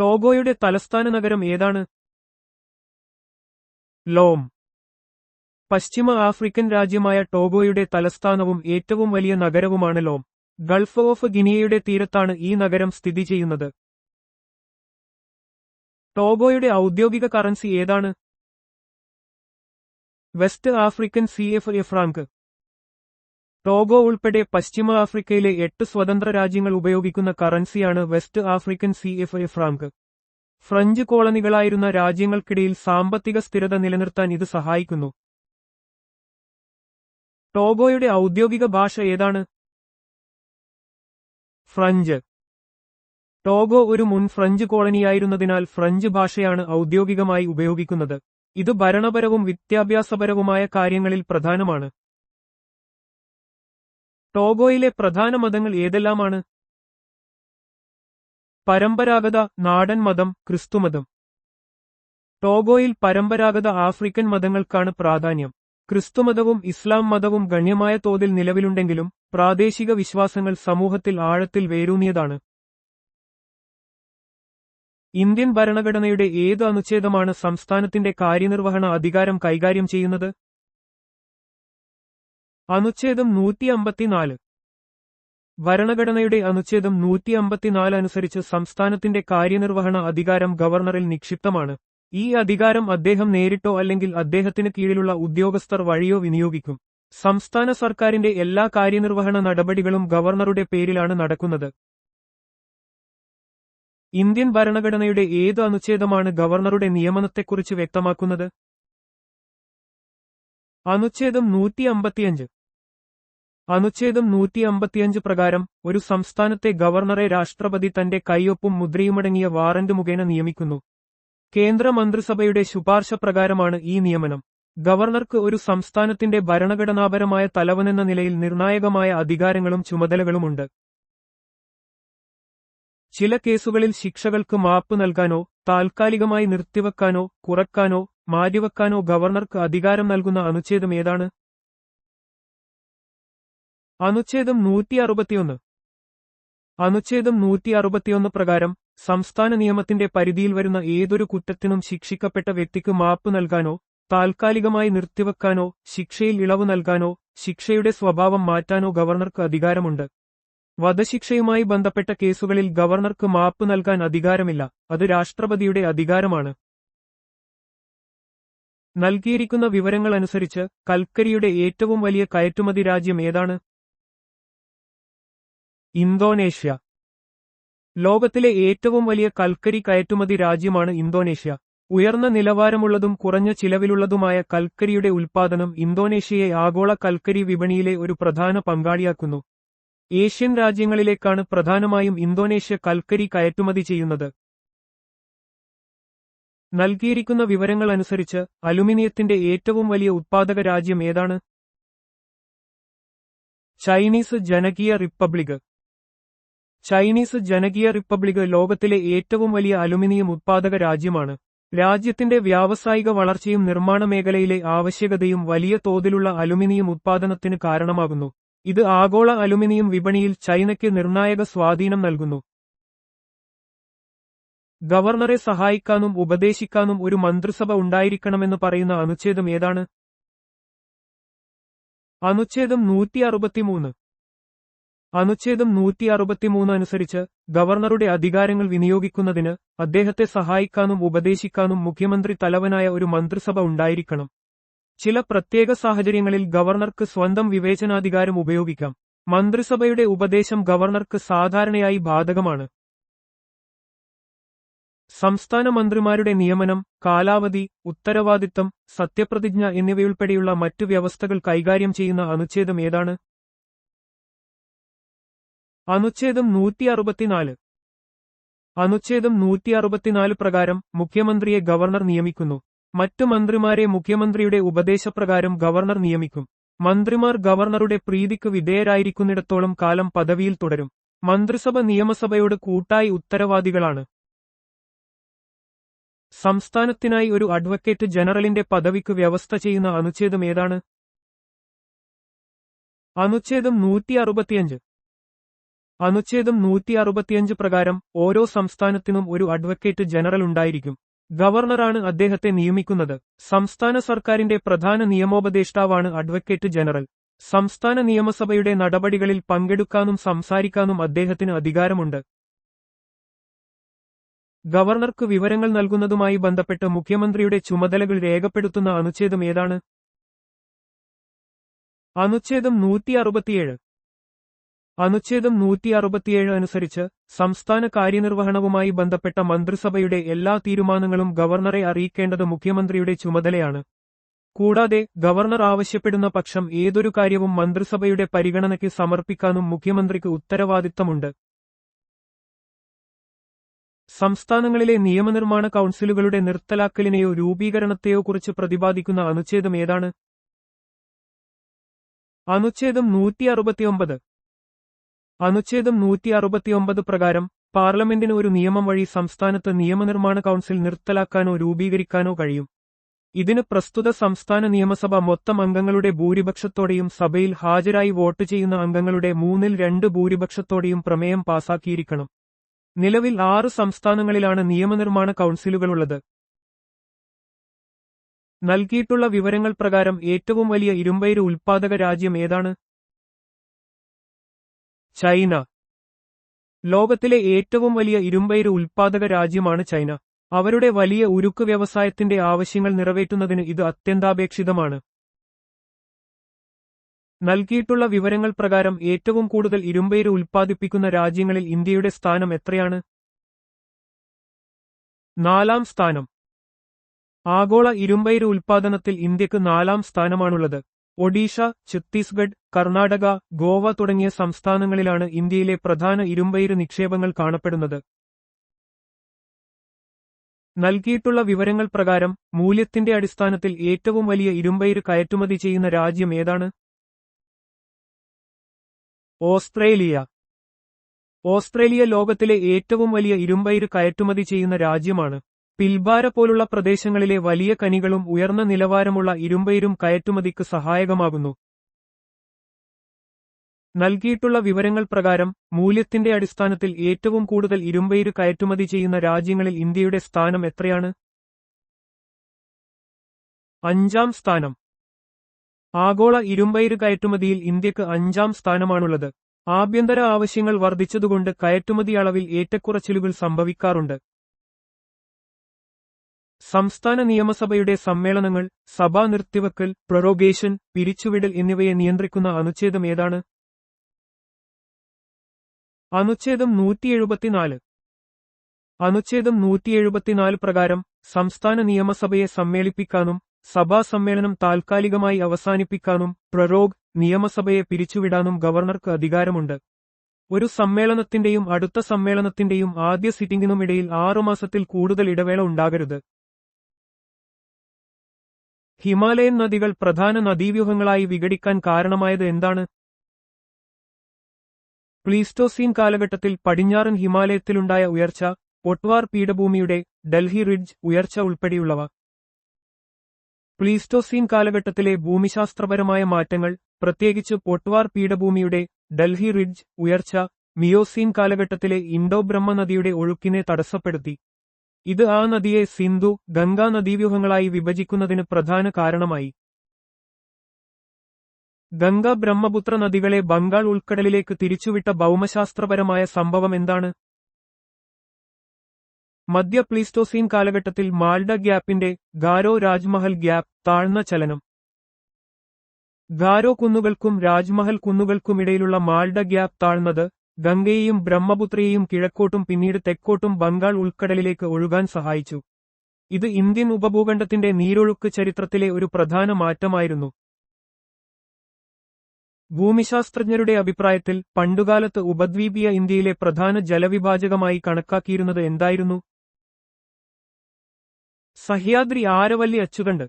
ടോഗോയുടെ തലസ്ഥാന നഗരം ഏതാണ്? ലോം. പശ്ചിമ ആഫ്രിക്കൻ രാജ്യമായ ടോഗോയുടെ തലസ്ഥാനവും ഏറ്റവും വലിയ നഗരവുമാണ് ലോം. ഗൾഫ് ഓഫ് ഗിനിയയുടെ തീരത്താണ് ഈ നഗരം സ്ഥിതി ചെയ്യുന്നത്. ടോഗോയുടെ ഔദ്യോഗിക കറൻസി ഏതാണ്? West African CFA franc. Togo ഉൾപ്പെടെ പശ്ചിമ ആഫ്രിക്കയിലെ 8 സ്വതന്ത്ര രാജ്യങ്ങൾ ഉപയോഗിക്കുന്ന കറൻസിയാണ് West African CFA franc. French കോളനികളായിരുന്ന രാജ്യങ്ങൾക്കിടയിൽ സാമ്പത്തിക സ്ഥിരത നിലനിർത്താൻ ഇത് സഹായിക്കുന്നു. ടോഗോയുടെ ഔദ്യോഗിക ഭാഷ ഏതാണ്? ഫ്രഞ്ച്. ടോഗോ ഒരു മുൻ ഫ്രഞ്ച് കോളനിയായിരുന്നതിനാൽ ഫ്രഞ്ച് ഭാഷയാണ് ഔദ്യോഗികമായി ഉപയോഗിക്കുന്നത്. ഇത് ഭരണപരവും വിദ്യാഭ്യാസപരവുമായ കാര്യങ്ങളിൽ പ്രധാനമാണ്. ടോഗോയിലെ പ്രധാന മതങ്ങൾ ഏതെല്ലാമാണ്? പരമ്പരാഗത നാടൻ മതം, ക്രിസ്തുമതം. ടോഗോയിൽ പരമ്പരാഗത ആഫ്രിക്കൻ മതങ്ങൾക്കാണ് പ്രാധാന്യം. ക്രിസ്തുമതവും ഇസ്ലാം മതവും ഗണ്യമായ തോതിൽ നിലവിലുണ്ടെങ്കിലും പ്രാദേശിക വിശ്വാസങ്ങൾ സമൂഹത്തിൽ ആഴത്തിൽ വേരൂന്നിയതാണ്. ഇന്ത്യൻ ഭരണഘടനയുടെ ഏത് അനുച്ഛേദമാണ് സംസ്ഥാനത്തിന്റെ കാര്യനിർവഹണ അധികാരം കൈകാര്യം ചെയ്യുന്നത്? അനുച്ഛേദം 154. ഭരണഘടനയുടെ അനുച്ഛേദം 154 അനുസരിച്ച് സംസ്ഥാനത്തിന്റെ കാര്യനിർവഹണ അധികാരം ഗവർണറിൽ നിക്ഷിപ്തമാണ്. ഈ അധികാരം അദ്ദേഹം നേരിട്ടോ അല്ലെങ്കിൽ അദ്ദേഹത്തിന് കീഴിലുള്ള ഉദ്യോഗസ്ഥർ വഴിയോ വിനിയോഗിക്കും. സംസ്ഥാന സർക്കാരിന്റെ എല്ലാ കാര്യനിർവഹണ നടപടികളും ഗവർണറുടെ പേരിലാണ് നടക്കുന്നത്. ഇന്ത്യൻ ഭരണഘടനയുടെ ഏത് അനുച്ഛേദമാണ് ഗവർണറുടെ നിയമനത്തെക്കുറിച്ച് വ്യക്തമാക്കുന്നത്? അനുച്ഛേദം 155. അനുച്ഛേദം 155 പ്രകാരം ഒരു സംസ്ഥാനത്തെ ഗവർണറെ രാഷ്ട്രപതി തന്റെ കൈയൊപ്പും മുദ്രയുമടങ്ങിയ വാറന്റ് മുഖേന നിയമിക്കുന്നു. കേന്ദ്ര മന്ത്രിസഭയുടെ ശുപാർശ പ്രകാരമാണ് ഈ നിയമനം. ഗവർണർക്ക് ഒരു സംസ്ഥാനത്തിന്റെ ഭരണഘടനാപരമായ തലവനെന്ന നിലയിൽ നിർണായകമായ അധികാരങ്ങളും ചുമതലകളുമുണ്ട്. ചില കേസുകളിൽ ശിക്ഷകൾക്ക് മാപ്പ് നൽകാനോ താൽക്കാലികമായി നിർത്തിവെക്കാനോ കുറയ്ക്കാനോ മാറ്റിവെക്കാനോ ഗവർണർക്ക് അധികാരം നൽകുന്ന അനുച്ഛേദം ഏതാണ്? അനുച്ഛേദം 161. അനുച്ഛേദം 161 പ്രകാരം സംസ്ഥാന നിയമത്തിന്റെ പരിധിയിൽ വരുന്ന ഏതൊരു കുറ്റത്തിനും ശിക്ഷിക്കപ്പെട്ട വ്യക്തിക്ക് മാപ്പ് നൽകാനോ താൽക്കാലികമായി നിർത്തിവെക്കാനോ ശിക്ഷയിൽ ഇളവ് നൽകാനോ ശിക്ഷയുടെ സ്വഭാവം മാറ്റാനോ ഗവർണർക്ക് അധികാരമുണ്ട്. വധശിക്ഷയുമായി ബന്ധപ്പെട്ട കേസുകളിൽ ഗവർണർക്ക് മാപ്പ് നൽകാൻ അധികാരമില്ല. അത് രാഷ്ട്രപതിയുടെ അധികാരമാണ്. നൽകിയിരിക്കുന്ന വിവരങ്ങൾ അനുസരിച്ച് കൽക്കരിയുടെ ഏറ്റവും വലിയ കയറ്റുമതി രാജ്യം ഏതാണ്? ഇന്തോനേഷ്യ. ലോകത്തിലെ ഏറ്റവും വലിയ കൽക്കരി കയറ്റുമതി രാജ്യമാണ് ഇന്തോനേഷ്യ. ഉയർന്ന നിലവാരമുള്ളതും കുറഞ്ഞ ചിലവിലുള്ളതുമായ കൽക്കരിയുടെ ഉൽപ്പാദനം ഇന്തോനേഷ്യയെ ആഗോള കൽക്കരി വിപണിയിലെ ഒരു പ്രധാന പങ്കാളിയാക്കുന്നു. ഏഷ്യൻ രാജ്യങ്ങളിലേക്കാണ് പ്രധാനമായും ഇന്തോനേഷ്യ കൽക്കരി കയറ്റുമതി ചെയ്യുന്നത്. നൽകിയിരിക്കുന്ന വിവരങ്ങൾ അനുസരിച്ച് അലുമിനിയത്തിന്റെ ഏറ്റവും വലിയ ഉത്പാദക രാജ്യം ഏതാണ്? ചൈനീസ് ജനകീയ റിപ്പബ്ലിക്. ചൈനീസ് ജനകീയ റിപ്പബ്ലിക് ലോകത്തിലെ ഏറ്റവും വലിയ അലുമിനിയം ഉത്പാദക രാജ്യമാണ്. രാജ്യത്തിന്റെ വ്യാവസായിക വളർച്ചയും നിർമ്മാണ മേഖലയിലെ ആവശ്യകതയും വലിയ തോതിലുള്ള അലുമിനിയം ഉത്പാദനത്തിന് കാരണമാകുന്നു. ഇത് ആഗോള അലുമിനിയം വിപണിയിൽ ചൈനയ്ക്ക് നിർണായക സ്വാധീനം നൽകുന്നു. ഗവർണറെ സഹായിക്കാനും ഉപദേശിക്കാനും ഒരു മന്ത്രിസഭ ഉണ്ടായിരിക്കണമെന്ന് പറയുന്ന അനുച്ഛേദം ഏതാണ്? അനുച്ഛേദം 163. അനുച്ഛേദം 163 അനുസരിച്ച് ഗവർണറുടെ അധികാരങ്ങൾ വിനിയോഗിക്കുന്നതിന് അദ്ദേഹത്തെ സഹായിക്കാനും ഉപദേശിക്കാനും മുഖ്യമന്ത്രി തലവനായ ഒരു മന്ത്രിസഭ ഉണ്ടായിരിക്കണം. ചില പ്രത്യേക സാഹചര്യങ്ങളിൽ ഗവർണർക്ക് സ്വന്തം വിവേചനാധികാരം ഉപയോഗിക്കാം. മന്ത്രിസഭയുടെ ഉപദേശം ഗവർണർക്ക് സാധാരണയായി ബാധകമാണ്. സംസ്ഥാന മന്ത്രിമാരുടെ നിയമനം, കാലാവധി, ഉത്തരവാദിത്തം, സത്യപ്രതിജ്ഞ എന്നിവയുൾപ്പെടെയുള്ള മറ്റു വ്യവസ്ഥകൾ കൈകാര്യം ചെയ്യുന്ന അനുച്ഛേദം ഏതാണ്? അനുച്ഛേദം 164. അനുച്ഛേദം 164 പ്രകാരം മുഖ്യമന്ത്രിയെ ഗവർണർ നിയമിക്കുന്നു. മറ്റു മന്ത്രിമാരെ മുഖ്യമന്ത്രിയുടെ ഉപദേശപ്രകാരം ഗവർണർ നിയമിക്കും. മന്ത്രിമാർ ഗവർണറുടെ പ്രീതിക്ക് വിധേയരായിരിക്കുന്നിടത്തോളം കാലം പദവിയിൽ തുടരും. മന്ത്രിസഭ നിയമസഭയോട് കൂട്ടായി ഉത്തരവാദികളാണ്. സംസ്ഥാനത്തിനായി ഒരു അഡ്വക്കേറ്റ് ജനറലിന്റെ പദവിക്ക് വ്യവസ്ഥ ചെയ്യുന്ന അനുച്ഛേദം ഏതാണ്? അനുച്ഛേദം 165. അനുച്ഛേദം 165 പ്രകാരം ഓരോ സംസ്ഥാനത്തിനും ഒരു അഡ്വക്കേറ്റ് ജനറൽ ഉണ്ടായിരിക്കും. ഗവർണറാണ് അദ്ദേഹത്തെ നിയമിക്കുന്നത്. സംസ്ഥാന സർക്കാരിന്റെ പ്രധാന നിയമോപദേഷ്ടാവാണ് അഡ്വക്കേറ്റ് ജനറൽ. സംസ്ഥാന നിയമസഭയുടെ നടപടികളിൽ പങ്കെടുക്കാനും സംസാരിക്കാനും അദ്ദേഹത്തിന് അധികാരമുണ്ട്. ഗവർണർക്ക് വിവരങ്ങൾ നൽകുന്നതുമായി ബന്ധപ്പെട്ട് മുഖ്യമന്ത്രിയുടെ ചുമതലകൾ രേഖപ്പെടുത്തുന്ന അനുച്ഛേദം ഏതാണ്? അനുച്ഛേദം 167. അനുച്ഛേദം 167 അനുസരിച്ച് സംസ്ഥാന കാര്യനിർവഹണവുമായി ബന്ധപ്പെട്ട മന്ത്രിസഭയുടെ എല്ലാ തീരുമാനങ്ങളും ഗവർണറെ അറിയിക്കേണ്ടത് മുഖ്യമന്ത്രിയുടെ ചുമതലയാണ്. കൂടാതെ ഗവർണർ ആവശ്യപ്പെടുന്ന പക്ഷം ഏതൊരു കാര്യവും മന്ത്രിസഭയുടെ പരിഗണനയ്ക്ക് സമർപ്പിക്കാനും മുഖ്യമന്ത്രിക്ക് ഉത്തരവാദിത്തമുണ്ട്. സംസ്ഥാനങ്ങളിലെ നിയമനിർമ്മാണ കൗൺസിലുകളുടെ നിർത്തലാക്കലിനെയോ രൂപീകരണത്തെയോ കുറിച്ച് പ്രതിപാദിക്കുന്ന അനുച്ഛേദം ഏതാണ്? അനുച്ഛേദം 169. അനുച്ഛേദം 169 പ്രകാരം പാർലമെന്റിന് ഒരു നിയമം വഴി സംസ്ഥാനത്ത് നിയമനിർമ്മാണ കൗൺസിൽ നിർത്തലാക്കാനോ രൂപീകരിക്കാനോ കഴിയും. ഇതിന് പ്രസ്തുത സംസ്ഥാന നിയമസഭ മൊത്തം അംഗങ്ങളുടെ ഭൂരിപക്ഷത്തോടെയും സഭയിൽ ഹാജരായി വോട്ട് ചെയ്യുന്ന അംഗങ്ങളുടെ 2/3 ഭൂരിപക്ഷത്തോടെയും പ്രമേയം പാസാക്കിയിരിക്കണം. നിലവിൽ 6 സംസ്ഥാനങ്ങളിലാണ് നിയമനിർമ്മാണ കൗൺസിലുകളുള്ളത്. നൽകിയിട്ടുള്ള വിവരങ്ങൾ പ്രകാരം ഏറ്റവും വലിയ ഇരുമ്പയിര് ഉൽപ്പാദക രാജ്യം ഏതാണ്? ചൈന. ലോകത്തിലെ ഏറ്റവും വലിയ ഇരുമ്പയിര് ഉൽപ്പാദക രാജ്യമാണ് ചൈന. അവരുടെ വലിയ ഉരുക്ക് വ്യവസായത്തിന്റെ ആവശ്യങ്ങൾ നിറവേറ്റുന്നതിന് ഇത് അത്യന്താപേക്ഷിതമാണ്. നൽകിയിട്ടുള്ള വിവരങ്ങൾ പ്രകാരം ഏറ്റവും കൂടുതൽ ഇരുമ്പയിര് ഉൽപ്പാദിപ്പിക്കുന്ന രാജ്യങ്ങളിൽ ഇന്ത്യയുടെ സ്ഥാനം എത്രയാണ്? 4ാം സ്ഥാനം. ആഗോള ഇരുമ്പയിര് ഉൽപ്പാദനത്തിൽ ഇന്ത്യക്ക് 4ാം സ്ഥാനമാണുള്ളത്. ഒഡീഷ, ഛത്തീസ്ഗഡ്, കർണാടക, ഗോവ തുടങ്ങിയ സംസ്ഥാനങ്ങളിലാണ് ഇന്ത്യയിലെ പ്രധാന ഇരുമ്പയിര് നിക്ഷേപങ്ങൾ കാണപ്പെടുന്നത്. നൽകിയിട്ടുള്ള വിവരങ്ങൾ പ്രകാരം മൂല്യത്തിന്റെ അടിസ്ഥാനത്തിൽ ഏറ്റവും വലിയ ഇരുമ്പയിര് കയറ്റുമതി ചെയ്യുന്ന രാജ്യം ഏതാണ്? ഓസ്ട്രേലിയ. ഓസ്ട്രേലിയ ലോകത്തിലെ ഏറ്റവും വലിയ ഇരുമ്പയിര് കയറ്റുമതി ചെയ്യുന്ന രാജ്യമാണ്. പിൽബാര പോലുള്ള പ്രദേശങ്ങളിലെ വലിയ ഖനികളും ഉയർന്ന നിലവാരമുള്ള ഇരുമ്പയിരും കയറ്റുമതിക്ക് സഹായകമാകുന്നു. നൽകിയിട്ടുള്ള വിവരങ്ങൾ പ്രകാരം മൂല്യത്തിന്റെ അടിസ്ഥാനത്തിൽ ഏറ്റവും കൂടുതൽ ഇരുമ്പയിര് കയറ്റുമതി ചെയ്യുന്ന രാജ്യങ്ങളിൽ ഇന്ത്യയുടെ സ്ഥാനം എത്രയാണ്? 5ാം സ്ഥാനം. ആഗോള ഇരുമ്പയിര് കയറ്റുമതിയിൽ ഇന്ത്യക്ക് 5ാം സ്ഥാനമാണുള്ളത്. ആഭ്യന്തര ആവശ്യങ്ങൾ വർദ്ധിച്ചതുകൊണ്ട് കയറ്റുമതി അളവിൽ ഏറ്റക്കുറച്ചിലുകൾ സംഭവിക്കാറുണ്ട്. സംസ്ഥാന നിയമസഭയുടെ സമ്മേളനങ്ങൾ, സഭാ നിർത്തിവെക്കൽ, പ്രൊറോഗേഷൻ, പിരിച്ചുവിടൽ എന്നിവയെ നിയന്ത്രിക്കുന്ന അനുച്ഛേദം ഏതാണ്? അനുച്ഛേദം 174. അനുച്ഛേദം 174 പ്രകാരം സംസ്ഥാന നിയമസഭയെ സമ്മേളിപ്പിക്കാനും സഭാ സമ്മേളനം താൽക്കാലികമായി അവസാനിപ്പിക്കാനും പ്രൊറോഗ്, നിയമസഭയെ പിരിച്ചുവിടാനും ഗവർണർക്ക് അധികാരമുണ്ട്. ഒരു സമ്മേളനത്തിന്റെയും അടുത്ത സമ്മേളനത്തിന്റെയും ആദ്യ സിറ്റിംഗിനുമിടയിൽ 6 മാസത്തിൽ കൂടുതൽ ഇടവേള ഉണ്ടാകരുത്. ഹിമാലയൻ നദികൾ പ്രധാന നദീവ്യൂഹങ്ങളായി വിഘടിക്കാൻ കാരണമായത് എന്താണ്? പ്ലീസ്റ്റോസീൻ കാലഘട്ടത്തിൽ പടിഞ്ഞാറൻ ഹിമാലയത്തിലുണ്ടായ ഉയർച്ച, പൊട്വാർ പീഠഭൂമിയുടെ ഡൽഹി റിഡ്ജ് ഉയർച്ച ഉൾപ്പെടെയുള്ളവ. പ്ലീസ്റ്റോസീൻ കാലഘട്ടത്തിലെ ഭൂമിശാസ്ത്രപരമായ മാറ്റങ്ങൾ, പ്രത്യേകിച്ച് പൊട്വാർ പീഠഭൂമിയുടെ ഡൽഹി റിഡ്ജ് ഉയർച്ച, മിയോസീൻ കാലഘട്ടത്തിലെ ഇൻഡോ ബ്രഹ്മ നദിയുടെ ഒഴുക്കിനെ തടസ്സപ്പെടുത്തി. ഇത് ആ നദിയെ സിന്ധു, ഗംഗാ നദീവ്യൂഹങ്ങളായി വിഭജിക്കുന്നതിന് പ്രധാന കാരണമായി. ഗംഗ ബ്രഹ്മപുത്ര നദികളെ ബംഗാൾ ഉൾക്കടലിലേക്ക് തിരിച്ചുവിട്ട ഭൗമശാസ്ത്രപരമായ സംഭവം എന്താണ്? മധ്യ പ്ലീസ്റ്റോസീൻ കാലഘട്ടത്തിൽ മാൽഡ ഗ്യാപ്പിന്റെ ഗാരോ രാജ്മഹൽ ഗ്യാപ്പ് താഴ്ന്ന ചലനം. ഗാരോ കുന്നുകൾക്കും രാജ്മഹൽ കുന്നുകൾക്കുമിടയിലുള്ള മാൽഡ ഗ്യാപ്പ് താഴ്ന്നത് ഗംഗയെയും ബ്രഹ്മപുത്രയെയും കിഴക്കോട്ടും പിന്നീട് തെക്കോട്ടും ബംഗാൾ ഉൾക്കടലിലേക്ക് ഒഴുകാൻ സഹായിച്ചു. ഇത് ഇന്ത്യൻ ഉപഭൂഖണ്ഡത്തിന്റെ നീരൊഴുക്ക് ചരിത്രത്തിലെ ഒരു പ്രധാന മാറ്റമായിരുന്നു. ഭൂമിശാസ്ത്രജ്ഞരുടെ അഭിപ്രായത്തിൽ പണ്ടുകാലത്ത് ഉപദ്വീപീയ ഇന്ത്യയിലെ പ്രധാന ജലവിഭാജകമായി കണക്കാക്കിയിരുന്നത് എന്തായിരുന്നു? സഹ്യാദ്രി ആരവല്ലി അച്ചുകണ്ട്.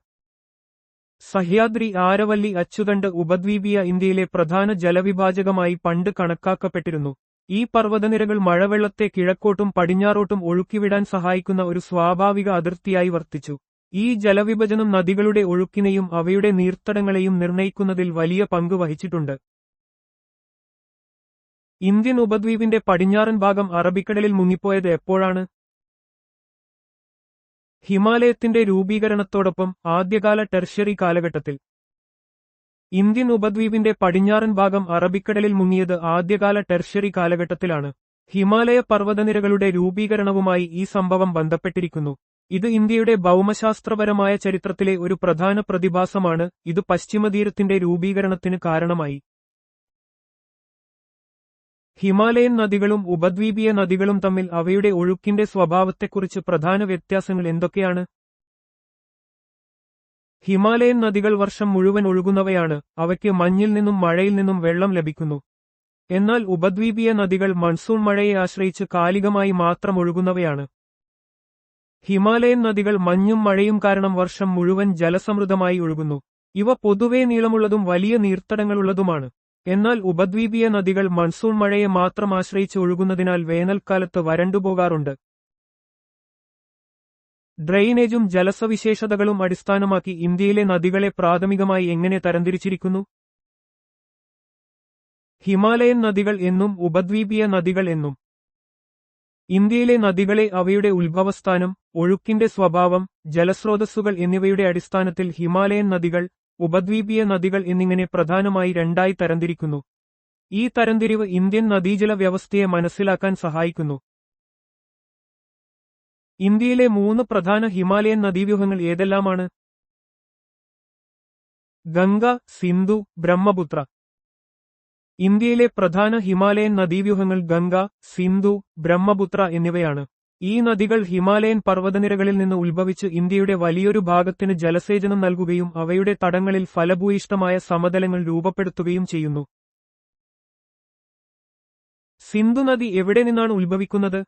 സഹ്യാദ്രി ആരവല്ലി അച്ചുകണ്ട് ഉപദ്വീപീയ ഇന്ത്യയിലെ പ്രധാന ജലവിഭാജകമായി പണ്ട് കണക്കാക്കപ്പെട്ടിരുന്നു. ഈ പർവ്വതനിരകൾ മഴവെള്ളത്തെ കിഴക്കോട്ടും പടിഞ്ഞാറോട്ടും ഒഴുക്കിവിടാൻ സഹായിക്കുന്ന ഒരു സ്വാഭാവിക അതിർത്തിയായി വർത്തിച്ചു. ഈ ജലവിഭജനം നദികളുടെ ഒഴുക്കിനെയും അവയുടെ നീർത്തടങ്ങളെയും നിർണയിക്കുന്നതിൽ വലിയ പങ്ക് വഹിച്ചിട്ടുണ്ട്. ഇന്ത്യൻ ഉപദ്വീപിന്റെ പടിഞ്ഞാറൻ ഭാഗം അറബിക്കടലിൽ മുങ്ങിപ്പോയത് എപ്പോഴാണ്? ഹിമാലയത്തിന്റെ രൂപീകരണത്തോടൊപ്പം ആദ്യകാല ടെർഷ്യറി കാലഘട്ടത്തിൽ. ഇന്ത്യൻ ഉപദ്വീപിന്റെ പടിഞ്ഞാറൻ ഭാഗം അറബിക്കടലിൽ മുങ്ങിയത് ആദ്യകാല ടെർഷ്യറി കാലഘട്ടത്തിലാണ്. ഹിമാലയ പർവ്വതനിരകളുടെ രൂപീകരണവുമായി ഈ സംഭവം ബന്ധപ്പെട്ടിരിക്കുന്നു. ഇത് ഇന്ത്യയുടെ ഭൗമശാസ്ത്രപരമായ ചരിത്രത്തിലെ ഒരു പ്രധാന പ്രതിഭാസമാണ്. ഇത് പശ്ചിമതീരത്തിന്റെ രൂപീകരണത്തിന് കാരണമായി. ഹിമാലയൻ നദികളും ഉപദ്വീപീയ നദികളും തമ്മിൽ അവയുടെ ഒഴുക്കിന്റെ സ്വഭാവത്തെക്കുറിച്ച് പ്രധാന വ്യത്യാസങ്ങൾ എന്തൊക്കെയാണ്? ഹിമാലയൻ നദികൾ വർഷം മുഴുവൻ ഒഴുകുന്നവയാണ്. അവയ്ക്ക് മഞ്ഞിൽ നിന്നും മഴയിൽ നിന്നും വെള്ളം ലഭിക്കുന്നു. എന്നാൽ ഉപദ്വീപീയ നദികൾ മൺസൂൺ മഴയെ ആശ്രയിച്ച് കാലികമായി മാത്രം ഒഴുകുന്നവയാണ്. ഹിമാലയൻ നദികൾ മഞ്ഞും മഴയും കാരണം വർഷം മുഴുവൻ ജലസമൃദ്ധമായി ഒഴുകുന്നു. ഇവ പൊതുവെ നീളമുള്ളതും വലിയ നീർത്തടങ്ങളുള്ളതുമാണ്. എന്നാൽ ഉപദ്വീപീയ നദികൾ മൺസൂൺ മഴയെ മാത്രം ആശ്രയിച്ച് ഒഴുകുന്നതിനാൽ വേനൽക്കാലത്ത് വരണ്ടുപോകാറുണ്ട്. ഡ്രെയിനേജും ജലസവിശേഷതകളും അടിസ്ഥാനമാക്കി ഇന്ത്യയിലെ നദികളെ പ്രാഥമികമായി എങ്ങനെ തരംതിരിച്ചിരിക്കുന്നു? ഹിമാലയൻ നദികൾ എന്നും ഉപദ്വീപീയ നദികൾ എന്നും. ഇന്ത്യയിലെ നദികളെ അവയുടെ ഉത്ഭവസ്ഥാനം, ഒഴുക്കിന്റെ സ്വഭാവം, ജലസ്രോതസ്സുകൾ എന്നിവയുടെ അടിസ്ഥാനത്തിൽ ഹിമാലയൻ നദികൾ, ഉപദ്വീപീയ നദികൾ എന്നിങ്ങനെ പ്രധാനമായി രണ്ടായി തരംതിരിക്കുന്നു. ഈ തരംതിരിവ് ഇന്ത്യൻ നദീജല വ്യവസ്ഥയെ മനസ്സിലാക്കാൻ സഹായിക്കുന്നു. ഇന്ത്യയിലെ 3 പ്രധാന ഹിമാലയൻ നദീവ്യൂഹങ്ങൾ ഏതെല്ലാമാണ്? ഗംഗ, സിന്ധു, ബ്രഹ്മപുത്ര. ഇന്ത്യയിലെ പ്രധാന ഹിമാലയൻ നദീവ്യൂഹങ്ങൾ ഗംഗ, സിന്ധു, ബ്രഹ്മപുത്ര എന്നിവയാണ്. ഈ നദികൾ ഹിമാലയൻ പർവ്വതനിരകളിൽ നിന്ന് ഉത്ഭവിച്ച് ഇന്ത്യയുടെ വലിയൊരു ഭാഗത്തിന് ജലസേചനം നൽകുകയും അവയുടെ തടങ്ങളിൽ ഫലഭൂയിഷ്ഠമായ സമതലങ്ങൾ രൂപപ്പെടുത്തുകയും ചെയ്യുന്നു. സിന്ധു നദി എവിടെ നിന്നാണ് ഉത്ഭവിക്കുന്നത്?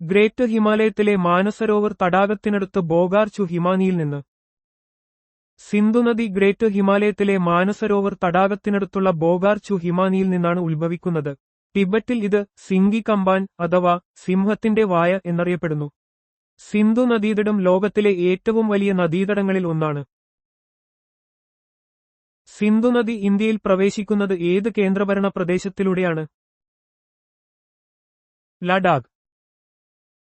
ഗ്രേറ്റ് ഹിമാലയത്തിലെ മാനസരോവർ തടാകത്തിനടുത്ത് ബോഗാർചു ഹിമാനിയിൽ നിന്ന്. സിന്ധു നദി ഗ്രേറ്റ് ഹിമാലയത്തിലെ മാനസരോവർ തടാകത്തിനടുത്തുള്ള ബോഗാർചു ഹിമാനിയിൽ നിന്നാണ് ഉത്ഭവിക്കുന്നത്. ടിബറ്റിൽ ഇത് സിംഗി കമ്പാൻ അഥവാ സിംഹത്തിന്റെ വായ എന്നറിയപ്പെടുന്നു. സിന്ധു നദീതടം ലോകത്തിലെ ഏറ്റവും വലിയ നദീതടങ്ങളിൽ ഒന്നാണ്. സിന്ധു നദി ഇന്ത്യയിൽ പ്രവേശിക്കുന്നത് ഏത് കേന്ദ്രഭരണ പ്രദേശത്തിലൂടെയാണ്? ലഡാക്ക്.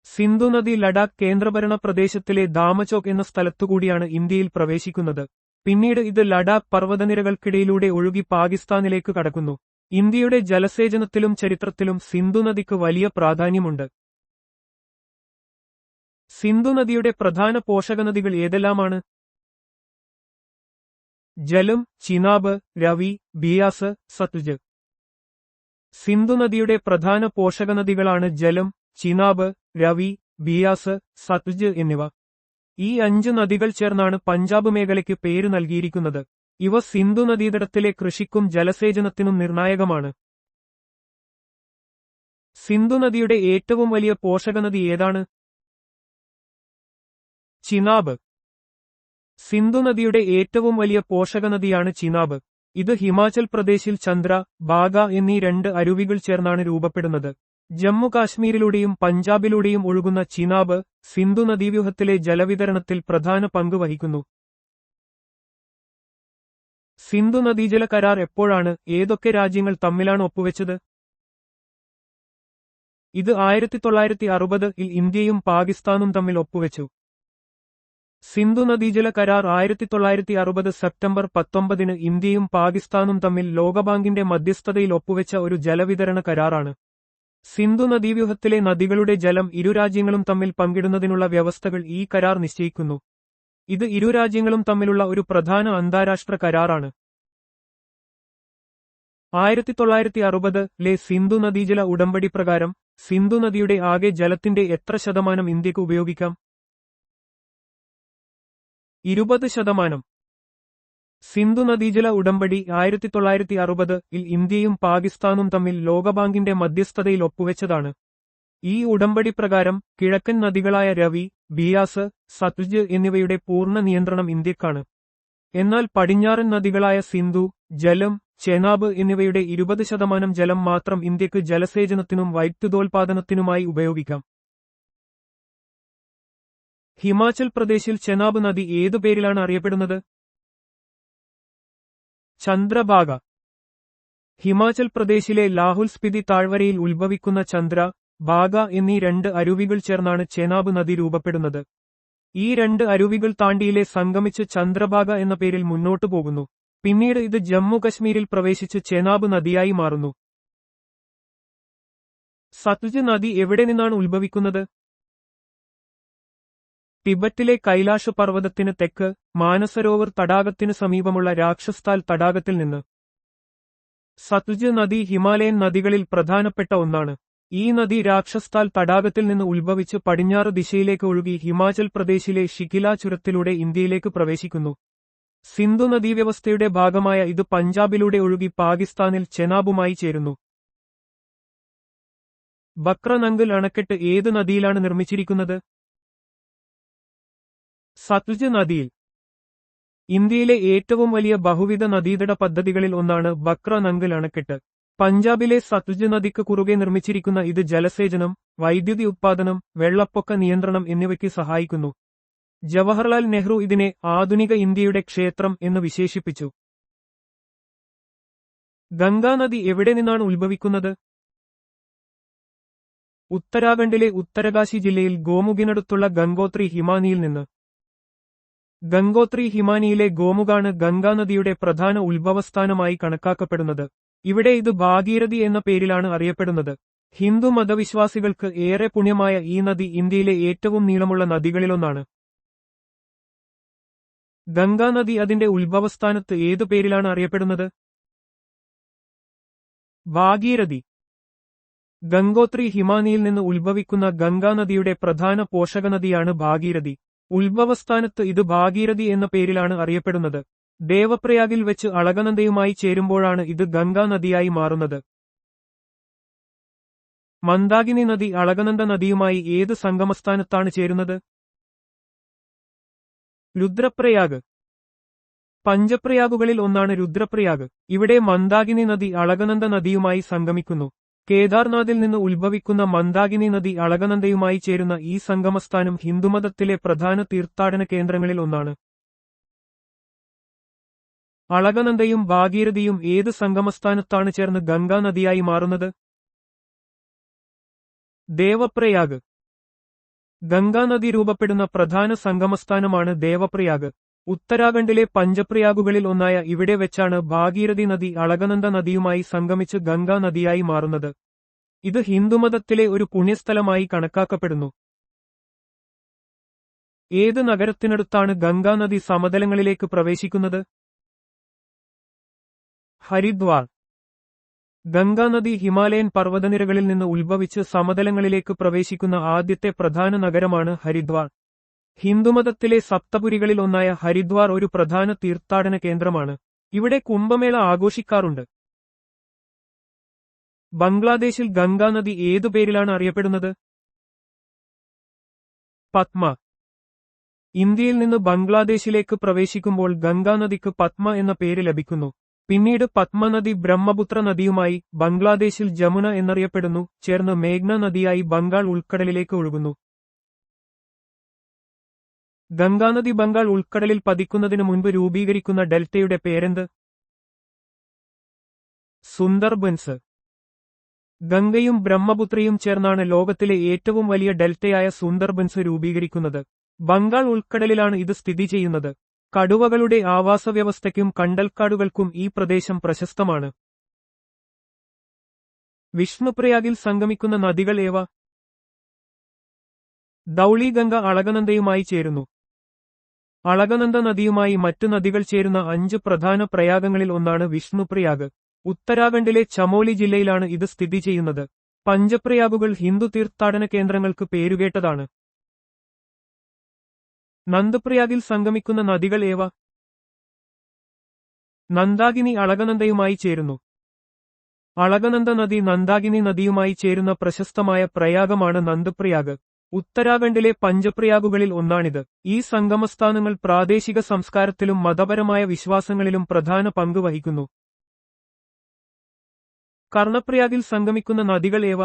സിന്ധു നദി ലഡാക്ക് കേന്ദ്രഭരണ പ്രദേശത്തിലെ ദാമചോക്ക് എന്ന സ്ഥലത്തുകൂടിയാണ് ഇന്ത്യയിൽ പ്രവേശിക്കുന്നത്. പിന്നീട് ഇത് ലഡാക്ക് പർവ്വതനിരകൾക്കിടയിലൂടെ ഒഴുകി പാകിസ്ഥാനിലേക്ക് കടക്കുന്നു. ഇന്ത്യയുടെ ജലസേചനത്തിലും ചരിത്രത്തിലും സിന്ധു നദിക്ക് വലിയ പ്രാധാന്യമുണ്ട്. സിന്ധു നദിയുടെ പ്രധാന പോഷകനദികൾ ഏതെല്ലാമാണ്? ജലം, ചിനാബ്, രവി, ബിയാസ്, സത്ലജ്. സിന്ധു നദിയുടെ പ്രധാന പോഷകനദികളാണ് ജലം, ചിനാബ്, രവി, ബിയാസ്, സത്ലജ് എന്നിവ. ഈ 5 നദികൾ ചേർന്നാണ് പഞ്ചാബ് മേഖലയ്ക്ക് പേര് നൽകിയിരിക്കുന്നത്. ഇവ സിന്ധു നദീതടത്തിലെ കൃഷിക്കും ജലസേചനത്തിനും നിർണായകമാണ്. സിന്ധു നദിയുടെ ഏറ്റവും വലിയ പോഷകനദി ഏതാണ്? ചിനാബ്. സിന്ധു നദിയുടെ ഏറ്റവും വലിയ പോഷകനദിയാണ് ചിനാബ്. ഇത് ഹിമാചൽ പ്രദേശിൽ ചന്ദ്ര, ബാഗ എന്നീ 2 അരുവികൾ ചേർന്നാണ് രൂപപ്പെടുന്നത്. ജമ്മു കാശ്മീരിലൂടെയും പഞ്ചാബിലൂടെയും ഒഴുകുന്ന ചിനാബ് സിന്ധു നദീവ്യൂഹത്തിലെ ജലവിതരണത്തിൽ പ്രധാന പങ്ക് വഹിക്കുന്നു. സിന്ധു നദീജല കരാർ എപ്പോഴാണ്, ഏതൊക്കെ രാജ്യങ്ങൾ തമ്മിലാണ് ഒപ്പുവെച്ചത്? ഇത് 1960-ൽ ഇന്ത്യയും പാകിസ്ഥാനും തമ്മിൽ ഒപ്പുവെച്ചു. സിന്ധു നദീജല കരാർ 1960 സെപ്റ്റംബർ 19 ഇന്ത്യയും പാകിസ്ഥാനും തമ്മിൽ ലോകബാങ്കിന്റെ മധ്യസ്ഥതയിൽ ഒപ്പുവെച്ച ഒരു ജലവിതരണ കരാറാണ്. സിന്ധു നദീവ്യൂഹത്തിലെ നദികളുടെ ജലം ഇരു രാജ്യങ്ങളും തമ്മിൽ പങ്കിടുന്നതിനുള്ള വ്യവസ്ഥകൾ ഈ കരാർ നിശ്ചയിക്കുന്നു. ഇത് ഇരു രാജ്യങ്ങളും തമ്മിലുള്ള ഒരു പ്രധാന അന്താരാഷ്ട്ര കരാറാണ്. 1960-ലെ സിന്ധു നദീജല ഉടമ്പടി പ്രകാരം സിന്ധു നദിയുടെ ആകെ ജലത്തിന്റെ എത്ര ശതമാനം ഇന്ത്യക്ക് ഉപയോഗിക്കാം? 20%. സിന്ധു നദീജല ഉടമ്പടി 1960-ൽ ഇന്ത്യയും പാകിസ്ഥാനും തമ്മിൽ ലോകബാങ്കിന്റെ മധ്യസ്ഥതയിൽ ഒപ്പുവെച്ചതാണ്. ഈ ഉടമ്പടി പ്രകാരം കിഴക്കൻ നദികളായ രവി, ബിയാസ്, സത്ലജ് എന്നിവയുടെ പൂർണ്ണ നിയന്ത്രണം ഇന്ത്യക്കാണ്. എന്നാൽ പടിഞ്ഞാറൻ നദികളായ സിന്ധു, ജലം, ചെനാബ് എന്നിവയുടെ 20% ജലം മാത്രം ഇന്ത്യക്ക് ജലസേചനത്തിനും വൈദ്യുതോൽപാദനത്തിനുമായി ഉപയോഗിക്കാം. ഹിമാചൽ പ്രദേശിൽ ചെനാബ് നദി ഏതു പേരിലാണ് അറിയപ്പെടുന്നത്? ചന്ദ്രഭാഗ. ഹിമാചൽ പ്രദേശിലെ ലാഹുൽ സ്പിതി താഴ്വരയിൽ ഉത്ഭവിക്കുന്ന ചന്ദ്ര, ഭാഗ എന്നീ രണ്ട് അരുവികൾ ചേർന്നാണ് ചെനാബ് നദി രൂപപ്പെടുന്നത്. ഈ രണ്ട് അരുവികൾ താണ്ടിയിലെ സംഗമിച്ച് ചന്ദ്രഭാഗ എന്ന പേരിൽ മുന്നോട്ടു പോകുന്നു. പിന്നീട് ഇത് ജമ്മു കശ്മീരിൽ പ്രവേശിച്ച് ചെനാബ് നദിയായി മാറുന്നു. സത്ലജ് നദി എവിടെ നിന്നാണ് ഉത്ഭവിക്കുന്നത്? ടിബറ്റിലെ കൈലാഷ് പർവ്വതത്തിന് തെക്ക് മാനസരോവർ തടാകത്തിനു സമീപമുള്ള രാക്ഷസ്ഥാൽ തടാകത്തിൽ നിന്ന്. സത്ലജ് നദി ഹിമാലയൻ നദികളിൽ പ്രധാനപ്പെട്ട ഒന്നാണ്. ഈ നദി രാക്ഷസ്ഥാൽ തടാകത്തിൽ നിന്ന് ഉത്ഭവിച്ച് പടിഞ്ഞാറ് ദിശയിലേക്ക് ഒഴുകി ഹിമാചൽ പ്രദേശിലെ ഷിക്കില ചുരത്തിലൂടെ ഇന്ത്യയിലേക്ക് പ്രവേശിക്കുന്നു. സിന്ധു നദീവ്യവസ്ഥയുടെ ഭാഗമായ ഇത് പഞ്ചാബിലൂടെ ഒഴുകി പാകിസ്ഥാനിൽ ചെനാബുമായി ചേരുന്നു. ബക്ര-നംഗൽ അണക്കെട്ട് ഏത് നദിയിലാണ് നിർമ്മിച്ചിരിക്കുന്നത്? സത്ലജ് നദിയിൽ. ഇന്ത്യയിലെ ഏറ്റവും വലിയ ബഹുവിധ നദീതട പദ്ധതികളിൽ ഒന്നാണ് ബക്ര-നംഗൽ അണക്കെട്ട്. പഞ്ചാബിലെ സത്ലജ് നദിക്ക് കുറുകെ നിർമ്മിച്ചിരിക്കുന്ന ഇത് ജലസേചനം, വൈദ്യുതി ഉത്പാദനം, വെള്ളപ്പൊക്ക നിയന്ത്രണം എന്നിവയ്ക്ക് സഹായിക്കുന്നു. ജവഹർലാൽ നെഹ്റു ഇതിനെ ആധുനിക ഇന്ത്യയുടെ ക്ഷേത്രം എന്ന് വിശേഷിപ്പിച്ചു. ഗംഗാനദി എവിടെ നിന്നാണ് ഉത്ഭവിക്കുന്നത്? ഉത്തരാഖണ്ഡിലെ ഉത്തരകാശി ജില്ലയിൽ ഗോമുഖിനടുത്തുള്ള ഗംഗോത്രി ഹിമാനിയിൽ നിന്ന്. ഗംഗോത്രി ഹിമാനിയിലെ ഗോമുഖാണ് ഗംഗാനദിയുടെ പ്രധാന ഉത്ഭവസ്ഥാനമായി കണക്കാക്കപ്പെടുന്നത്. ഇവിടെ ഇത് ഭാഗീരഥി എന്ന പേരിലാണ് അറിയപ്പെടുന്നത്. ഹിന്ദു മതവിശ്വാസികൾക്ക് ഏറെ പുണ്യമായ ഈ നദി ഇന്ത്യയിലെ ഏറ്റവും നീളമുള്ള നദികളിലൊന്നാണ്. ഗംഗാനദി അതിന്റെ ഉത്ഭവസ്ഥാനത്ത് ഏതു പേരിലാണ് അറിയപ്പെടുന്നത്? ഭാഗീരഥി. ഗംഗോത്രി ഹിമാനിയിൽ നിന്ന് ഉത്ഭവിക്കുന്ന ഗംഗാനദിയുടെ പ്രധാന പോഷകനദിയാണ് ഭാഗീരഥി. ഉത്ഭവസ്ഥാനത്ത് ഇത് ഭാഗീരഥി എന്ന പേരിലാണ് അറിയപ്പെടുന്നത്. ദേവപ്രയാഗിൽ വെച്ച് അളകനന്ദയുമായി ചേരുമ്പോഴാണ് ഇത് ഗംഗാനദിയായി മാറുന്നത്. മന്ദാകിനി നദി അളകനന്ദ നദിയുമായി ഏത് സംഗമസ്ഥാനത്താണ് ചേരുന്നത്? രുദ്രപ്രയാഗ്. പഞ്ചപ്രയാഗുകളിൽ ഒന്നാണ് രുദ്രപ്രയാഗ്. ഇവിടെ മന്ദാകിനി നദി അളകനന്ദ നദിയുമായി സംഗമിക്കുന്നു. കേദാർനാഥിൽ നിന്ന് ഉത്ഭവിക്കുന്ന മന്ദാകിനി നദി അളകനന്ദയുമായി ചേരുന്ന ഈ സംഗമസ്ഥാനം ഹിന്ദുമതത്തിലെ പ്രധാന തീർത്ഥാടന കേന്ദ്രങ്ങളിൽ ഒന്നാണ്. അളകനന്ദയും ഭാഗീരഥിയും ഏത് സംഗമസ്ഥാനത്താണ് ചേർന്ന് ഗംഗാനദിയായി മാറുന്നത്? ദേവപ്രയാഗ്. ഗംഗാനദി രൂപപ്പെടുന്ന പ്രധാന സംഗമസ്ഥാനമാണ് ദേവപ്രയാഗ്. ഉത്തരാഖണ്ഡിലെ പഞ്ചപ്രയാഗുകളിൽ ഒന്നായ ഇവിടെ വെച്ചാണ് ഭാഗീരഥി നദി അളകനന്ദ നദിയുമായി സംഗമിച്ച് ഗംഗാനദിയായി മാറുന്നത്. ഇത് ഹിന്ദുമതത്തിലെ ഒരു പുണ്യസ്ഥലമായി കണക്കാക്കപ്പെടുന്നു. ഏത് നഗരത്തിനടുത്താണ് ഗംഗാനദി സമതലങ്ങളിലേക്ക് പ്രവേശിക്കുന്നത്? ഹരിദ്വാർ. ഗംഗാനദി ഹിമാലയൻ പർവ്വതനിരകളിൽ നിന്ന് ഉത്ഭവിച്ച് സമതലങ്ങളിലേക്ക് പ്രവേശിക്കുന്ന ആദ്യത്തെ പ്രധാന നഗരമാണ് ഹരിദ്വാർ. ഹിന്ദുമതത്തിലെ സപ്തപുരികളിൽ ഒന്നായ ഹരിദ്വാർ ഒരു പ്രധാന തീർത്ഥാടന കേന്ദ്രമാണ്. ഇവിടെ കുംഭമേള ആഘോഷിക്കാറുണ്ട്. ബംഗ്ലാദേശിൽ ഗംഗാനദി ഏതു പേരിലാണ് അറിയപ്പെടുന്നത്? പത്മ. ഇന്ത്യയിൽ നിന്ന് ബംഗ്ലാദേശിലേക്ക് പ്രവേശിക്കുമ്പോൾ ഗംഗാനദിക്ക് പത്മ എന്ന പേര് ലഭിക്കുന്നു. പിന്നീട് പത്മനദി ബ്രഹ്മപുത്ര നദിയുമായി ബംഗ്ലാദേശിൽ ജമുന എന്നറിയപ്പെടുന്നു ചേർന്ന് മേഘ്ന നദിയായി ബംഗാൾ ഉൾക്കടലിലേക്ക് ഒഴുകുന്നു. ഗംഗാനദി ബംഗാൾ ഉൾക്കടലിൽ പതിക്കുന്നതിനു മുൻപ് രൂപീകരിക്കുന്ന ഡെൽറ്റയുടെ പേരെന്ത്? സുന്ദർബൻസ്. ഗംഗയും ബ്രഹ്മപുത്രയും ചേർന്നാണ് ലോകത്തിലെ ഏറ്റവും വലിയ ഡെൽറ്റയായ സുന്ദർബൻസ് രൂപീകരിക്കുന്നത്. ബംഗാൾ ഉൾക്കടലിലാണ് ഇത് സ്ഥിതി ചെയ്യുന്നത്. കടുവകളുടെ ആവാസവ്യവസ്ഥയ്ക്കും കണ്ടൽക്കാടുകൾക്കും ഈ പ്രദേശം പ്രശസ്തമാണ്. വിഷ്ണുപ്രയാഗിൽ സംഗമിക്കുന്ന നദികൾ ഏവ? ധൗളിഗംഗ അളകനന്ദയുമായി ചേരുന്നു. അളകനന്ദ നദിയുമായി മറ്റു നദികൾ ചേരുന്ന 5 പ്രധാന പ്രയാഗങ്ങളിൽ ഒന്നാണ് വിഷ്ണുപ്രയാഗ്. ഉത്തരാഖണ്ഡിലെ ചമോലി ജില്ലയിലാണ് ഇത് സ്ഥിതി ചെയ്യുന്നത്. പഞ്ചപ്രയാഗുകൾ ഹിന്ദു തീർത്ഥാടന കേന്ദ്രങ്ങൾക്ക് പേരുകേട്ടതാണ്. നന്ദപ്രയാഗിൽ സംഗമിക്കുന്ന നദികൾ ഏവ? നന്ദാകിനി അളകനന്ദയുമായി ചേരുന്നു. അളകനന്ദ നദി നന്ദാകിനി നദിയുമായി ചേരുന്ന പ്രശസ്തമായ പ്രയാഗമാണ് നന്ദപ്രയാഗ്. ഉത്തരാഖണ്ഡിലെ പഞ്ചപ്രയാഗുകളിൽ ഒന്നാണിത്. ഈ സംഗമസ്ഥാനങ്ങൾ പ്രാദേശിക സംസ്കാരത്തിലും മതപരമായ വിശ്വാസങ്ങളിലും പ്രധാന പങ്ക് വഹിക്കുന്നു. കർണപ്രയാഗിൽ സംഗമിക്കുന്ന നദികൾ ഏവ?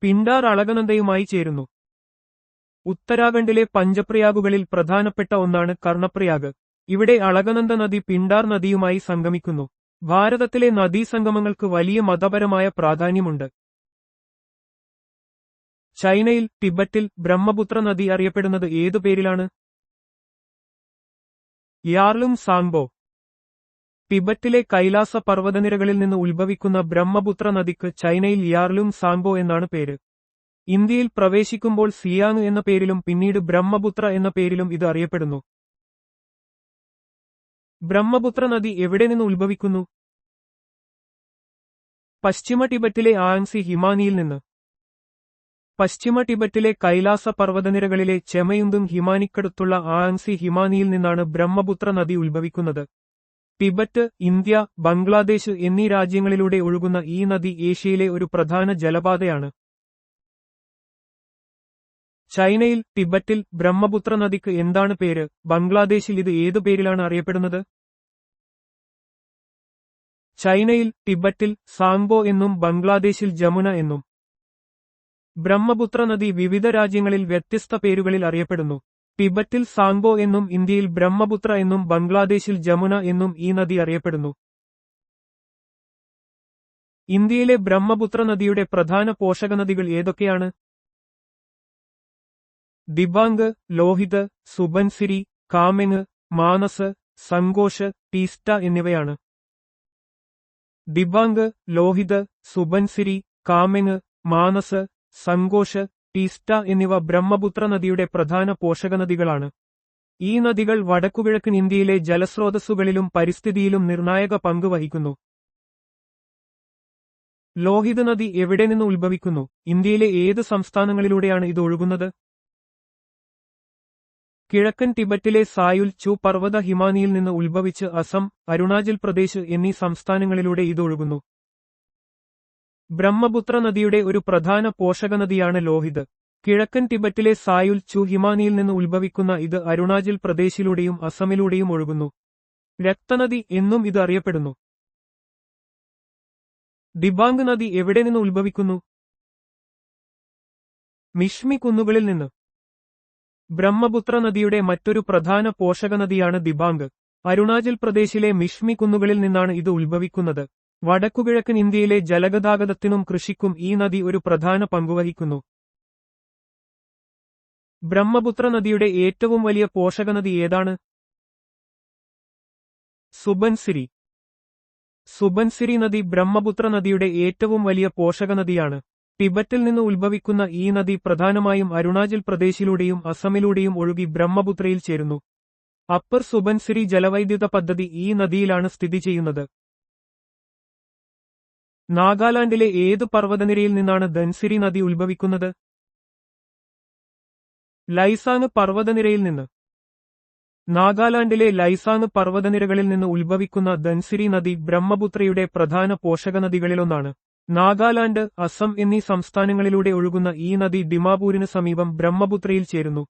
പിണ്ടാർ അളകനന്ദയുമായി ചേരുന്നു. ഉത്തരാഖണ്ഡിലെ പഞ്ചപ്രയാഗുകളിൽ പ്രധാനപ്പെട്ട ഒന്നാണ് കർണപ്രയാഗ്. ഇവിടെ അളകനന്ദ നദി പിണ്ടാർ നദിയുമായി സംഗമിക്കുന്നു. ഭാരതത്തിലെ നദീസംഗമങ്ങൾക്ക് വലിയ മതപരമായ പ്രാധാന്യമുണ്ട്. ചൈനയിൽ ടിബറ്റിൽ ബ്രഹ്മപുത്ര നദി അറിയപ്പെടുന്നത് ഏതു പേരിലാണ്? യാർലും സാങ്ബോ. ടിബറ്റിലെ കൈലാസ പർവ്വതനിരകളിൽ നിന്ന് ഉത്ഭവിക്കുന്ന ബ്രഹ്മപുത്ര നദിക്ക് ചൈനയിൽ യാർലും സാങ്ബോ എന്നാണ് പേര്. ഇന്ത്യയിൽ പ്രവേശിക്കുമ്പോൾ സിയാങ് എന്ന പേരിലും പിന്നീട് ബ്രഹ്മപുത്ര എന്ന പേരിലും ഇത് അറിയപ്പെടുന്നു. ബ്രഹ്മപുത്ര നദി എവിടെ നിന്ന് ഉത്ഭവിക്കുന്നു? പശ്ചിമ ടിബറ്റിലെ ആങ്സി ഹിമാനിയിൽ നിന്ന്. പശ്ചിമ ടിബറ്റിലെ കൈലാസ പർവ്വതനിരകളിലെ ചെമയുന്തും ഹിമാനിക്കടുത്തുള്ള ആങ്സി ഹിമാനിയിൽ നിന്നാണ് ബ്രഹ്മപുത്ര നദി ഉത്ഭവിക്കുന്നത്. ടിബറ്റ്, ഇന്ത്യ, ബംഗ്ലാദേശ് എന്നീ രാജ്യങ്ങളിലൂടെ ഒഴുകുന്ന ഈ നദി ഏഷ്യയിലെ ഒരു പ്രധാന ജലപാതയാണ്. ചൈനയിൽ ടിബറ്റിൽ ബ്രഹ്മപുത്ര നദിക്ക് എന്താണ് പേര്? ബംഗ്ലാദേശിൽ ഇത് ഏതു പേരിലാണ് അറിയപ്പെടുന്നത്? ചൈനയിൽ ടിബറ്റിൽ സാങ്ബോ എന്നും ബംഗ്ലാദേശിൽ ജമുന എന്നും. ബ്രഹ്മപുത്ര നദി വിവിധ രാജ്യങ്ങളിൽ വ്യത്യസ്ത പേരുകളിൽ അറിയപ്പെടുന്നു. ടിബറ്റിൽ സാങ്ബോ എന്നും ഇന്ത്യയിൽ ബ്രഹ്മപുത്ര എന്നും ബംഗ്ലാദേശിൽ ജമുന എന്നും ഈ നദി അറിയപ്പെടുന്നു. ഇന്ത്യയിലെ ബ്രഹ്മപുത്ര നദിയുടെ പ്രധാന പോഷകനദികൾ ഏതൊക്കെയാണ്? ദിബാംഗ്, ലോഹിത്, സുബൻസിരി, കാമെങ്, മാനസ്, സങ്കോഷ്, ടീസ്റ്റ എന്നിവയാണ്. ദിബാംഗ്, ലോഹിത്, സുബൻസിരി, കാമെങ്, മാനസ്, സങ്കോഷ്, ടീസ്റ്റ എന്നിവ ബ്രഹ്മപുത്ര നദിയുടെ പ്രധാന പോഷകനദികളാണ്. ഈ നദികൾ വടക്കുകിഴക്കൻ ഇന്ത്യയിലെ ജലസ്രോതസ്സുകളിലും പരിസ്ഥിതിയിലും നിർണായക പങ്ക് വഹിക്കുന്നു. ലോഹിത് നദി എവിടെ നിന്ന് ഉത്ഭവിക്കുന്നു? ഇന്ത്യയിലെ ഏത് സംസ്ഥാനങ്ങളിലൂടെയാണ് ഇത് ഒഴുകുന്നത്? കിഴക്കൻ ടിബറ്റിലെ സായുൽ ചു പർവ്വത ഹിമാനിയിൽ നിന്ന് ഉത്ഭവിച്ച് അസം, അരുണാചൽ പ്രദേശ് എന്നീ സംസ്ഥാനങ്ങളിലൂടെ ഇത് ഒഴുകുന്നു. ബ്രഹ്മപുത്ര നദിയുടെ ഒരു പ്രധാന പോഷകനദിയാണ് ലോഹിത്. കിഴക്കൻ ടിബറ്റിലെ സായുൽ ചു ഹിമാനിയിൽ നിന്ന് ഉത്ഭവിക്കുന്ന ഇത് അരുണാചൽ പ്രദേശിലൂടെയും അസമിലൂടെയും ഒഴുകുന്നു. രക്തനദി എന്നും ഇത് അറിയപ്പെടുന്നു. ദിബാംഗ് നദി എവിടെ നിന്ന് ഉത്ഭവിക്കുന്നു? മിഷ്മി കുന്നുകളിൽ നിന്ന്. ബ്രഹ്മപുത്ര നദിയുടെ മറ്റൊരു പ്രധാന പോഷകനദിയാണ് ദിബാംഗ്. അരുണാചൽ പ്രദേശിലെ മിഷ്മി കുന്നുകളിൽ നിന്നാണ് ഇത് ഉത്ഭവിക്കുന്നത്. വടക്കുകിഴക്കൻ ഇന്ത്യയിലെ ജലഗതാഗതത്തിനും കൃഷിക്കും ഈ നദി ഒരു പ്രധാന പങ്കുവഹിക്കുന്നു. ബ്രഹ്മപുത്ര നദിയുടെ ഏറ്റവും വലിയ പോഷകനദി ഏതാണ്? സുബൻസിരി. സുബൻസിരി നദി ബ്രഹ്മപുത്ര നദിയുടെ ഏറ്റവും വലിയ പോഷകനദിയാണ്. ടിബറ്റിൽ നിന്ന് ഉത്ഭവിക്കുന്ന ഈ നദി പ്രധാനമായും അരുണാചൽ പ്രദേശിലൂടെയും അസമിലൂടെയും ഒഴുകി ബ്രഹ്മപുത്രയിൽ ചേരുന്നു. അപ്പർ സുബൻസിരി ജലവൈദ്യുത പദ്ധതി ഈ നദിയിലാണ് സ്ഥിതി ചെയ്യുന്നത്. നാഗാലാൻഡിലെ ഏത് പർവ്വതനിരയിൽ നിന്നാണ് ധൻസിരി നദി ഉത്ഭവിക്കുന്നത്? ലൈസാങ് പർവ്വതനിരയിൽ നിന്ന്. നാഗാലാൻഡിലെ ലൈസാങ് പർവ്വതനിരകളിൽ നിന്ന് ഉത്ഭവിക്കുന്ന ധൻസിരി നദി ബ്രഹ്മപുത്രയുടെ പ്രധാന പോഷകനദികളിലൊന്നാണ്. നാഗാലാൻഡ്, അസം എന്നീ സംസ്ഥാനങ്ങളിലൂടെ ഒഴുകുന്ന ഈ നദി ഡിമാപൂരിന് സമീപം ബ്രഹ്മപുത്രയിൽ ചേരുന്നു.